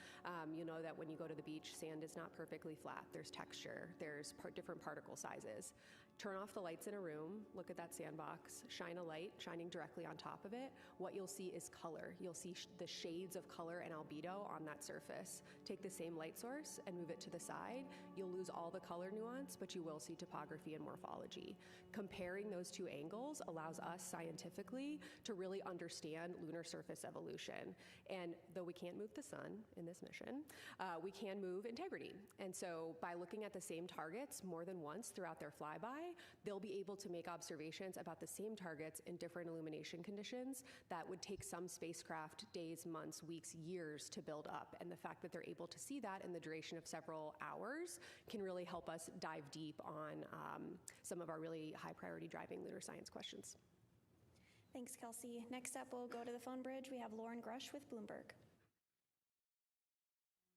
You know that when you go to the beach, sand is not perfectly flat. There's texture, there's different particle sizes. Turn off the lights in a room, look at that sandbox, shine a light shining directly on top of it. What you'll see is color. You'll see the shades of color and albedo on that surface. Take the same light source and move it to the side. You'll lose all the color nuance, but you will see topography and morphology. Comparing those two angles allows us scientifically to really understand lunar surface evolution. And though we can't move the sun in this mission, we can move integrity. And so by looking at the same targets more than once throughout their flyby, they'll be able to make observations about the same targets in different illumination conditions that would take some spacecraft days, months, weeks, years to build up. And the fact that they're able to see that in the duration of several hours can really help us dive deep on some of our really high priority driving lunar science questions.
Thanks, Kelsey. Next up, we'll go to the phone bridge. We have Lauren Grush with Bloomberg.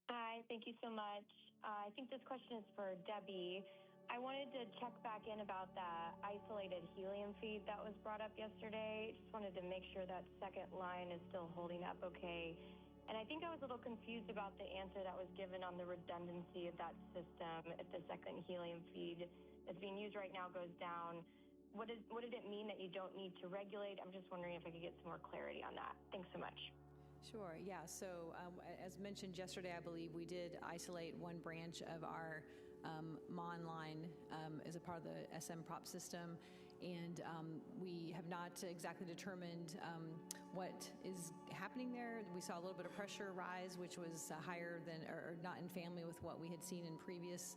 Hi, thank you so much. I think this question is for Debbie. I wanted to check back in about that isolated helium feed that was brought up yesterday. Just wanted to make sure that second line is still holding up okay. And I think I was a little confused about the answer that was given on the redundancy of that system if the second helium feed that's being used right now goes down. What did it mean that you don't need to regulate? I'm just wondering if I could get some more clarity on that. Thanks so much.
Sure, yeah. So as mentioned yesterday, I believe we did isolate one branch of our MON line as a part of the SM prop system. And we have not exactly determined what is happening there. We saw a little bit of pressure rise, which was higher than, or not in family with what we had seen in previous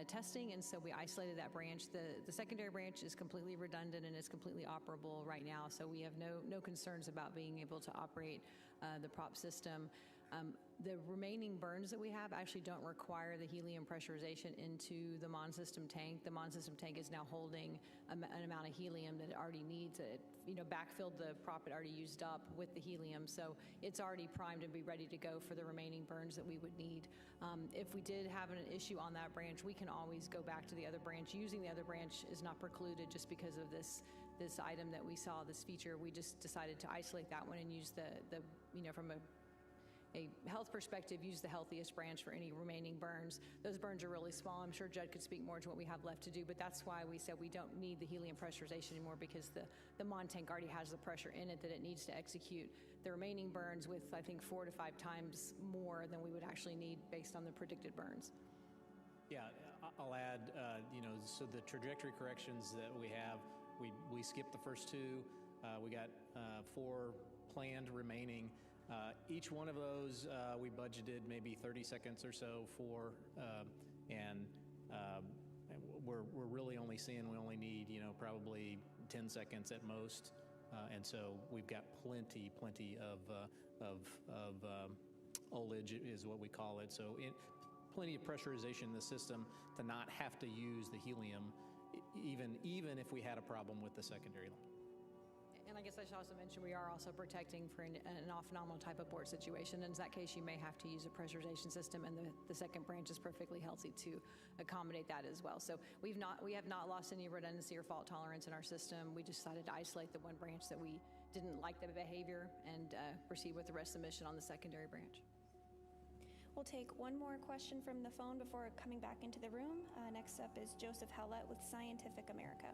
testing, and so we isolated that branch. The secondary branch is completely redundant and is completely operable right now, so we have no concerns about being able to operate the prop system. The remaining burns that we have actually don't require the helium pressurization into the MON system tank. The MON system tank is now holding an amount of helium that it already needs. It backfilled the prop it already used up with the helium, so it's already primed and be ready to go for the remaining burns that we would need. If we did have an issue on that branch, we can always go back to the other branch. Using the other branch is not precluded just because of this item that we saw, this feature. We just decided to isolate that one and use the from a health perspective, use the healthiest branch for any remaining burns. Those burns are really small. I'm sure Judd could speak more to what we have left to do, but that's why we said we don't need the helium pressurization anymore, because the MON tank already has the pressure in it that it needs to execute the remaining burns with, I think, 4 to 5 times more than we would actually need based on the predicted burns.
Yeah, I'll add, so the trajectory corrections that we have, we skipped the first 2. We got 4 planned remaining. Each one of those we budgeted maybe 30 seconds or so for, and we're really only seeing we only need probably 10 seconds at most, and so we've got plenty of ullage is what we call it. So plenty of pressurization in the system to not have to use the helium, even if we had a problem with the secondary line.
And I guess I should also mention we are also protecting for an off-nominal type of port situation. In that case, you may have to use a pressurization system, and the second branch is perfectly healthy to accommodate that as well. So we have not lost any redundancy or fault tolerance in our system. We just decided to isolate the one branch that we didn't like the behavior and proceed with the rest of the mission on the secondary branch.
We'll take one more question from the phone before coming back into the room. Next up is Joseph Howlett with Scientific America.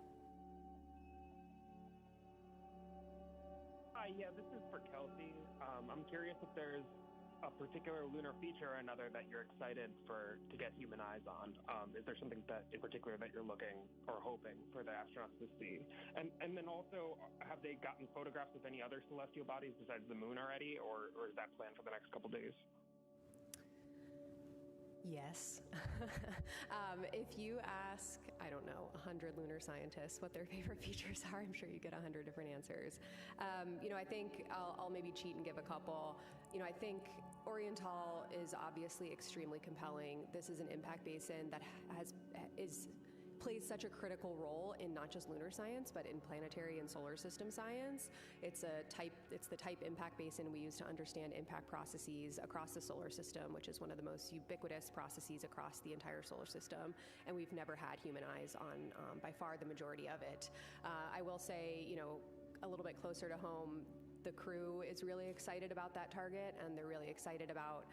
Hi, yeah, this is for Kelsey. I'm curious if there's a particular lunar feature or another that you're excited to get human eyes on. Is there something that in particular that you're looking or hoping for the astronauts to see? And then also, have they gotten photographs of any other celestial bodies besides the moon already, or is that planned for the next couple days?
Yes. If you ask, 100 lunar scientists what their favorite features are, I'm sure you get 100 different answers. I think I'll maybe cheat and give a couple. I think Oriental is obviously extremely compelling. This is an impact basin that plays such a critical role in not just lunar science, but in planetary and solar system science. It's the type impact basin we use to understand impact processes across the solar system, which is one of the most ubiquitous processes across the entire solar system. And we've never had human eyes on by far the majority of it. I will say, a little bit closer to home, the crew is really excited about that target, and they're really excited about,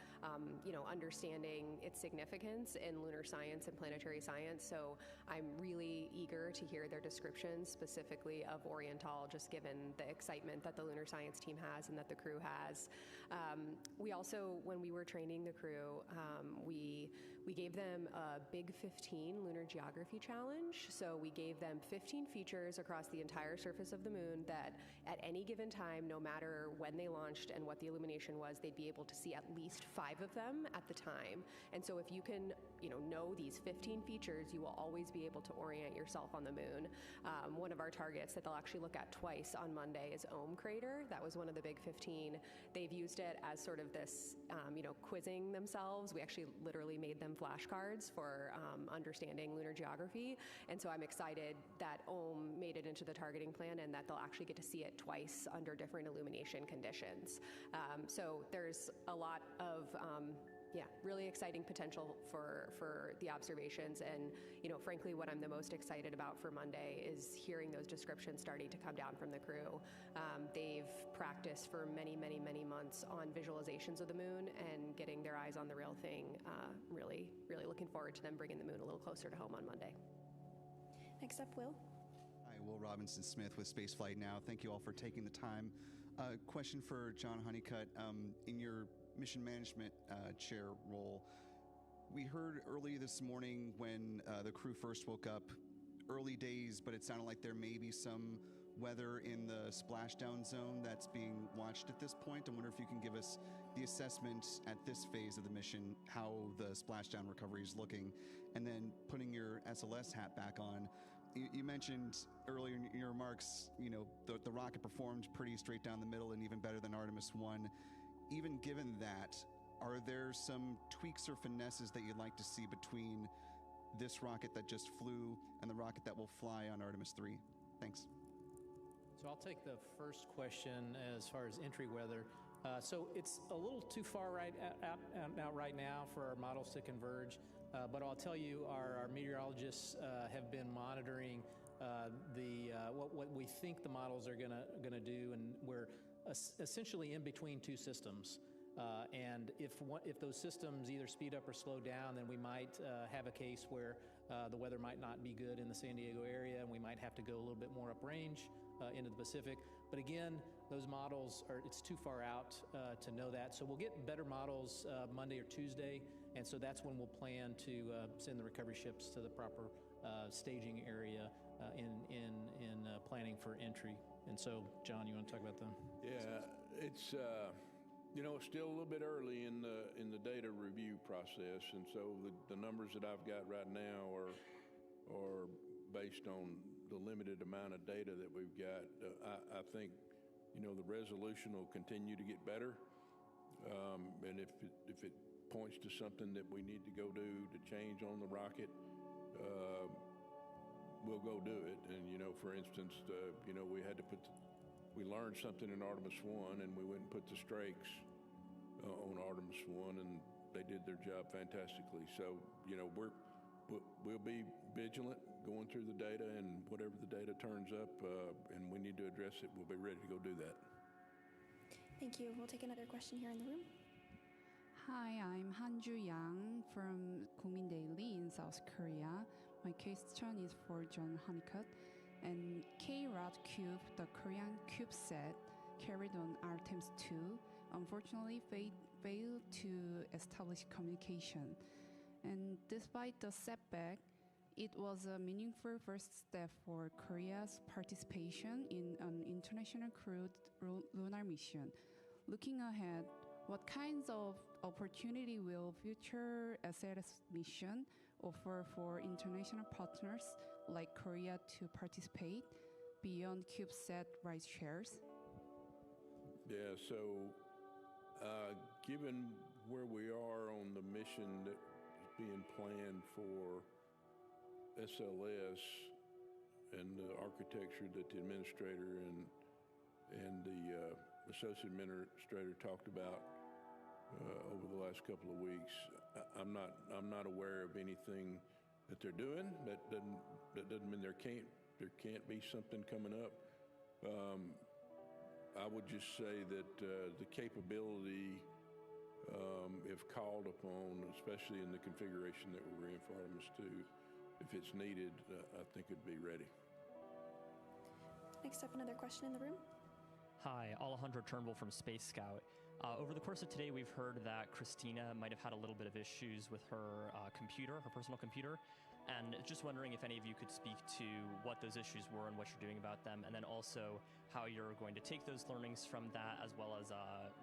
understanding its significance in lunar science and planetary science. So I'm really eager to hear their descriptions specifically of Oriental, just given the excitement that the lunar science team has and that the crew has. We also, when we were training the crew, we gave them a Big 15 lunar geography challenge. So we gave them 15 features across the entire surface of the moon that at any given time, no matter when they launched and what the illumination was, they'd be able to see at least 5 of them at the time. And so if you can, know these 15 features, you will always be able to orient yourself on the moon. One of our targets that they'll actually look at twice on Monday is Ohm Crater. That was one of the Big 15. They've used it as sort of this, quizzing themselves. We actually literally made them flashcards for understanding lunar geography. And so I'm excited that Ohm made it into the targeting plan and that they'll actually get to see it twice under different illumination conditions. So there's a lot of yeah, really exciting potential for the observations. And, frankly, what I'm the most excited about for Monday is hearing those descriptions starting to come down from the crew. They've practiced for many, many, many months on visualizations of the moon and getting their eyes on the real thing. Really, really looking forward to them bringing the moon a little closer to home on Monday.
Next up, Will.
Hi, Will Robinson Smith with Spaceflight Now. Thank you all for taking the time. Question for John Honeycutt. In your mission management chair role, we heard early this morning when the crew first woke up, early days, but it sounded like there may be some weather in the splashdown zone that's being watched at this point. I wonder if you can give us the assessment at this phase of the mission, how the splashdown recovery is looking, and then putting your SLS hat back on. You mentioned earlier in your remarks, the rocket performed pretty straight down the middle and even better than Artemis I. Even given that, are there some tweaks or finesses that you'd like to see between this rocket that just flew and the rocket that will fly on Artemis III? Thanks.
So I'll take the first question as far as entry weather. So it's a little too far out right now for our models to converge, but I'll tell you our meteorologists have been monitoring what we think the models are gonna do, and we're essentially in between two systems. And if those systems either speed up or slow down, then we might have a case where the weather might not be good in the San Diego area, and we might have to go a little bit more uprange into the Pacific. But again, those models it's too far out to know that. So we'll get better models Monday or Tuesday, and so that's when we'll plan to send the recovery ships to the proper staging area in planning for entry. And so, John, you want to talk about them?
Yeah, it's still a little bit early in the data review process, and so the numbers that I've got right now are based on the limited amount of data that we've got. I think the resolution will continue to get better, and if it points to something that we need to go do to change on the rocket, we'll go do it. And for instance, we learned something in Artemis I, and we went and put the strakes on Artemis I, and they did their job fantastically. So we'll be vigilant going through the data, and whatever the data turns up and we need to address it, we'll be ready to go do that.
Thank you. We'll take another question here in the room.
Hi, I'm Hanju Yang from Kumin Daily in South Korea. My question is for John Honeycutt. And K-Rod Cube, the Korean CubeSat carried on Artemis II, unfortunately failed to establish communication. And despite the setback, it was a meaningful first step for Korea's participation in an international crewed lunar mission. Looking ahead, what kinds of opportunity will future SLS mission offer for international partners like Korea to participate beyond CubeSat ride shares?
Yeah, so given where we are on the mission that is being planned for SLS and the architecture that the administrator and the associate administrator talked about over the last couple of weeks, I'm not aware of anything that they're doing. That doesn't mean there can't be something coming up. I would just say that the capability, if called upon, especially in the configuration that we're in for Artemis II, if it's needed, I think it'd be ready.
Next up, another question in the room.
Hi, Alejandro Turnbull from Space Scout. Over the course of today, we've heard that Christina might have had a little bit of issues with her computer, her personal computer, and just wondering if any of you could speak to what those issues were and what you're doing about them, and then also how you're going to take those learnings from that, as well as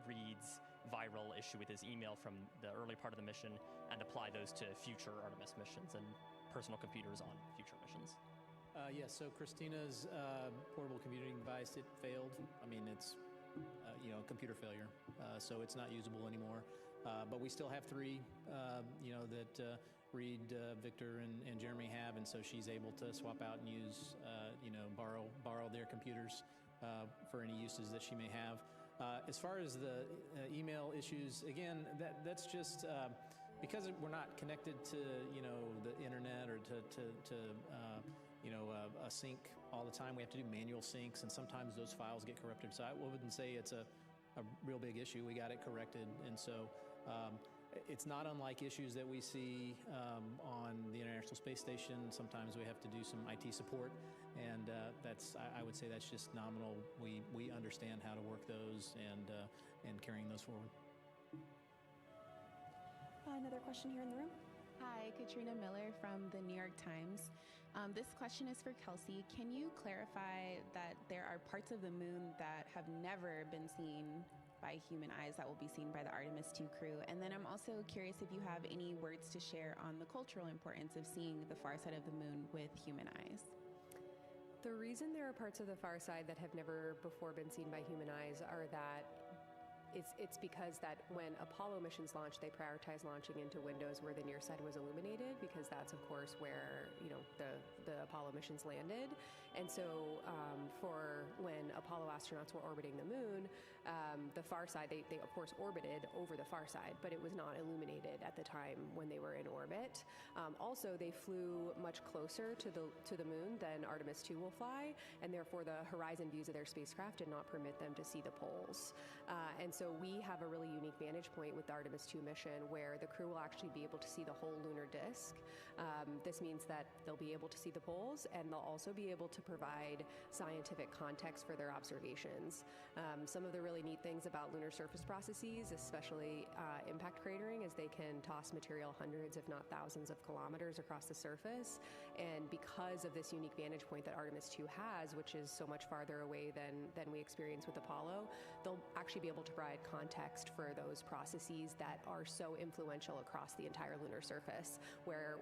Reed's viral issue with his email from the early part of the mission, and apply those to future Artemis missions and personal computers on future missions.
Yes, so Christina's portable computing device, it failed. I mean, it's computer failure, so it's not usable anymore. But we still have three, that Reed, Victor, and Jeremy have, and so she's able to swap out and use, borrow their computers for any uses that she may have. As far as the email issues, again, that's just because we're not connected to the internet or to a sync all the time. We have to do manual syncs, and sometimes those files get corrupted. So I wouldn't say it's a real big issue. We got it corrected, and so it's not unlike issues that we see on the International Space Station. Sometimes we have to do some IT support, and I would say that's just nominal. We understand how to work those and carrying those forward.
Another question here in the room.
Hi, Katrina Miller from the New York Times. This question is for Kelsey. Can you clarify that there are parts of the moon that have never been seen by human eyes that will be seen by the Artemis II crew? And then I'm also curious if you have any words to share on the cultural importance of seeing the far side of the moon with human eyes.
The reason there are parts of the far side that have never before been seen by human eyes are that it's because that when Apollo missions launched, they prioritized launching into windows where the near side was illuminated, because that's of course where the Apollo missions landed. And so for when Apollo astronauts were orbiting the moon, the far side, they of course orbited over the far side, but it was not illuminated at the time when they were in orbit. Also, they flew much closer to the moon than Artemis II will fly, and therefore the horizon views of their spacecraft did not permit them to see the poles. And so we have a really unique vantage point with the Artemis II mission where the crew will actually be able to see the whole lunar disk. This means that they'll be able to see the poles, and they'll also be able to provide scientific context for their observations. Some of the really neat things about lunar surface processes, especially impact cratering, is they can toss material hundreds, if not thousands of kilometers across the surface. And because of this unique vantage point that Artemis II has, which is so much farther away than we experience with Apollo, they'll actually be able to provide context for those processes that are so influential across the entire lunar surface, where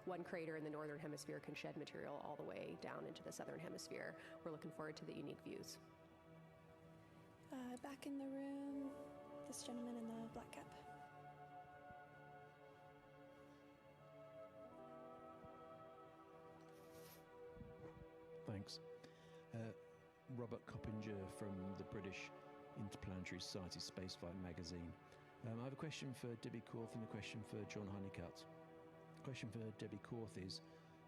one crater in the northern hemisphere can shed material all the way down into the southern hemisphere. We're looking forward to the unique views.
Back in the room, this gentleman in the black cap.
Thanks. Robert Coppinger from the British Interplanetary Society Spaceflight magazine. I have a question for Debbie Korth and a question for John Honeycutt. The question for Debbie Korth is,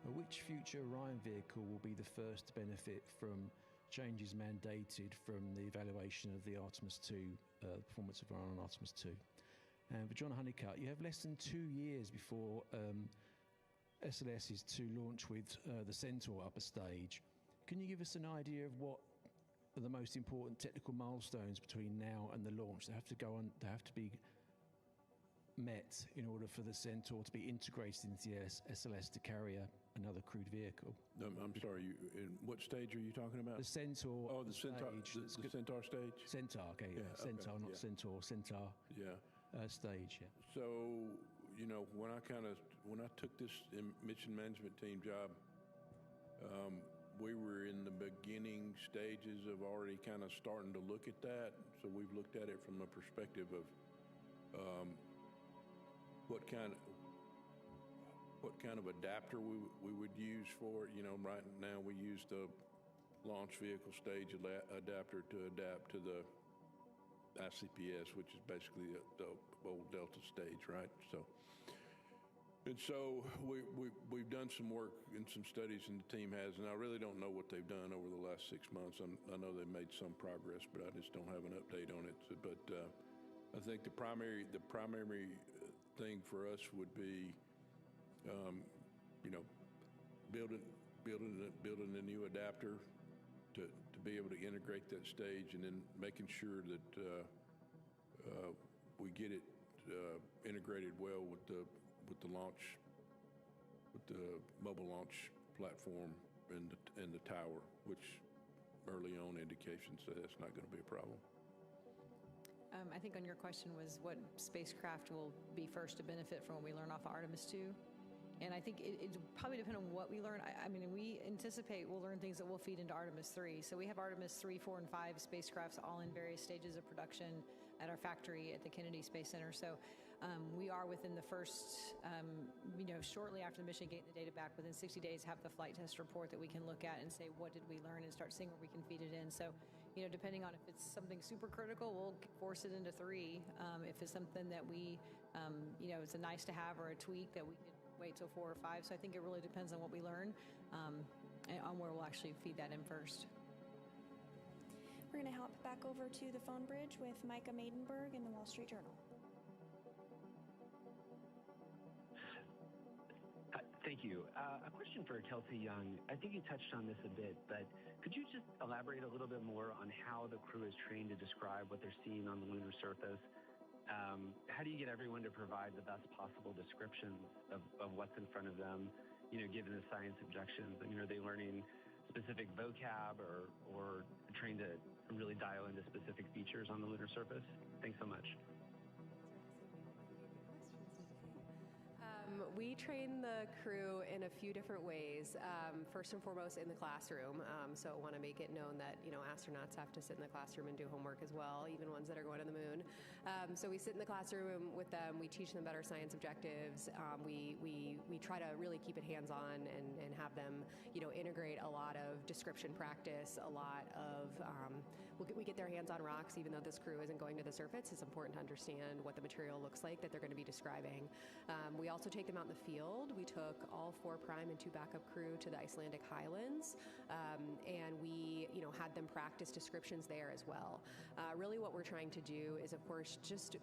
which future Orion vehicle will be the first to benefit from changes mandated from the evaluation of the Artemis II, performance of Orion on Artemis II? And for John Honeycutt, you have less than 2 years before SLS is to launch with the Centaur upper stage. Can you give us an idea of what are the most important technical milestones between now and the launch? They have to be met in order for the Centaur to be integrated into the SLS to carry another crewed vehicle.
I'm sorry, in what stage are you talking about?
The Centaur.
Oh, the Centaur stage. The Centaur stage?
Centaur, okay, yeah. Centaur,
okay,
not Centaur. Centaur.
Yeah.
Stage, yeah.
So, when I took this mission management team job, we were in the beginning stages of already kind of starting to look at that. So we've looked at it from a perspective of what kind of adapter we would use for it. Right now we use the launch vehicle stage adapter to adapt to the ICPS, which is basically the old Delta stage, right? So we've done some work and some studies, and the team has, and I really don't know what they've done over the last 6 months. I know they've made some progress, but I just don't have an update on it. But I think the primary thing for us would be, building a new adapter to be able to integrate that stage, and then making sure that we get it integrated well with the launch, with the mobile launch platform and the tower, which early on indications say that's not going to be a problem.
I think on your question was what spacecraft will be first to benefit from what we learn off of Artemis II. And I think it probably depend on what we learn. I mean, we anticipate we'll learn things that will feed into Artemis III. So we have Artemis 3, 4, and 5 spacecrafts all in various stages of production at our factory at the Kennedy Space Center. So we are within the first, shortly after the mission, getting the data back within 60 days, have the flight test report that we can look at and say, what did we learn, and start seeing where we can feed it in. So depending on if it's something super critical, we'll force it into 3. If it's something that we, it's a nice to have or a tweak that we could wait till 4 or 5. So I think it really depends on what we learn and on where we'll actually feed that in first.
We're going to hop back over to the phone bridge with Micah Maidenberg in the Wall Street Journal.
Thank you. A question for Kelsey Young. I think you touched on this a bit, but could you just elaborate a little bit more on how the crew is trained to describe what they're seeing on the lunar surface? How do you get everyone to provide the best possible descriptions of what's in front of them, given the science objections? I mean, are they learning specific vocab or trained to really dial into specific features on the lunar surface? Thanks so much.
We train the crew in a few different ways. First and foremost, in the classroom. So I want to make it known that astronauts have to sit in the classroom and do homework as well, even ones that are going to the moon. So we sit in the classroom with them. We teach them about our science objectives. We try to really keep it hands-on and have them integrate a lot of description practice, a lot of we get their hands on rocks. Even though this crew isn't going to the surface, it's important to understand what the material looks like that they're going to be describing. We also take them out in the field. We took all 4 prime and 2 backup crew to the Icelandic Highlands, and we had them practice descriptions there as well. Really what we're trying to do is, of course, just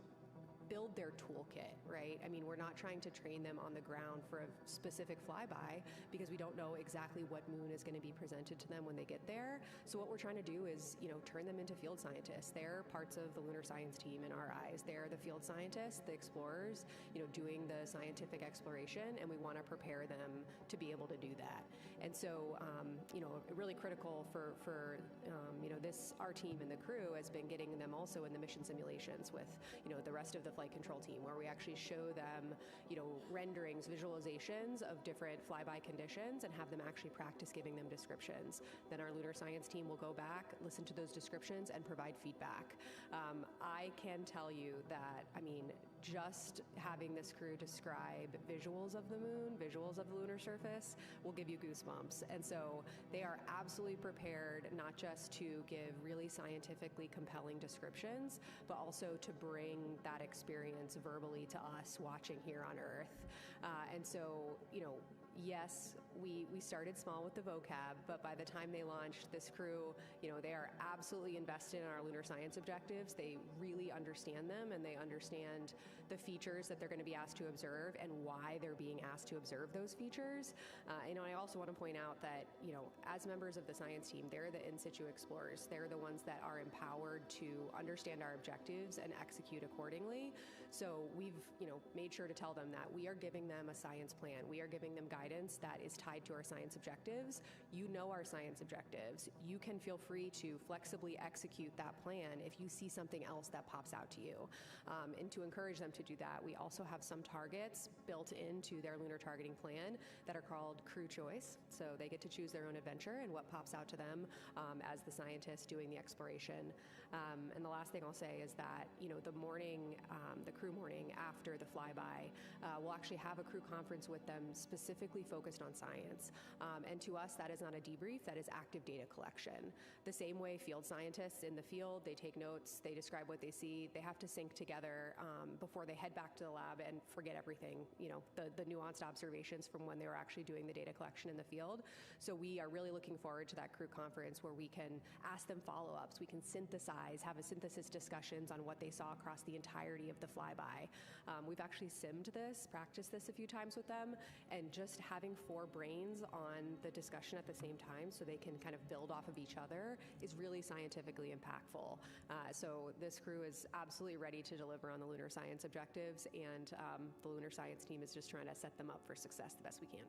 build their toolkit, right? I mean, we're not trying to train them on the ground for a specific flyby because we don't know exactly what moon is going to be presented to them when they get there. So what we're trying to do is, turn them into field scientists. They're parts of the lunar science team in our eyes. They're the field scientists, the explorers, doing the scientific exploration, and we want to prepare them to be able to do that. And so, really critical for our team and the crew has been getting them also in the mission simulations with, the rest of the flight control team, where we actually show them, renderings, visualizations of different flyby conditions and have them actually practice giving them descriptions. Then our lunar science team will go back, listen to those descriptions, and provide feedback. I can tell you that, just having this crew describe visuals of the moon, visuals of the lunar surface, will give you goosebumps. And so they are absolutely prepared not just to give really scientifically compelling descriptions, but also to bring that experience verbally to us watching here on Earth. And so, yes, we started small with the vocab, but by the time they launched, this crew, they are absolutely invested in our lunar science objectives. They really understand them, and they understand the features that they're going to be asked to observe and why they're being asked to observe those features. I also want to point out that, as members of the science team, they're the in situ explorers. They're the ones that are empowered to understand our objectives and execute accordingly. So we've, made sure to tell them that we are giving them a science plan. We are giving them guidance that is tied to our science objectives. You know our science objectives. You can feel free to flexibly execute that plan if you see something else that pops out to you. And to encourage them to do that, we also have some targets built into their lunar targeting plan that are called crew choice. So they get to choose their own adventure and what pops out to them as the scientists doing the exploration. And the last thing I'll say is that, the morning, the crew morning after the flyby, we'll actually have a crew conference with them specifically focused on science. And to us, that is not a debrief, that is active data collection. The same way field scientists in the field, they take notes, they describe what they see, they have to sync together before they head back to the lab and forget everything, the nuanced observations from when they were actually doing the data collection in the field. So we are really looking forward to that crew conference where we can ask them follow-ups, we can synthesize, have a synthesis discussions on what they saw across the entirety of the flyby. We've actually simmed this, practiced this a few times with them, and just having 4 brains on the discussion at the same time so they can kind of build off of each other is really scientifically impactful. So this crew is absolutely ready to deliver on the lunar science objectives, and the lunar science team is just trying to set them up for success the best we can.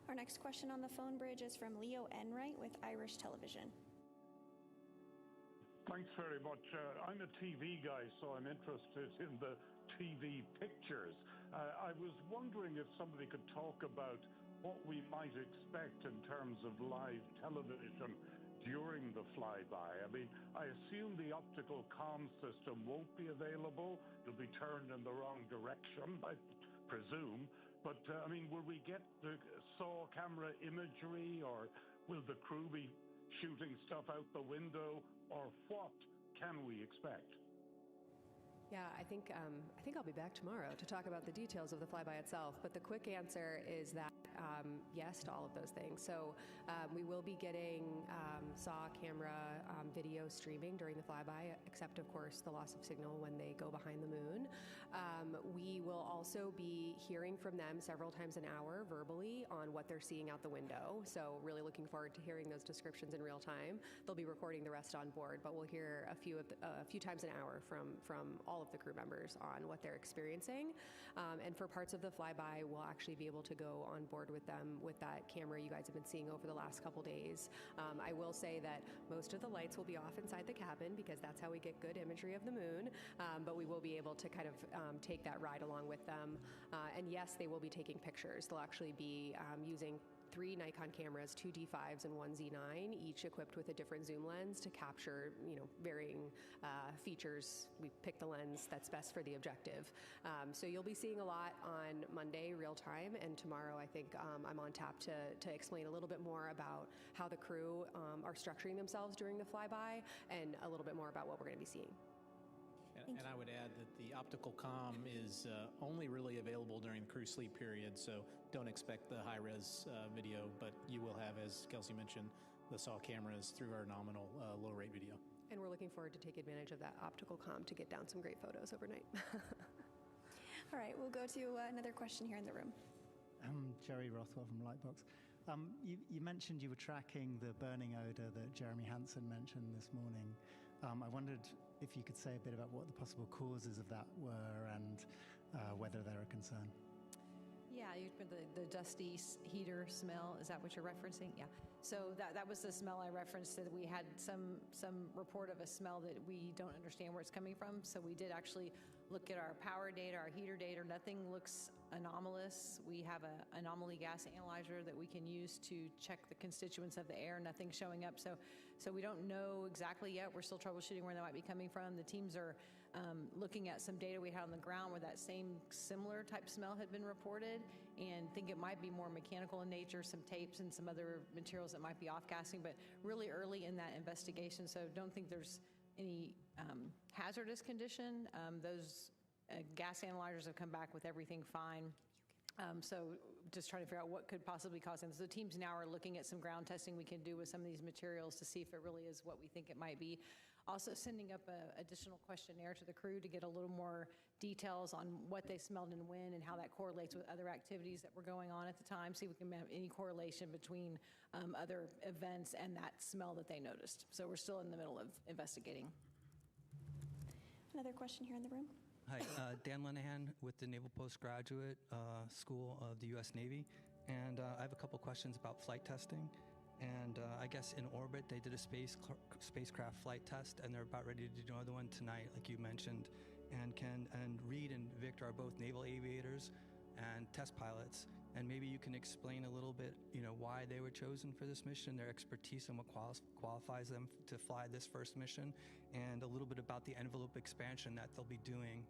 Our next question on the phone bridge is from Leo Enright with Irish Television.
Thanks very much. I'm a TV guy, so I'm interested in the TV pictures. I was wondering if somebody could talk about what we might expect in terms of live television during the flyby. I mean, I assume the optical comm system won't be available. It'll be turned in the wrong direction, I presume. But, will we get the SAW camera imagery, or will the crew be shooting stuff out the window, or what can we expect?
Yeah, I think I'll be back tomorrow to talk about the details of the flyby itself. But the quick answer is that yes to all of those things. So we will be getting SAW camera video streaming during the flyby, except of course the loss of signal when they go behind the moon. We will also be hearing from them several times an hour verbally on what they're seeing out the window. So really looking forward to hearing those descriptions in real time. They'll be recording the rest on board, but we'll hear a few times an hour from all of the crew members on what they're experiencing. And for parts of the flyby, we'll actually be able to go on board with them with that camera you guys have been seeing over the last couple days. I will say that most of the lights will be off inside the cabin because that's how we get good imagery of the moon, but we will be able to kind of take that ride along with them. And yes, they will be taking pictures. They'll actually be using 3 Nikon cameras, 2 D5s and 1 Z9, each equipped with a different zoom lens to capture, varying features. We pick the lens that's best for the objective. So you'll be seeing a lot on Monday, real time, and tomorrow I think I'm on tap to explain a little bit more about how the crew are structuring themselves during the flyby and a little bit more about what we're going to be seeing.
And I would add that the optical comm is only really available during the crew sleep period, so don't expect the high-res video, but you will have, as Kelsey mentioned, the SAW cameras through our nominal low-rate video.
And we're looking forward to take advantage of that optical comm to get down some great photos overnight.
All right, we'll go to another question here in the room.
Jerry Rothwell from Lightbox. You mentioned you were tracking the burning odor that Jeremy Hansen mentioned this morning. I wondered if you could say a bit about what the possible causes of that were and whether they're a concern.
Yeah, the dusty heater smell, is that what you're referencing? Yeah. So that was the smell I referenced, that we had some report of a smell that we don't understand where it's coming from. So we did actually look at our power data, our heater data. Nothing looks anomalous. We have an anomaly gas analyzer that we can use to check the constituents of the air. Nothing showing up. So we don't know exactly yet. We're still troubleshooting where they might be coming from. The teams are looking at some data we had on the ground where that same similar type smell had been reported, and think it might be more mechanical in nature, some tapes and some other materials that might be off-gassing, but really early in that investigation, so don't think there's any hazardous condition. Those gas analyzers have come back with everything fine. So just trying to figure out what could possibly cause them. So the teams now are looking at some ground testing we can do with some of these materials to see if it really is what we think it might be. Also sending up an additional questionnaire to the crew to get a little more details on what they smelled and when and how that correlates with other activities that were going on at the time. See if we can have any correlation between other events and that smell that they noticed. So we're still in the middle of investigating.
Another question here in the room.
Hi, Dan Lenahan with the Naval Postgraduate School of the U.S. Navy. And I have a couple questions about flight testing. And I guess in orbit, they did a spacecraft flight test, and they're about ready to do another one tonight, like you mentioned. And Reed and Victor are both naval aviators and test pilots. And maybe you can explain a little bit, why they were chosen for this mission, their expertise and what qualifies them to fly this first mission, and a little bit about the envelope expansion that they'll be doing.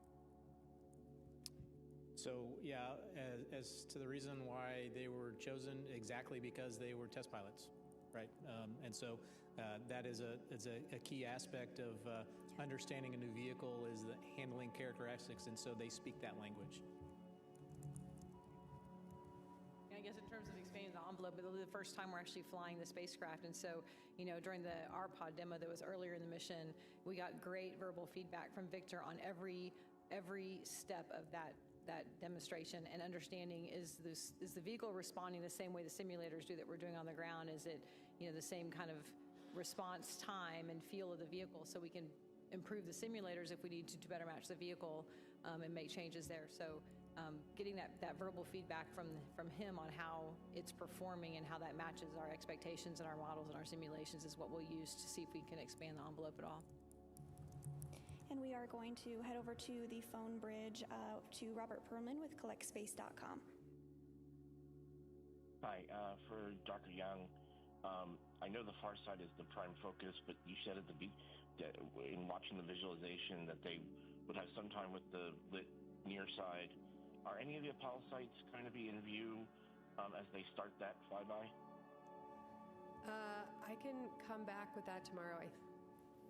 So yeah, as to the reason why they were chosen, exactly because they were test pilots, right? And so that is a key aspect of understanding a new vehicle is the handling characteristics, and so they speak that language.
I guess in terms of expanding the envelope, it'll be the first time we're actually flying the spacecraft. And so, during the RPOD demo that was earlier in the mission, we got great verbal feedback from Victor on every step of that demonstration, and understanding is the vehicle responding the same way the simulators do that we're doing on the ground? Is it the same kind of response time and feel of the vehicle, so we can improve the simulators if we need to better match the vehicle and make changes there. So getting that verbal feedback from him on how it's performing and how that matches our expectations and our models and our simulations is what we'll use to see if we can expand the envelope at all.
And we are going to head over to the phone bridge to Robert Perlman with collectspace.com.
Hi, for Dr. Young, I know the far side is the prime focus, but you said at in watching the visualization that they would have some time with the lit near side. Are any of the Apollo sites going to be in view as they start that flyby?
I can come back with that tomorrow. I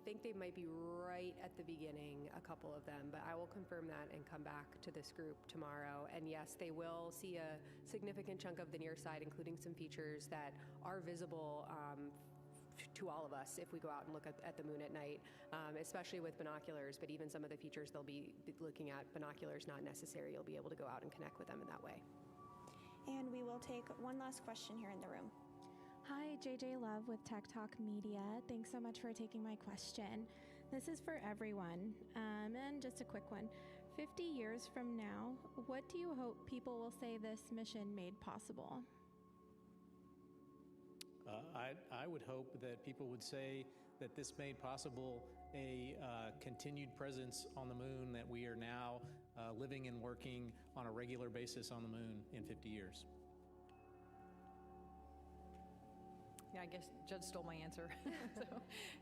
think they might be right at the beginning, a couple of them, but I will confirm that and come back to this group tomorrow. And yes, they will see a significant chunk of the near side, including some features that are visible to all of us if we go out and look at the moon at night, especially with binoculars, but even some of the features they'll be looking at, binoculars not necessary, you'll be able to go out and connect with them in that way.
And we will take one last question here in the room.
Hi, JJ Love with Tech Talk Media. Thanks so much for taking my question. This is for everyone, and just a quick one. 50 years from now, what do you hope people will say this mission made possible?
I would hope that people would say that this made possible a continued presence on the moon, that we are now living and working on a regular basis on the moon in 50 years.
Yeah, I guess Judd stole my answer. So,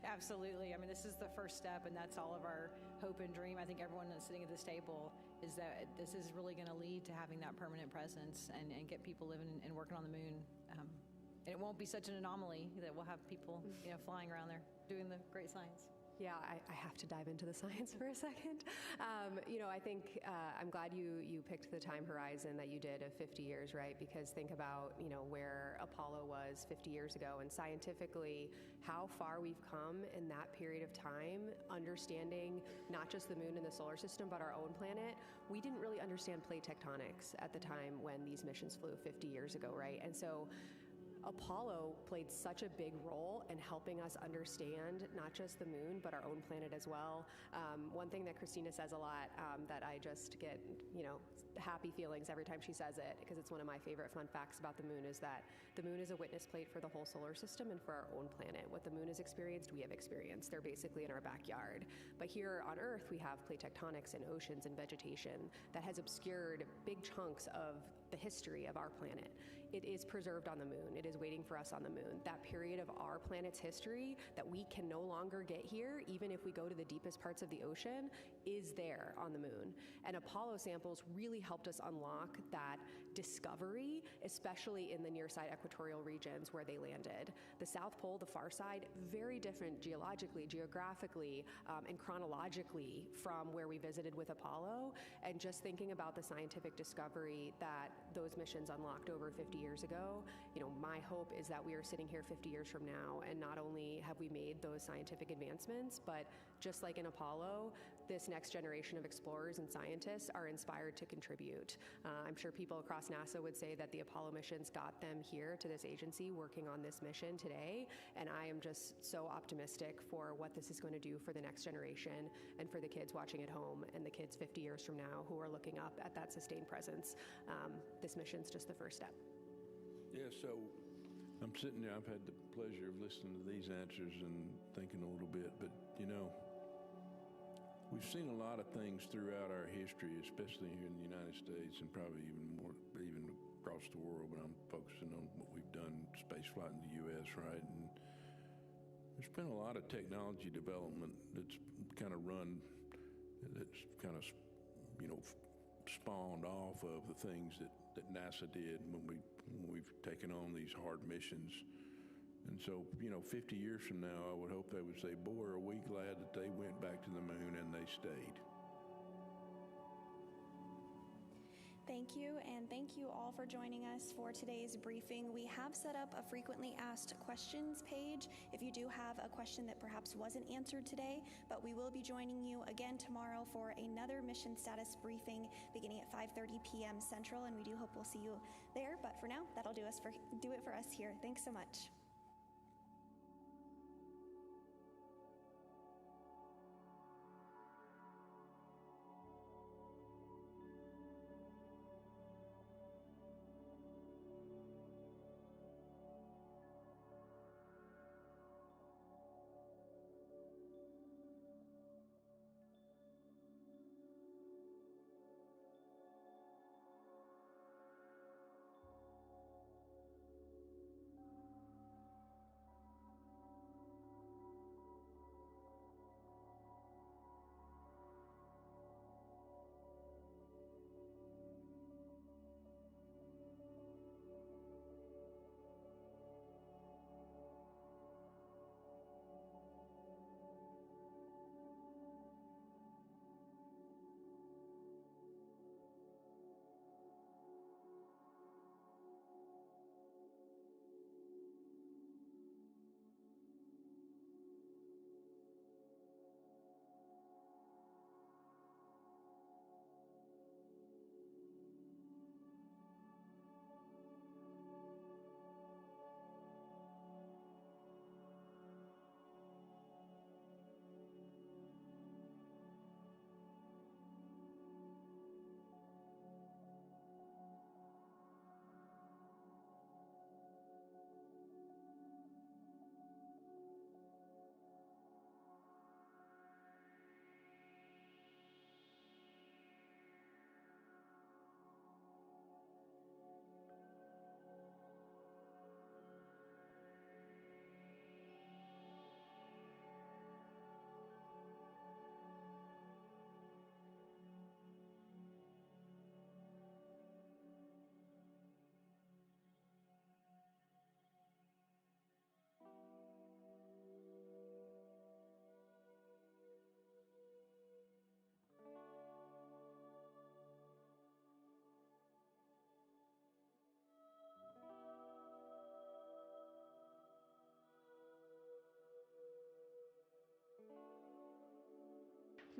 absolutely. I mean, this is the first step, and that's all of our hope and dream. I think everyone that's sitting at this table is that this is really going to lead to having that permanent presence and get people living and working on the moon. And it won't be such an anomaly that we'll have people, flying around there doing the great science.
Yeah, I have to dive into the science for a second. I think I'm glad you picked the time horizon that you did of 50 years, right? Because think about, where Apollo was 50 years ago, and scientifically how far we've come in that period of time, understanding not just the moon and the solar system, but our own planet. We didn't really understand plate tectonics at the time when these missions flew 50 years ago, right? And so Apollo played such a big role in helping us understand not just the moon, but our own planet as well. One thing that Christina says a lot that I just get, happy feelings every time she says it, because it's one of my favorite fun facts about the moon, is that the moon is a witness plate for the whole solar system and for our own planet. What the moon has experienced, we have experienced. They're basically in our backyard. But here on Earth, we have plate tectonics and oceans and vegetation that has obscured big chunks of the history of our planet. It is preserved on the moon. It is waiting for us on the moon. That period of our planet's history that we can no longer get here, even if we go to the deepest parts of the ocean, is there on the moon. And Apollo samples really helped us unlock that discovery, especially in the near side equatorial regions where they landed. The South Pole, the far side, very different geologically, geographically, and chronologically from where we visited with Apollo. And just thinking about the scientific discovery that those missions unlocked over 50 years ago, my hope is that we are sitting here 50 years from now, and not only have we made those scientific advancements, but just like in Apollo, this next generation of explorers and scientists are inspired to contribute. I'm sure people across NASA would say that the Apollo missions got them here to this agency working on this mission today, and I am just so optimistic for what this is going to do for the next generation and for the kids watching at home and the kids 50 years from now who are looking up at that sustained presence. This mission's just the first step.
Yeah, so I'm sitting there, I've had the pleasure of listening to these answers and thinking a little bit, but we've seen a lot of things throughout our history, especially here in the United States and probably even more, even across the world, but I'm focusing on what we've done, space flight in the U.S., right? And there's been a lot of technology development that's kind of spawned off of the things that NASA did when we've taken on these hard missions. And so, 50 years from now, I would hope they would say, boy, are we glad that they went back to the moon and they stayed.
Thank you, and thank you all for joining us for today's briefing. We have set up a frequently asked questions page if you do have a question that perhaps wasn't answered today, but we will be joining you again tomorrow for another mission status briefing beginning at 5:30 p.m. Central, and we do hope we'll see you there. But for now, that'll do it for us here. Thanks so much.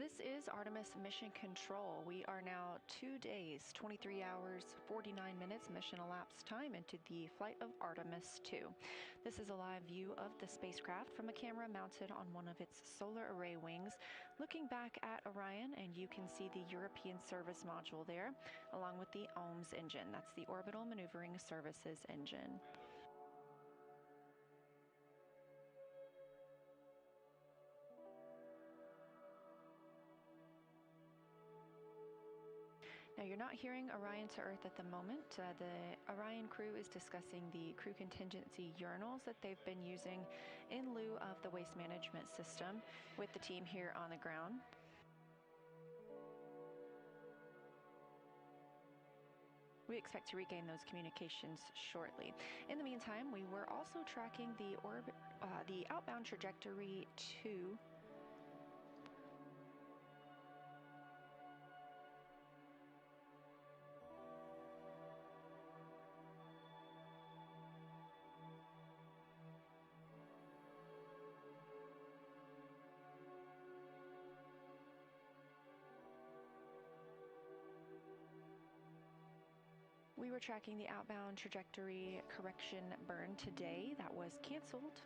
This is Artemis Mission Control. We are now 2 days, 23 hours, 49 minutes mission elapsed time into the flight of Artemis II. This is a live view of the spacecraft from a camera mounted on one of its solar array wings, looking back at Orion, and you can see the European Service Module there, along with the OMS engine. That's the Orbital Maneuvering Services engine. Now, you're not hearing Orion to Earth at the moment. The Orion crew is discussing the crew contingency urinals that they've been using in lieu of the waste management system with the team here on the ground. We expect to regain those communications shortly. In the meantime, we were also tracking the outbound trajectory to We were tracking the outbound trajectory correction burn today. That was canceled,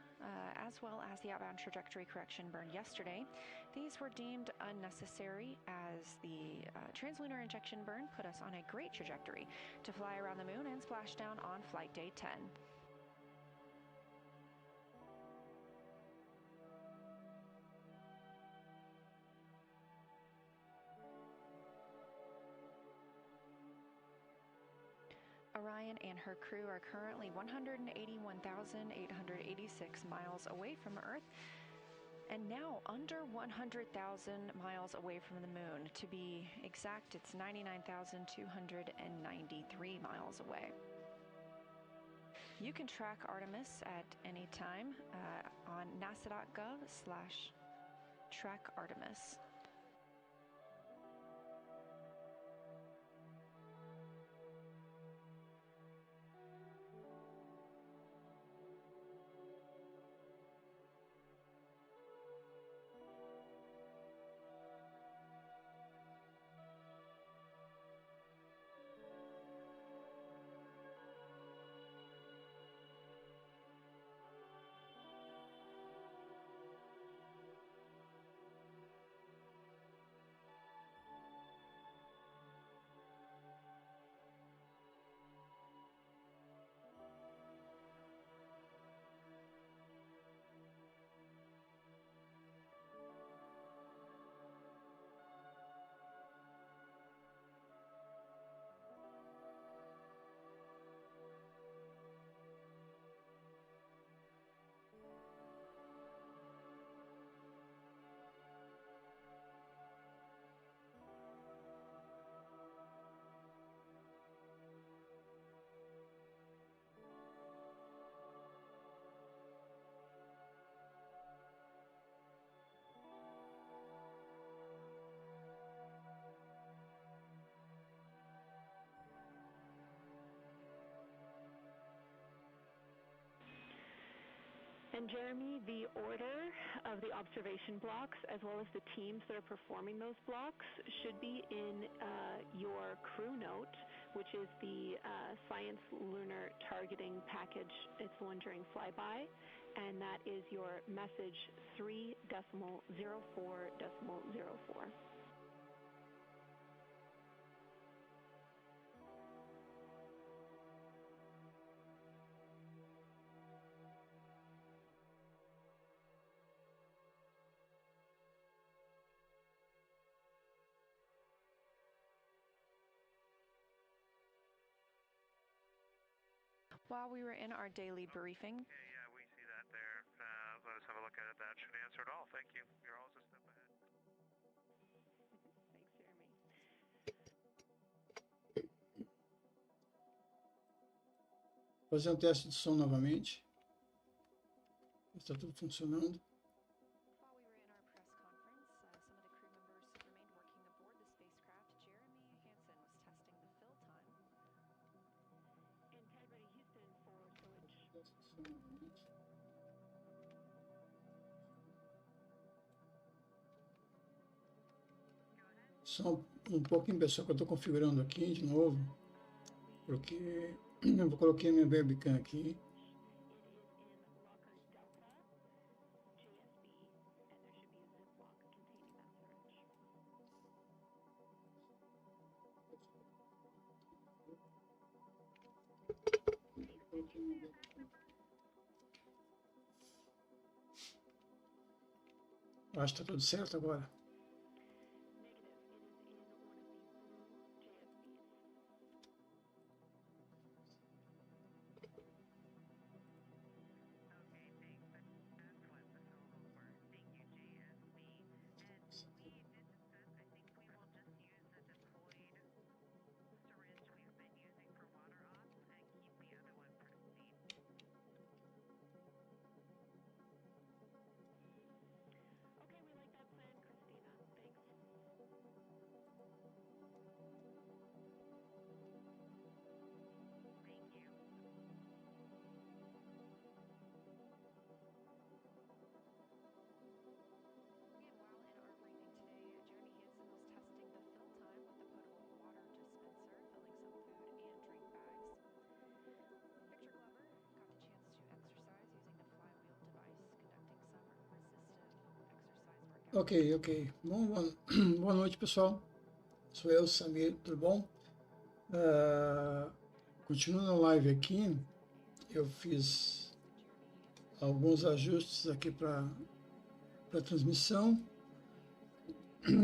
as well as the outbound trajectory correction burn yesterday. These were deemed unnecessary as the translunar injection burn put us on a great trajectory to fly around the moon and splash down on flight day 10. Orion and her crew are currently 181,886 miles away from Earth, and now under 100,000 miles away from the moon. To be exact, it's 99,293 miles away. You can track Artemis at any time on nasa.gov/trackartemis.
And Jeremy, the order of the observation blocks, as well as the teams that are performing those blocks, should be in your crew note, which is the Science Lunar Targeting Package. It's one during flyby, and that is your message 3.04.04.
While we were in our daily briefing.
Okay, yeah, we see that there. Let us have a look at it. That should answer it all. Thank you. You're always a step ahead.
Fazer um teste de som novamente. Está tudo funcionando. Só um pouquinho, pessoal, que eu estou configurando aqui de novo, porque eu coloquei a minha webcam aqui. Acho que está tudo certo agora. Ok. Bom, boa noite, pessoal. Sou eu, Samir, tudo bom? Continuando a live aqui, eu fiz alguns ajustes aqui para a transmissão.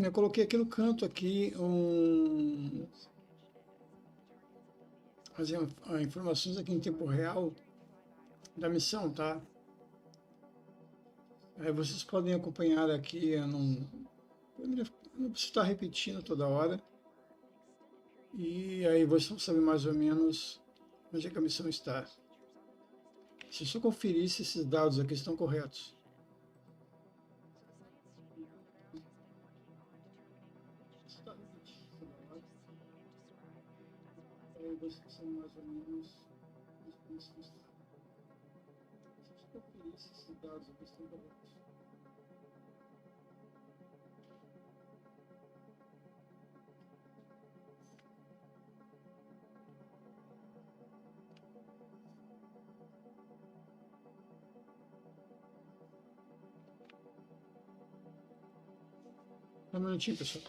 Eu coloquei aqui no canto aqui as informações aqui em tempo real da missão, tá? Aí vocês podem acompanhar aqui, eu não preciso estar repetindo toda hora. E aí vocês vão saber mais ou menos onde é que a missão está. Se eu só conferir se esses dados aqui estão corretos. Aí vocês sabem mais ou menos onde a missão está. Se eu só conferir se esses dados aqui estão corretos. Um minutinho, pessoal.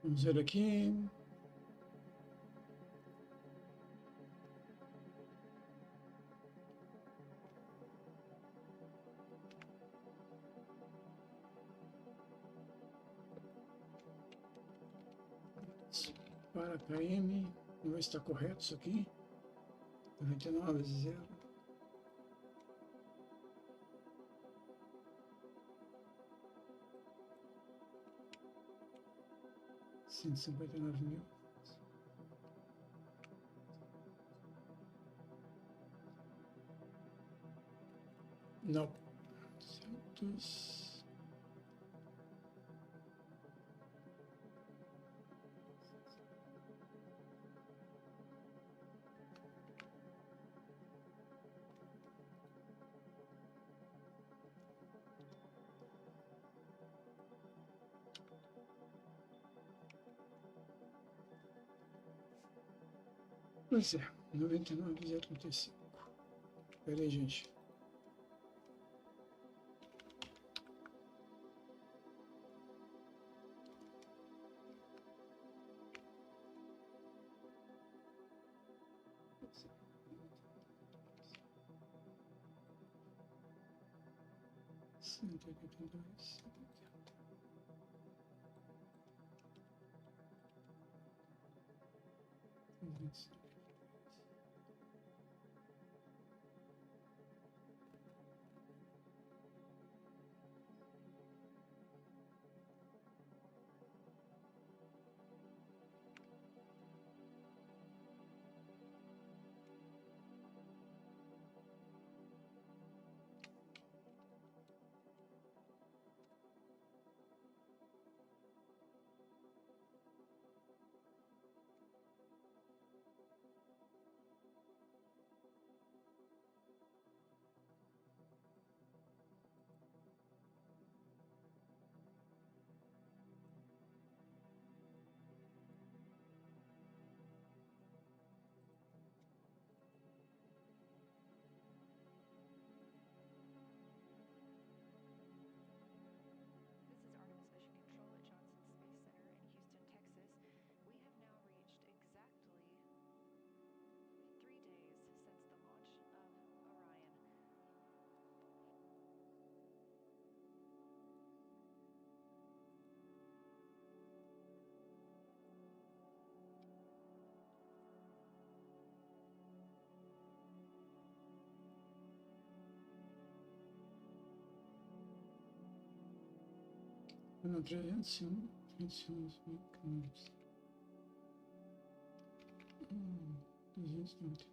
Vamos ver aqui. Para KM, não está correto isso aqui. 99, 0. $159.000. Não. Certos. Pois é, 99,035. Espera aí, gente. Não, 301 quilômetros. 290.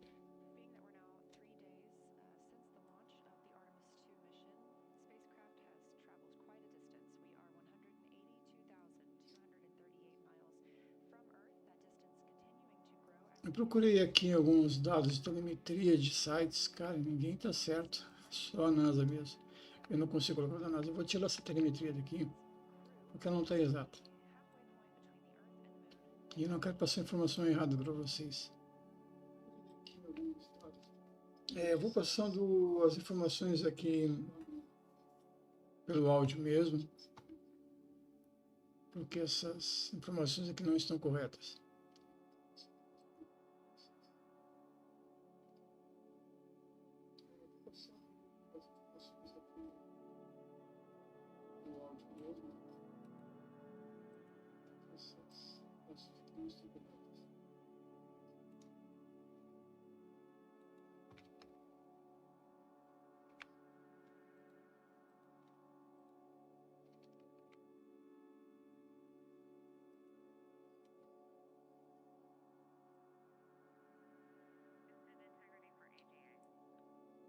Eu procurei aqui alguns dados de telemetria de sites, cara, ninguém tá certo, só a NASA mesmo. Eu não consigo colocar da NASA. Eu vou tirar essa telemetria daqui, porque ela não está exata. E eu não quero passar informação errada para vocês. Eu vou passando as informações aqui pelo áudio mesmo, porque essas informações aqui não estão corretas.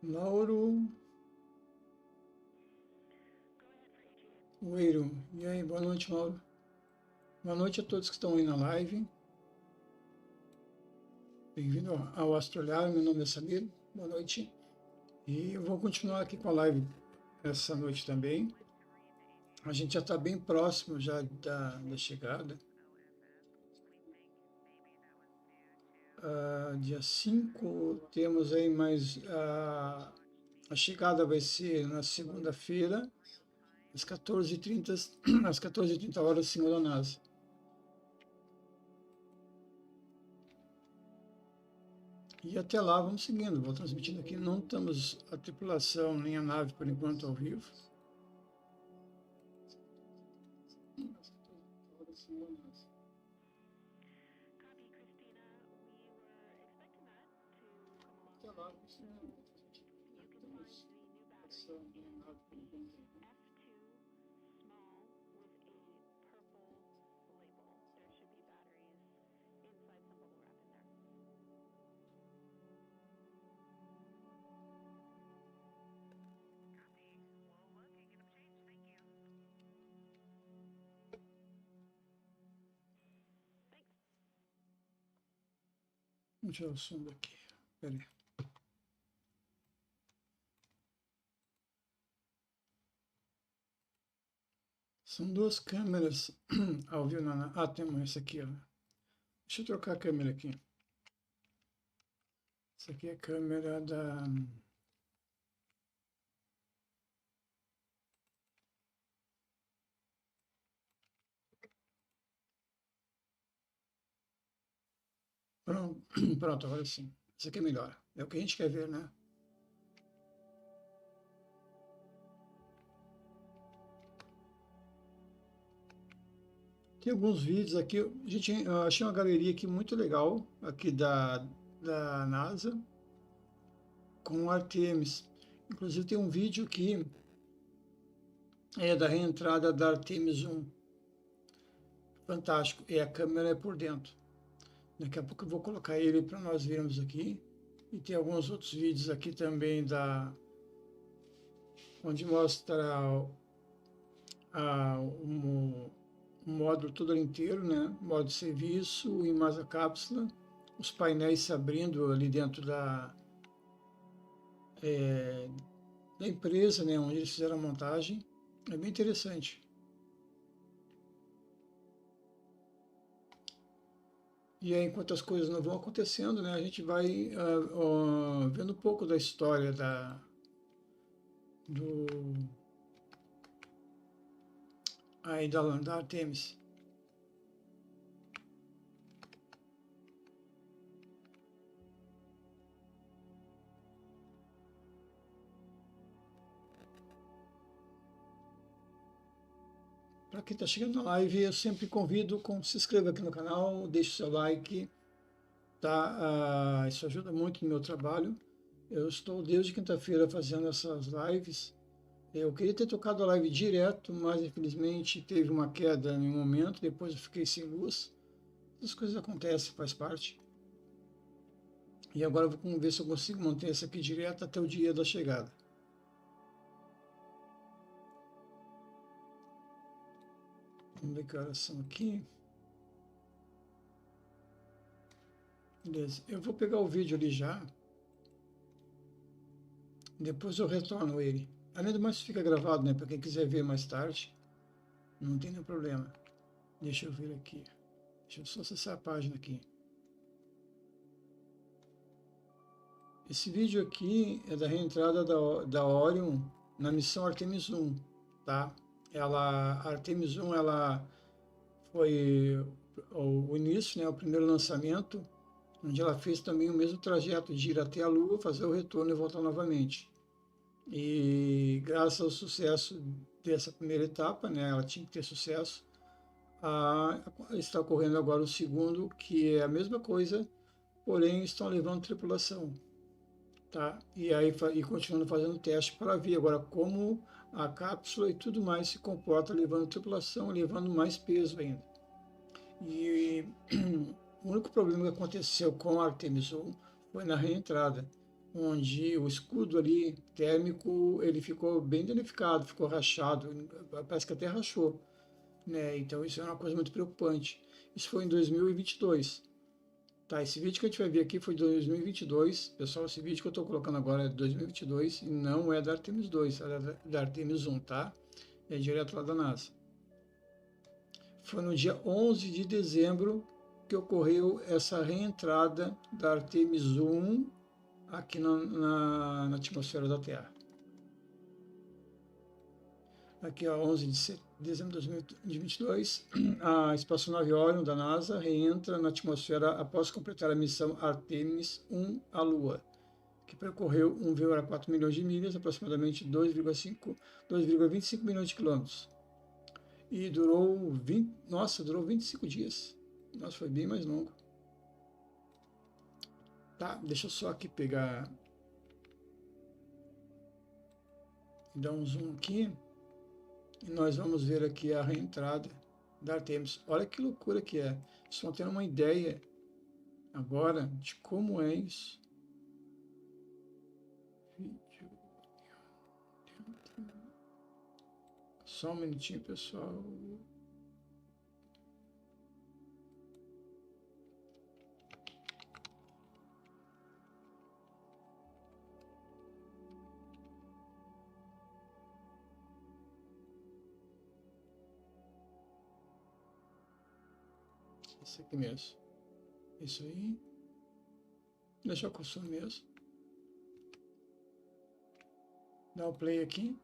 Lauro Oeiro. E aí, boa noite, Lauro. Boa noite a todos que estão aí na live. Bem-vindo ao Astrolhar, meu nome é Samir. Boa noite. E eu vou continuar aqui com a live essa noite também. A gente já está bem próximo já da chegada. Dia 5 temos aí mais... a chegada vai ser na segunda-feira, às 14h30 horas, segundo a NASA. E até lá vamos seguindo, vou transmitindo aqui. Não estamos a tripulação nem a nave por enquanto ao vivo. Vamos tirar o som daqui. Espera aí. São duas câmeras ao vivo na... tem uma, essa aqui, ó. Deixa eu trocar a câmera aqui. Essa aqui é a câmera da... Pronto, agora sim. Essa aqui é melhor. É o que a gente quer ver, né? Tem alguns vídeos aqui. Gente, eu achei uma galeria aqui muito legal, aqui da NASA, com o Artemis. Inclusive tem um vídeo aqui, da reentrada da Artemis 1. Fantástico. E a câmera é por dentro. Daqui a pouco eu vou colocar ele para nós vermos aqui. E tem alguns outros vídeos aqui também onde mostra o módulo todo inteiro, né? Modo de serviço e mais a cápsula. Os painéis se abrindo ali dentro da empresa, né? Onde eles fizeram a montagem. É bem interessante. E aí, enquanto as coisas não vão acontecendo, né, a gente vai vendo um pouco da história da Artemis. Para quem está chegando na live, eu sempre convido, se inscreva aqui no canal, deixe o seu like, tá? Isso ajuda muito no meu trabalho. Eu estou desde quinta-feira fazendo essas lives, Eu queria ter tocado a live direto, mas infelizmente teve uma queda em um momento, depois eu fiquei sem luz. Essas coisas acontecem, faz parte. E agora vamos ver se eu consigo manter essa aqui direto até o dia da chegada. Vamos ver que horas são aqui. Beleza, eu vou pegar o vídeo ali já. Depois eu retorno ele. Além do mais, fica gravado, né? Para quem quiser ver mais tarde, não tem nenhum problema. Deixa eu ver aqui. Deixa eu só acessar a página aqui. Esse vídeo aqui é da reentrada da Orion na missão Artemis I, tá? A Artemis I, ela foi o início, né? O primeiro lançamento, onde ela fez também o mesmo trajeto de ir até a Lua, fazer o retorno e voltar novamente. E graças ao sucesso dessa primeira etapa, né, ela tinha que ter sucesso, está ocorrendo agora o segundo, que é a mesma coisa, porém estão levando tripulação, tá? E aí continuando fazendo teste para ver agora como a cápsula e tudo mais se comporta levando tripulação, levando mais peso ainda. E o único problema que aconteceu com a Artemis I foi na reentrada, onde o escudo ali térmico ele ficou bem danificado, ficou rachado, parece que até rachou, né? Então isso é uma coisa muito preocupante. Isso foi em 2022. Tá, esse vídeo que a gente vai ver aqui foi de 2022. Pessoal, esse vídeo que eu estou colocando agora é de 2022 e não é da Artemis II, é da Artemis I, tá? É direto lá da NASA. Foi no dia 11 de dezembro que ocorreu essa reentrada da Artemis I aqui na atmosfera da Terra. Aqui, ó, 11 de dezembro de 2022, a espaçonave Orion da NASA reentra na atmosfera após completar a missão Artemis I à Lua, que percorreu 1,4 milhões de milhas, aproximadamente 2,25 milhões de quilômetros. E durou 25 dias. Nossa, foi bem mais longo. Tá, deixa eu só aqui pegar e dar um zoom aqui. E nós vamos ver aqui a reentrada da Artemis. Olha que loucura que é. Vocês vão ter uma ideia agora de como é isso. Só um minutinho, pessoal. Isso aqui mesmo. Isso aí. Deixa eu consumir mesmo. Dá o play aqui.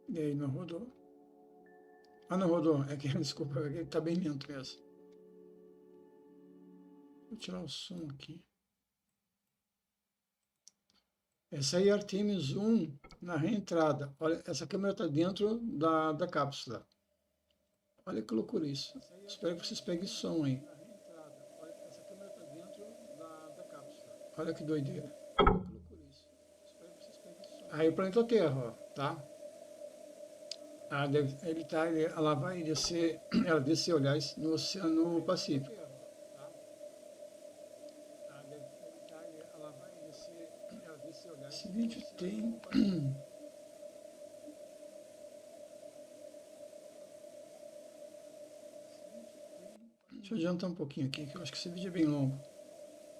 E aí, não rodou. Ah, não rodou. É que, desculpa, é que tá bem lento mesmo. Vou tirar o som aqui. Essa aí é a Artemis I na reentrada. Olha, essa câmera está dentro da cápsula. Olha que loucura isso. Espero que vocês peguem som aí. Essa câmera está dentro da cápsula. Olha que doideira. Olha que loucura isso. Espero que vocês peguem som. Aí o planeta Terra, ó, tá? Ela vai descer, ela desceu, aliás, no Oceano Pacífico. Esse vídeo tem... Deixa eu adiantar um pouquinho aqui, que eu acho que esse vídeo é bem longo.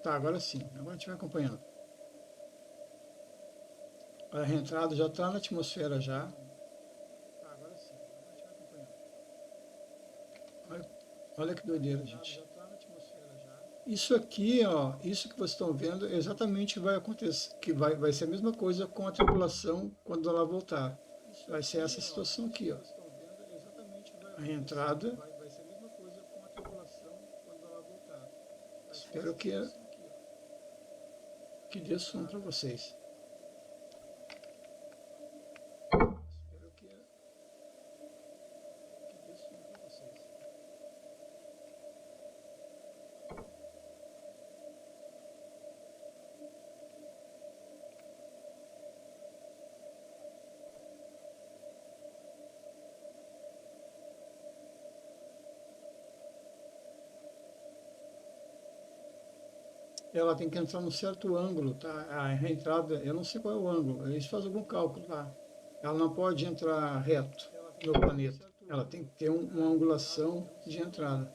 Tá, agora sim. Agora a gente vai acompanhando. A reentrada já está na atmosfera já. Tá, agora sim. Agora a gente vai acompanhando. Olha que doideira, gente. Isso aqui, ó, isso que vocês estão vendo, exatamente vai acontecer, que vai ser a mesma coisa com a tripulação quando ela voltar. Vai ser essa situação aqui, ó. A reentrada. Espero que dê som para vocês. ela tem que entrar num certo ângulo, tá? A entrada, eu não sei qual é o ângulo, eles fazem algum cálculo lá. Ela não pode entrar reto no planeta, ela tem que ter uma angulação de entrada.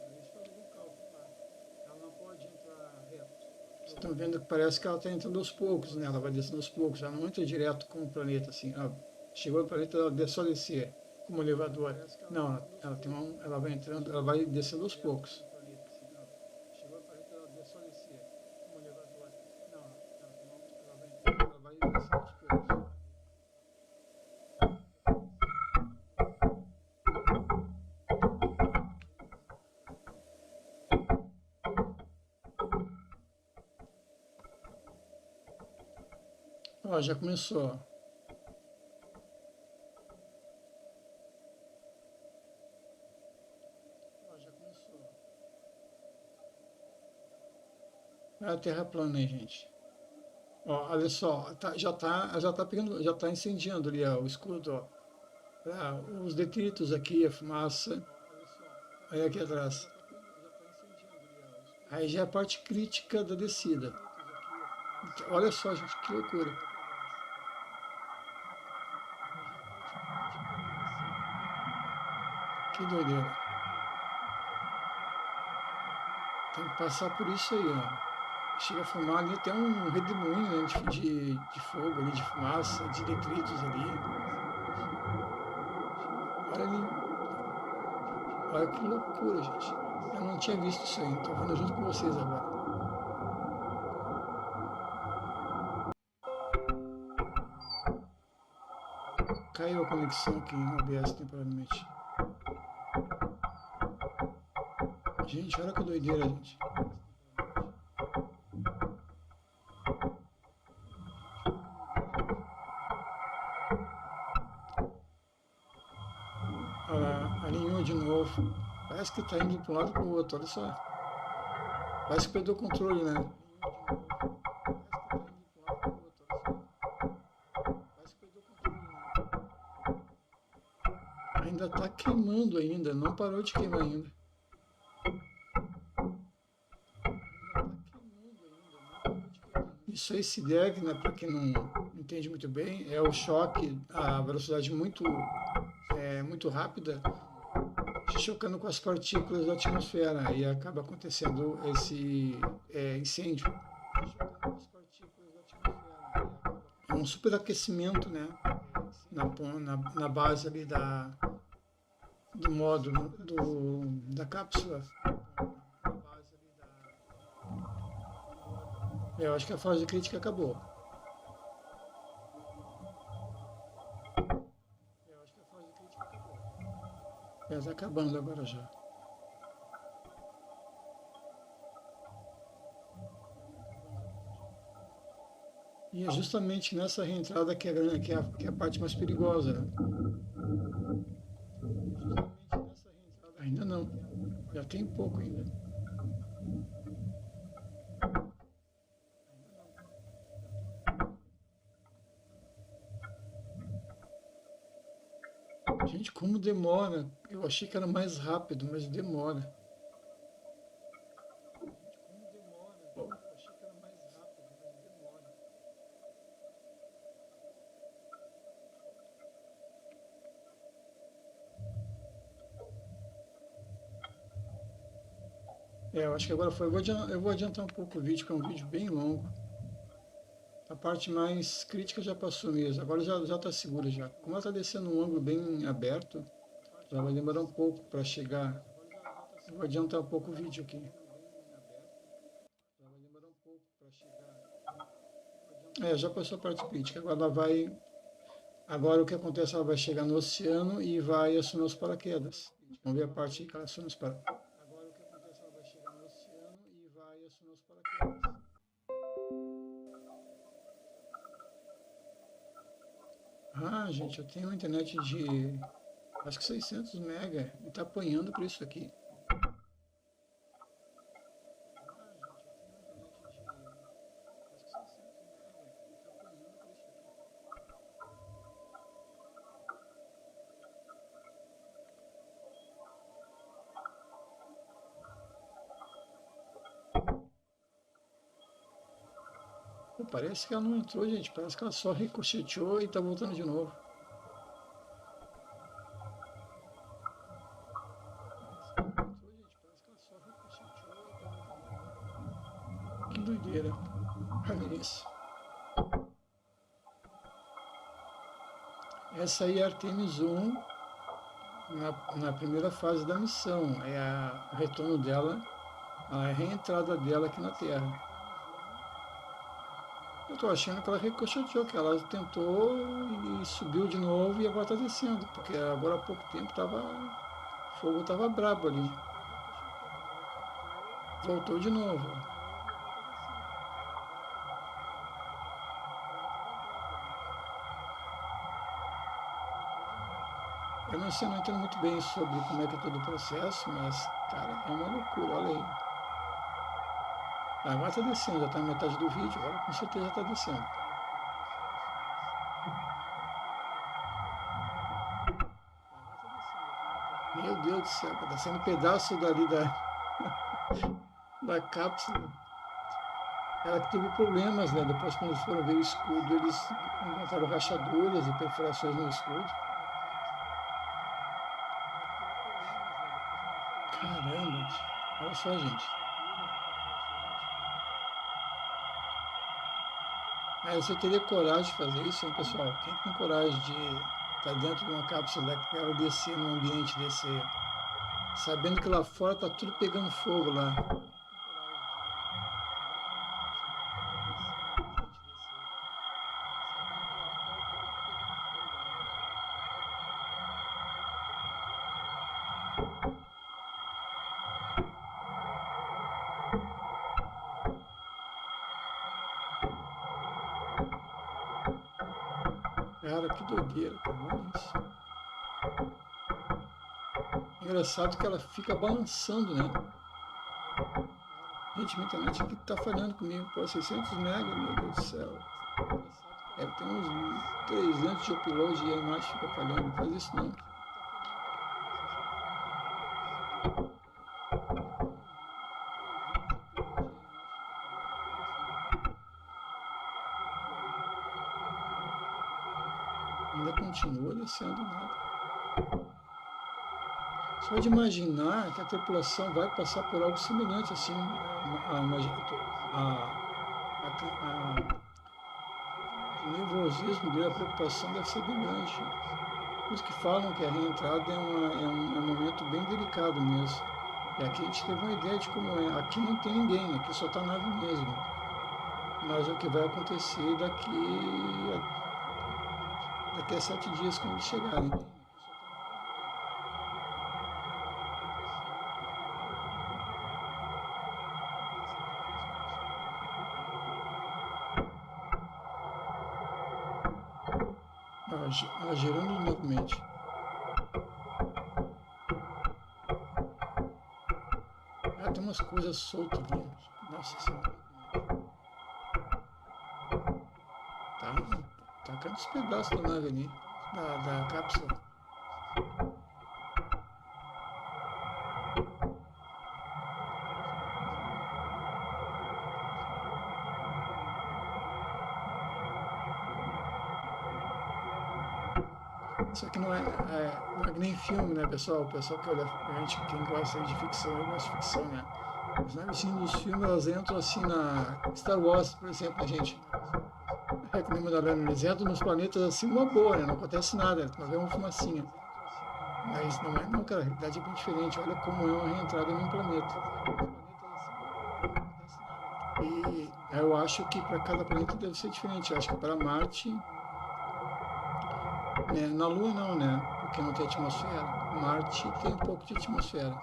Vocês estão vendo que parece que ela está entrando aos poucos, né? Ela vai descendo aos poucos, ela não entra direto com o planeta, assim. Chegou no planeta, ela só descer como elevador. Não, ela tem ela vai entrando, ela vai descendo aos poucos. Ó, já começou. É a Terra plana aí, gente. Ó, olha só, já tá pegando, já tá incendiando ali, ó, o escudo, ó. Os detritos aqui, a fumaça. Aí aqui atrás. Aí já é a parte crítica da descida. Olha só, gente, que loucura. Que doideira. Tem que passar por isso aí, ó. Chega a fumar ali até um redemoinho, né, de fogo ali, de fumaça, de detritos ali. Olha ali. Olha que loucura, gente. Eu não tinha visto isso aí, estou vendo junto com vocês agora. Caiu a conexão aqui no OBS temporariamente. Gente, olha que doideira, gente. Olha lá, alinhou de novo. Parece que está indo para um lado para o outro, olha só. Parece que perdeu o controle, né? Ainda está queimando ainda, não parou de queimar ainda. Isso aí se deve, né, para quem não entende muito bem, é o choque, a velocidade muito rápida, chocando com as partículas da atmosfera, e acaba acontecendo esse incêndio. É um superaquecimento, né, na base ali do módulo da cápsula. Eu acho que a fase crítica acabou. Está acabando agora já. E é justamente nessa reentrada que é a parte mais perigosa, né? Ainda não. Já tem pouco ainda. Gente, como demora. Eu achei que era mais rápido, mas demora. Eu acho que agora foi. Eu vou adiantar um pouco o vídeo, que é um vídeo bem longo. A parte mais crítica já passou mesmo, agora já está segura já. Como ela está descendo um ângulo bem aberto, já vai demorar um pouco para chegar. Eu vou adiantar um pouco o vídeo aqui. Já passou a parte crítica, agora ela vai... Agora o que acontece, ela vai chegar no oceano e vai assumir os paraquedas. Vamos ver a parte que ela assume os paraquedas. Agora o que acontece, ela vai chegar no oceano e vai assumir os paraquedas. Ah, gente, eu tenho uma internet de, acho que 600 mega e tá apanhando por isso aqui. Pô, parece que ela não entrou, gente. Parece que ela só ricocheteou e tá voltando de novo. Que doideira. Olha isso. Essa aí é a Artemis 1 na primeira fase da missão. É o retorno dela, a reentrada dela aqui na Terra. Eu estou achando que ela ricocheteou, que ela tentou e subiu de novo e agora está descendo, porque agora há pouco tempo o fogo estava brabo ali. Voltou de novo. Eu não sei, não entendo muito bem sobre como é que é todo o processo, mas, cara, é uma loucura, olha aí. Agora está descendo, já está na metade do vídeo, agora com certeza está descendo. Meu Deus do céu, está saindo pedaço dali da cápsula. Ela que teve problemas, né? Depois, quando eles foram ver o escudo, eles encontraram rachaduras e perfurações no escudo. Caramba, olha só, gente. Você teria coragem de fazer isso, hein, pessoal? Quem tem coragem de estar dentro de uma cápsula daquela, descer num ambiente desse, sabendo que lá fora está tudo pegando fogo lá? Cara, que doideira, cara, olha isso. Engraçado que ela fica balançando, né? Gente, minha internet aqui tá falhando comigo. Pô, 600 mega, meu Deus do céu. Tem uns 300 de upload e a imagem fica falhando. Não faz isso não. Ainda continua descendo nada. Só de imaginar que a tripulação vai passar por algo semelhante assim, o nervosismo dele, a preocupação deve ser bem grande. Os que falam que a reentrada é um momento bem delicado mesmo. E aqui a gente teve uma ideia de como é. Aqui não tem ninguém, aqui só está a nave mesmo. Mas o que vai acontecer daqui a 7 dias quando eles chegarem. Ela girando novamente. Tem umas coisas soltas ali. Nossa Senhora. Tá tacando os pedaços da nave ali, da cápsula. Isso aqui não é que nem filme, né, pessoal? O pessoal que olha, quem gosta de ficção, eu gosto de ficção, né? As naves dos filmes, elas entram assim na Star Wars, por exemplo, a gente. Que nem Mandaloriano, eles entram nos planetas assim, uma boa, né? Não acontece nada, não vê uma fumacinha. Mas não é não, cara, a realidade é bem diferente. Olha como é uma reentrada num planeta. E eu acho que para cada planeta deve ser diferente. Eu acho que para Marte, né? Na Lua não, né? Porque não tem atmosfera. Marte tem um pouco de atmosfera.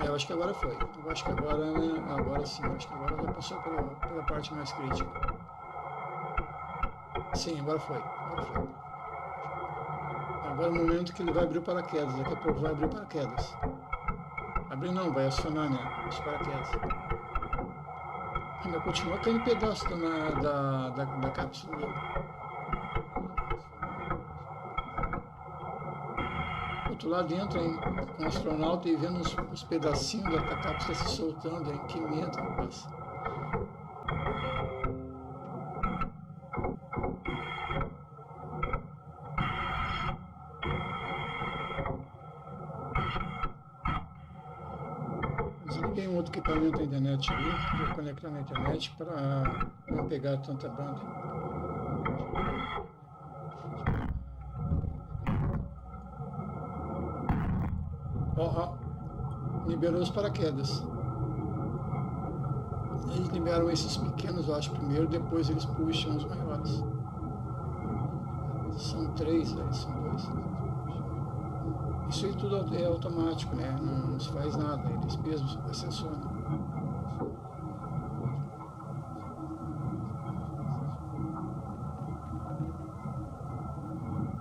Eu acho que agora foi. Eu acho que agora sim. Eu acho que agora já passou pela parte mais crítica. Sim, agora foi. Agora é o momento que ele vai abrir o paraquedas. Daqui a pouco vai abrir o paraquedas. Abrir não, vai acionar, né? Os paraquedas. Ainda continua caindo pedaço da cápsula. tô lá dentro, hein, com o astronauta e vendo os pedacinhos da cápsula se soltando, hein? Que medo, rapaz. Desliguei um outro equipamento da internet ali, vou conectar na internet para não pegar tanta banda. Liberou os paraquedas. Eles liberam esses pequenos, eu acho, primeiro, depois eles puxam os maiores. São 3, aí são 2. Isso aí tudo é automático, né? Não se faz nada, eles mesmos ascensionam.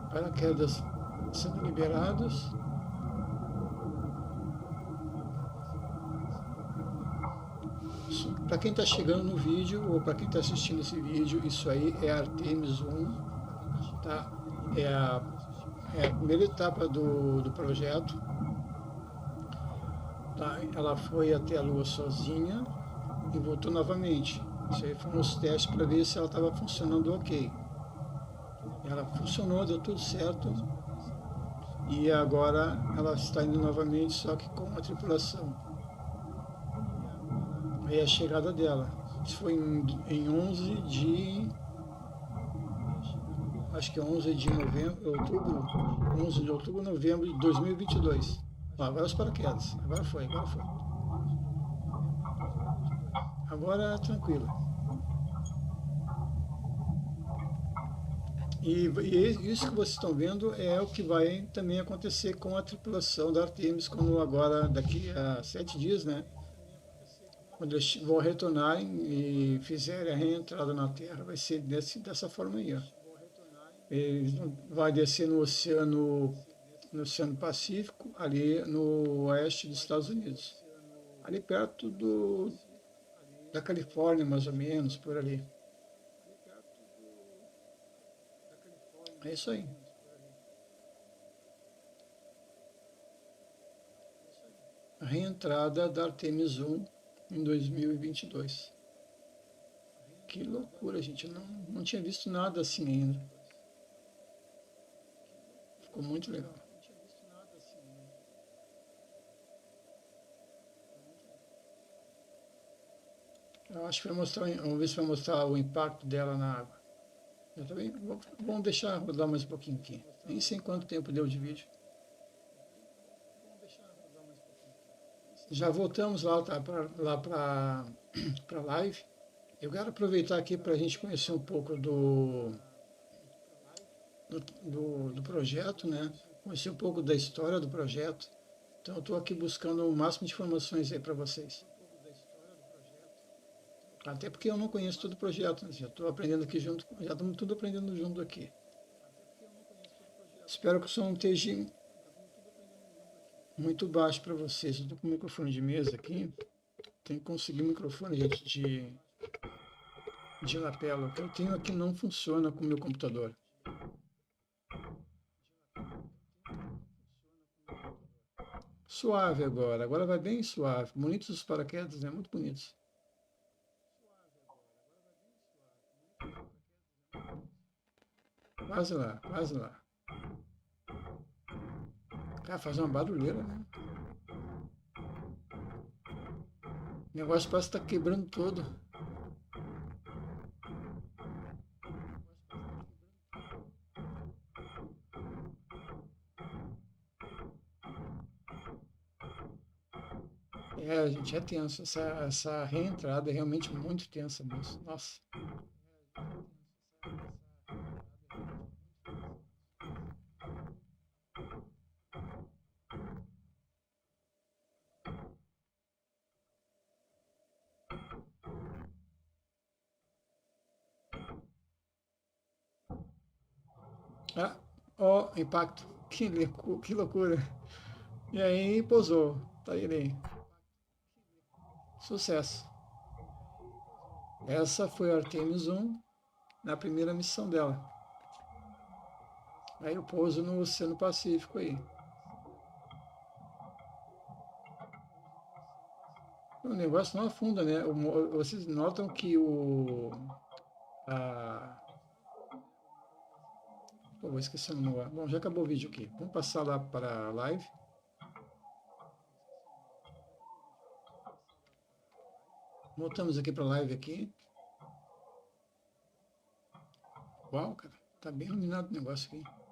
Paraquedas sendo liberados. Para quem está chegando no vídeo, ou para quem está assistindo esse vídeo, isso aí é Artemis 1, tá? É a primeira etapa do projeto. Tá? Ela foi até a Lua sozinha e voltou novamente. Isso aí foram os testes para ver se ela estava funcionando ok. Ela funcionou, deu tudo certo. E agora ela está indo novamente, só que com a tripulação. Aí a chegada dela. Isso foi em 11 de... Acho que é 11 de outubro, 11 de outubro, novembro de 2022. Agora os paraquedas. Agora foi. Agora tranquilo. E isso que vocês estão vendo é o que vai também acontecer com a tripulação da Artemis, quando agora, daqui a 7 dias, né? Quando eles vão retornar e fizerem a reentrada na Terra, vai ser dessa forma aí, ó. Ele vai descer no Oceano Pacífico, ali no oeste dos Estados Unidos. Ali perto da Califórnia, mais ou menos, por ali. É isso aí. A reentrada da Artemis 1 em 2022. Que loucura, gente. Eu não tinha visto nada assim ainda. Ficou muito legal. Eu acho que vai mostrar, vamos ver se vai mostrar o impacto dela na água. Eu também, vamos deixar rodar mais um pouquinho aqui. Nem sei quanto tempo deu de vídeo. Já voltamos lá, tá, para a live. Eu quero aproveitar aqui para a gente conhecer um pouco do projeto, né? Conhecer um pouco da história do projeto. Então, eu estou aqui buscando o máximo de informações aí para vocês. Até porque eu não conheço todo o projeto, né? Já estou aprendendo aqui junto, já estamos tudo aprendendo junto aqui. Espero que o som esteja muito baixo para vocês. Eu estou com o microfone de mesa aqui. Tem que conseguir o microfone, gente, de lapela. O que eu tenho aqui não funciona com o meu computador. Suave agora. Agora vai bem suave. Bonitos os paraquedas, né? Muito bonitos. Quase lá, quase lá. Cara, faz uma barulheira, né? O negócio parece que está quebrando todo. É, gente, é tenso. Essa reentrada é realmente muito tensa, moço. Nossa. Ah, ó, impacto. Que loucura. E aí, pousou. Tá ele aí. Sucesso. Essa foi a Artemis 1 na primeira missão dela. Aí o pouso no Oceano Pacífico aí. O negócio não afunda, né? Vocês notam que Pô, vou esquecer o nome. Bom, já acabou o vídeo aqui. Vamos passar lá para a live. Voltamos aqui para a live aqui. Uau, cara. Tá bem iluminado o negócio aqui.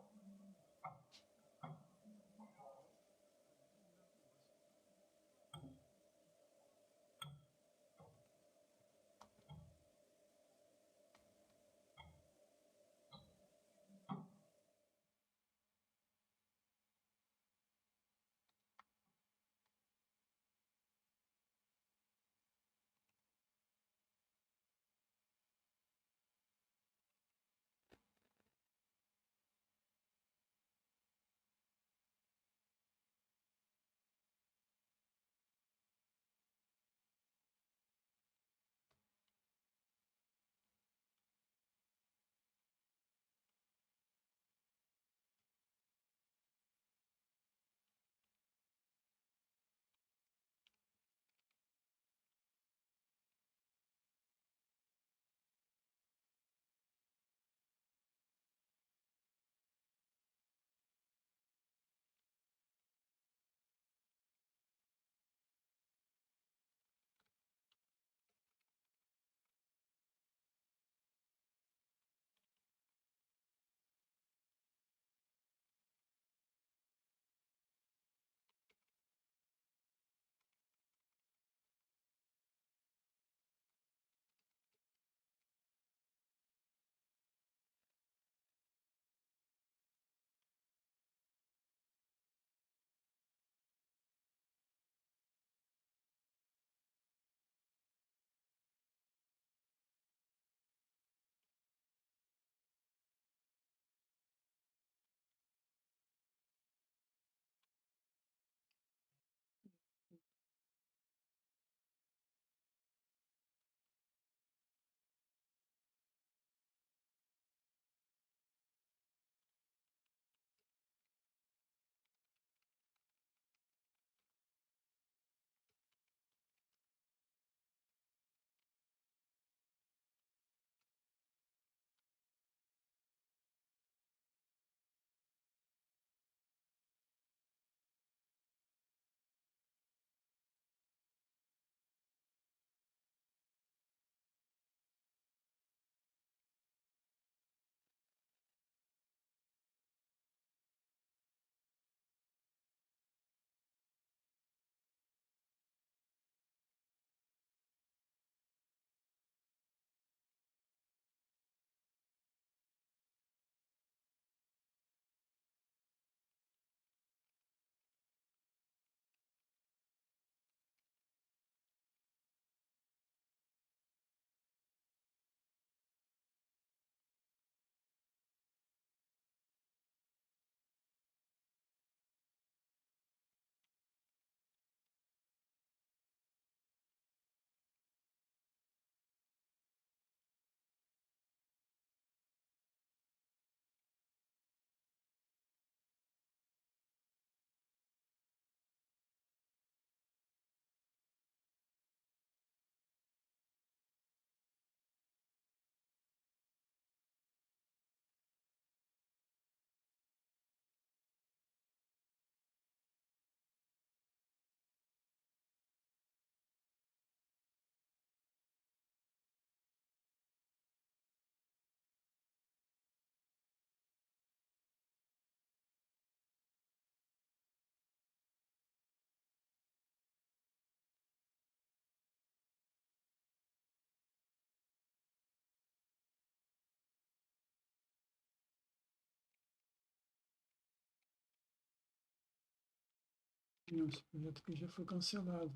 Nossa, o projeto aqui já foi cancelado.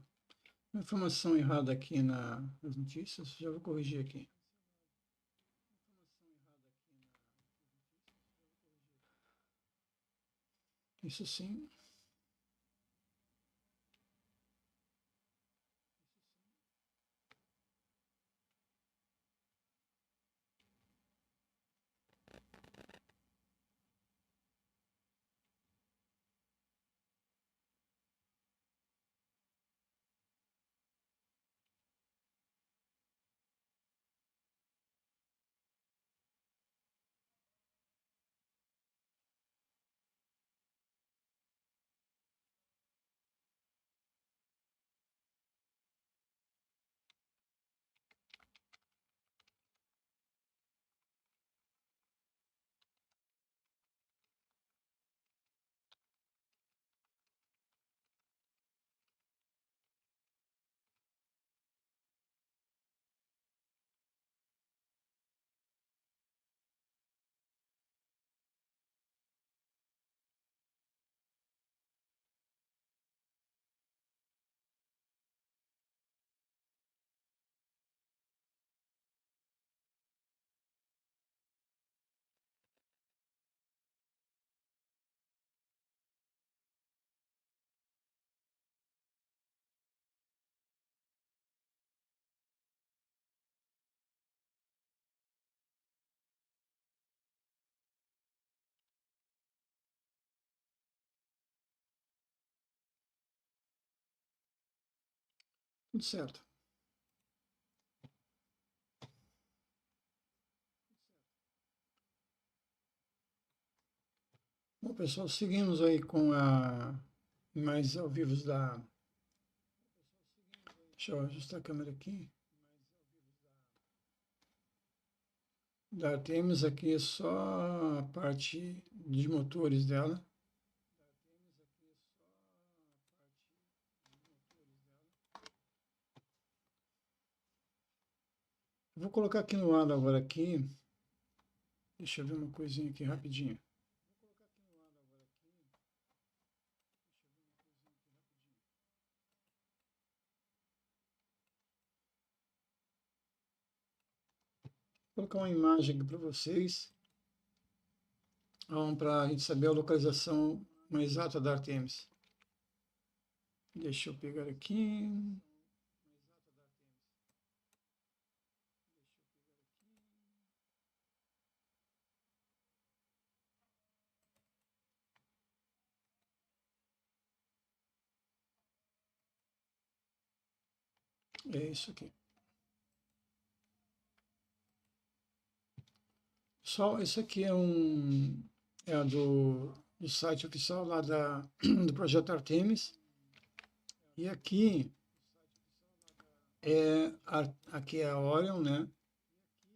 Uma informação errada aqui nas notícias, já vou corrigir aqui. Isso sim. Tudo certo. Bom, pessoal, seguimos aí com a mais ao vivo da... Deixa eu ajustar a câmera aqui. Da Artemis aqui é só a parte de motores dela. Vou colocar aqui no ar agora aqui. Deixa eu ver uma coisinha aqui rapidinho. Vou colocar uma imagem aqui para vocês, para a gente saber a localização mais exata da Artemis. Deixa eu pegar aqui. É isso aqui. Pessoal, esse aqui é do site oficial lá do projeto Artemis. E aqui aqui é a Orion, né?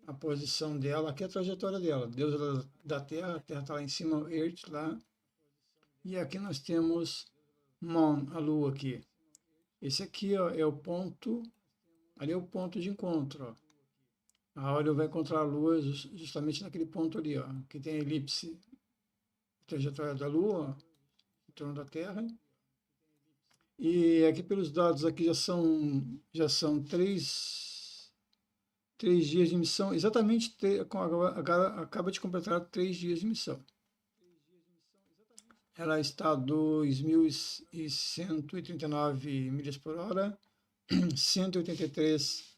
A posição dela, aqui é a trajetória dela. Deus da Terra, a Terra está lá em cima, Earth lá. E aqui nós temos Moon, a Lua aqui. Esse aqui, ó, é o ponto, ali é o ponto de encontro, ó. A Orion vai encontrar a Lua justamente naquele ponto ali, ó, que tem a elipse, a trajetória da Lua, ó, em torno da Terra. E aqui pelos dados aqui já são três dias de missão, exatamente acaba de completar 3 dias de missão. Ela está a 2.139 milhas por hora, 183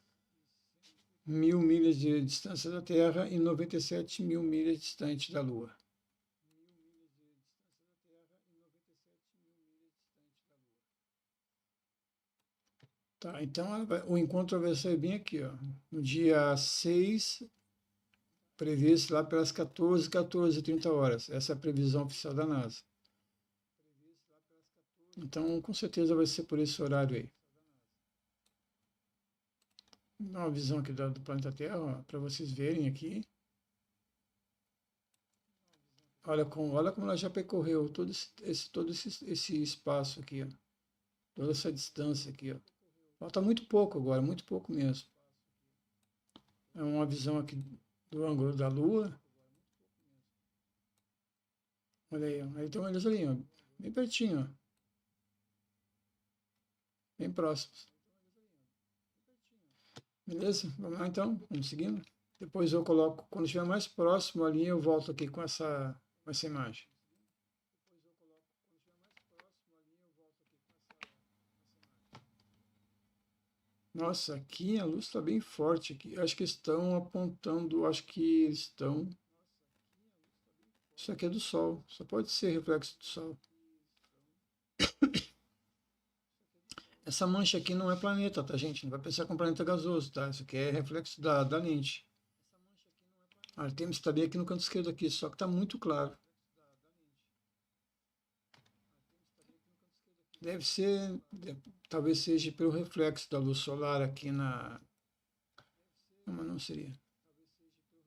mil milhas de distância da Terra e 97 mil milhas distante da Lua. Tá, então o encontro vai ser bem aqui, ó, no dia 6, previsto lá pelas 14h30 horas. Essa é a previsão oficial da NASA. Então, com certeza vai ser por esse horário aí. Vou dar uma visão aqui do planeta Terra, para vocês verem aqui. Olha como ela já percorreu todo esse espaço aqui, ó. Toda essa distância aqui, ó. Falta muito pouco agora, muito pouco mesmo. É uma visão aqui do ângulo da Lua. Olha aí, ó. Aí estão eles ali, ó, bem pertinho, ó. Bem próximos. Beleza? Vamos lá então, vamos seguindo. Depois eu coloco, quando estiver mais próximo ali, eu volto aqui com essa imagem. Nossa, aqui a luz está bem forte aqui. Acho que estão apontando, acho que estão... Isso aqui é do Sol, só pode ser reflexo do Sol. Essa mancha aqui não é planeta, tá, gente? Não vai pensar que é um planeta gasoso, tá? Isso aqui é reflexo da lente. A Artemis está bem aqui no canto esquerdo aqui, só que está muito claro. Deve ser, talvez seja pelo reflexo da luz solar aqui na... Não, mas não seria.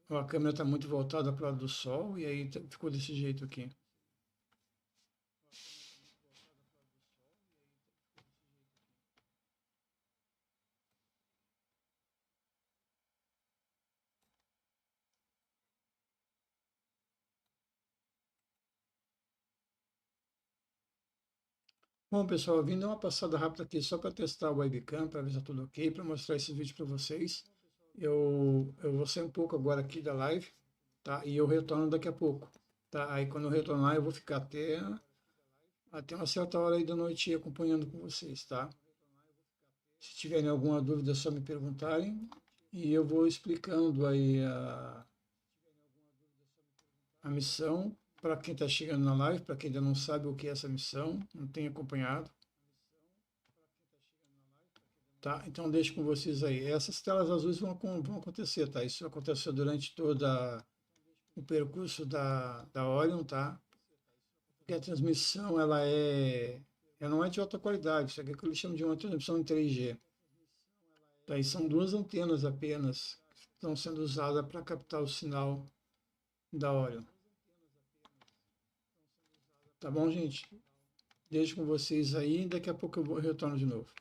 A câmera está muito voltada para o lado do Sol e aí ficou desse jeito aqui. Bom, pessoal, eu vim dar uma passada rápida aqui só para testar o webcam, para ver se está tudo ok, para mostrar esse vídeo para vocês. Eu vou sair um pouco agora aqui da live, tá? E eu retorno daqui a pouco, tá? Aí quando eu retornar eu vou ficar até uma certa hora aí da noite acompanhando com vocês, tá? Se tiverem alguma dúvida é só me perguntarem e eu vou explicando aí a missão. Para quem está chegando na live, para quem ainda não sabe o que é essa missão, não tem acompanhado. Tá? Então, deixo com vocês aí. Essas telas azuis vão acontecer, tá? Isso aconteceu durante todo o percurso da Orion, tá? Porque a transmissão, ela não é de alta qualidade. Isso aqui é o que eles chamam de uma transmissão em 3G. Tá? E são 2 antenas apenas que estão sendo usadas para captar o sinal da Orion. Tá bom, gente? Deixo com vocês aí. Daqui a pouco eu retorno de novo.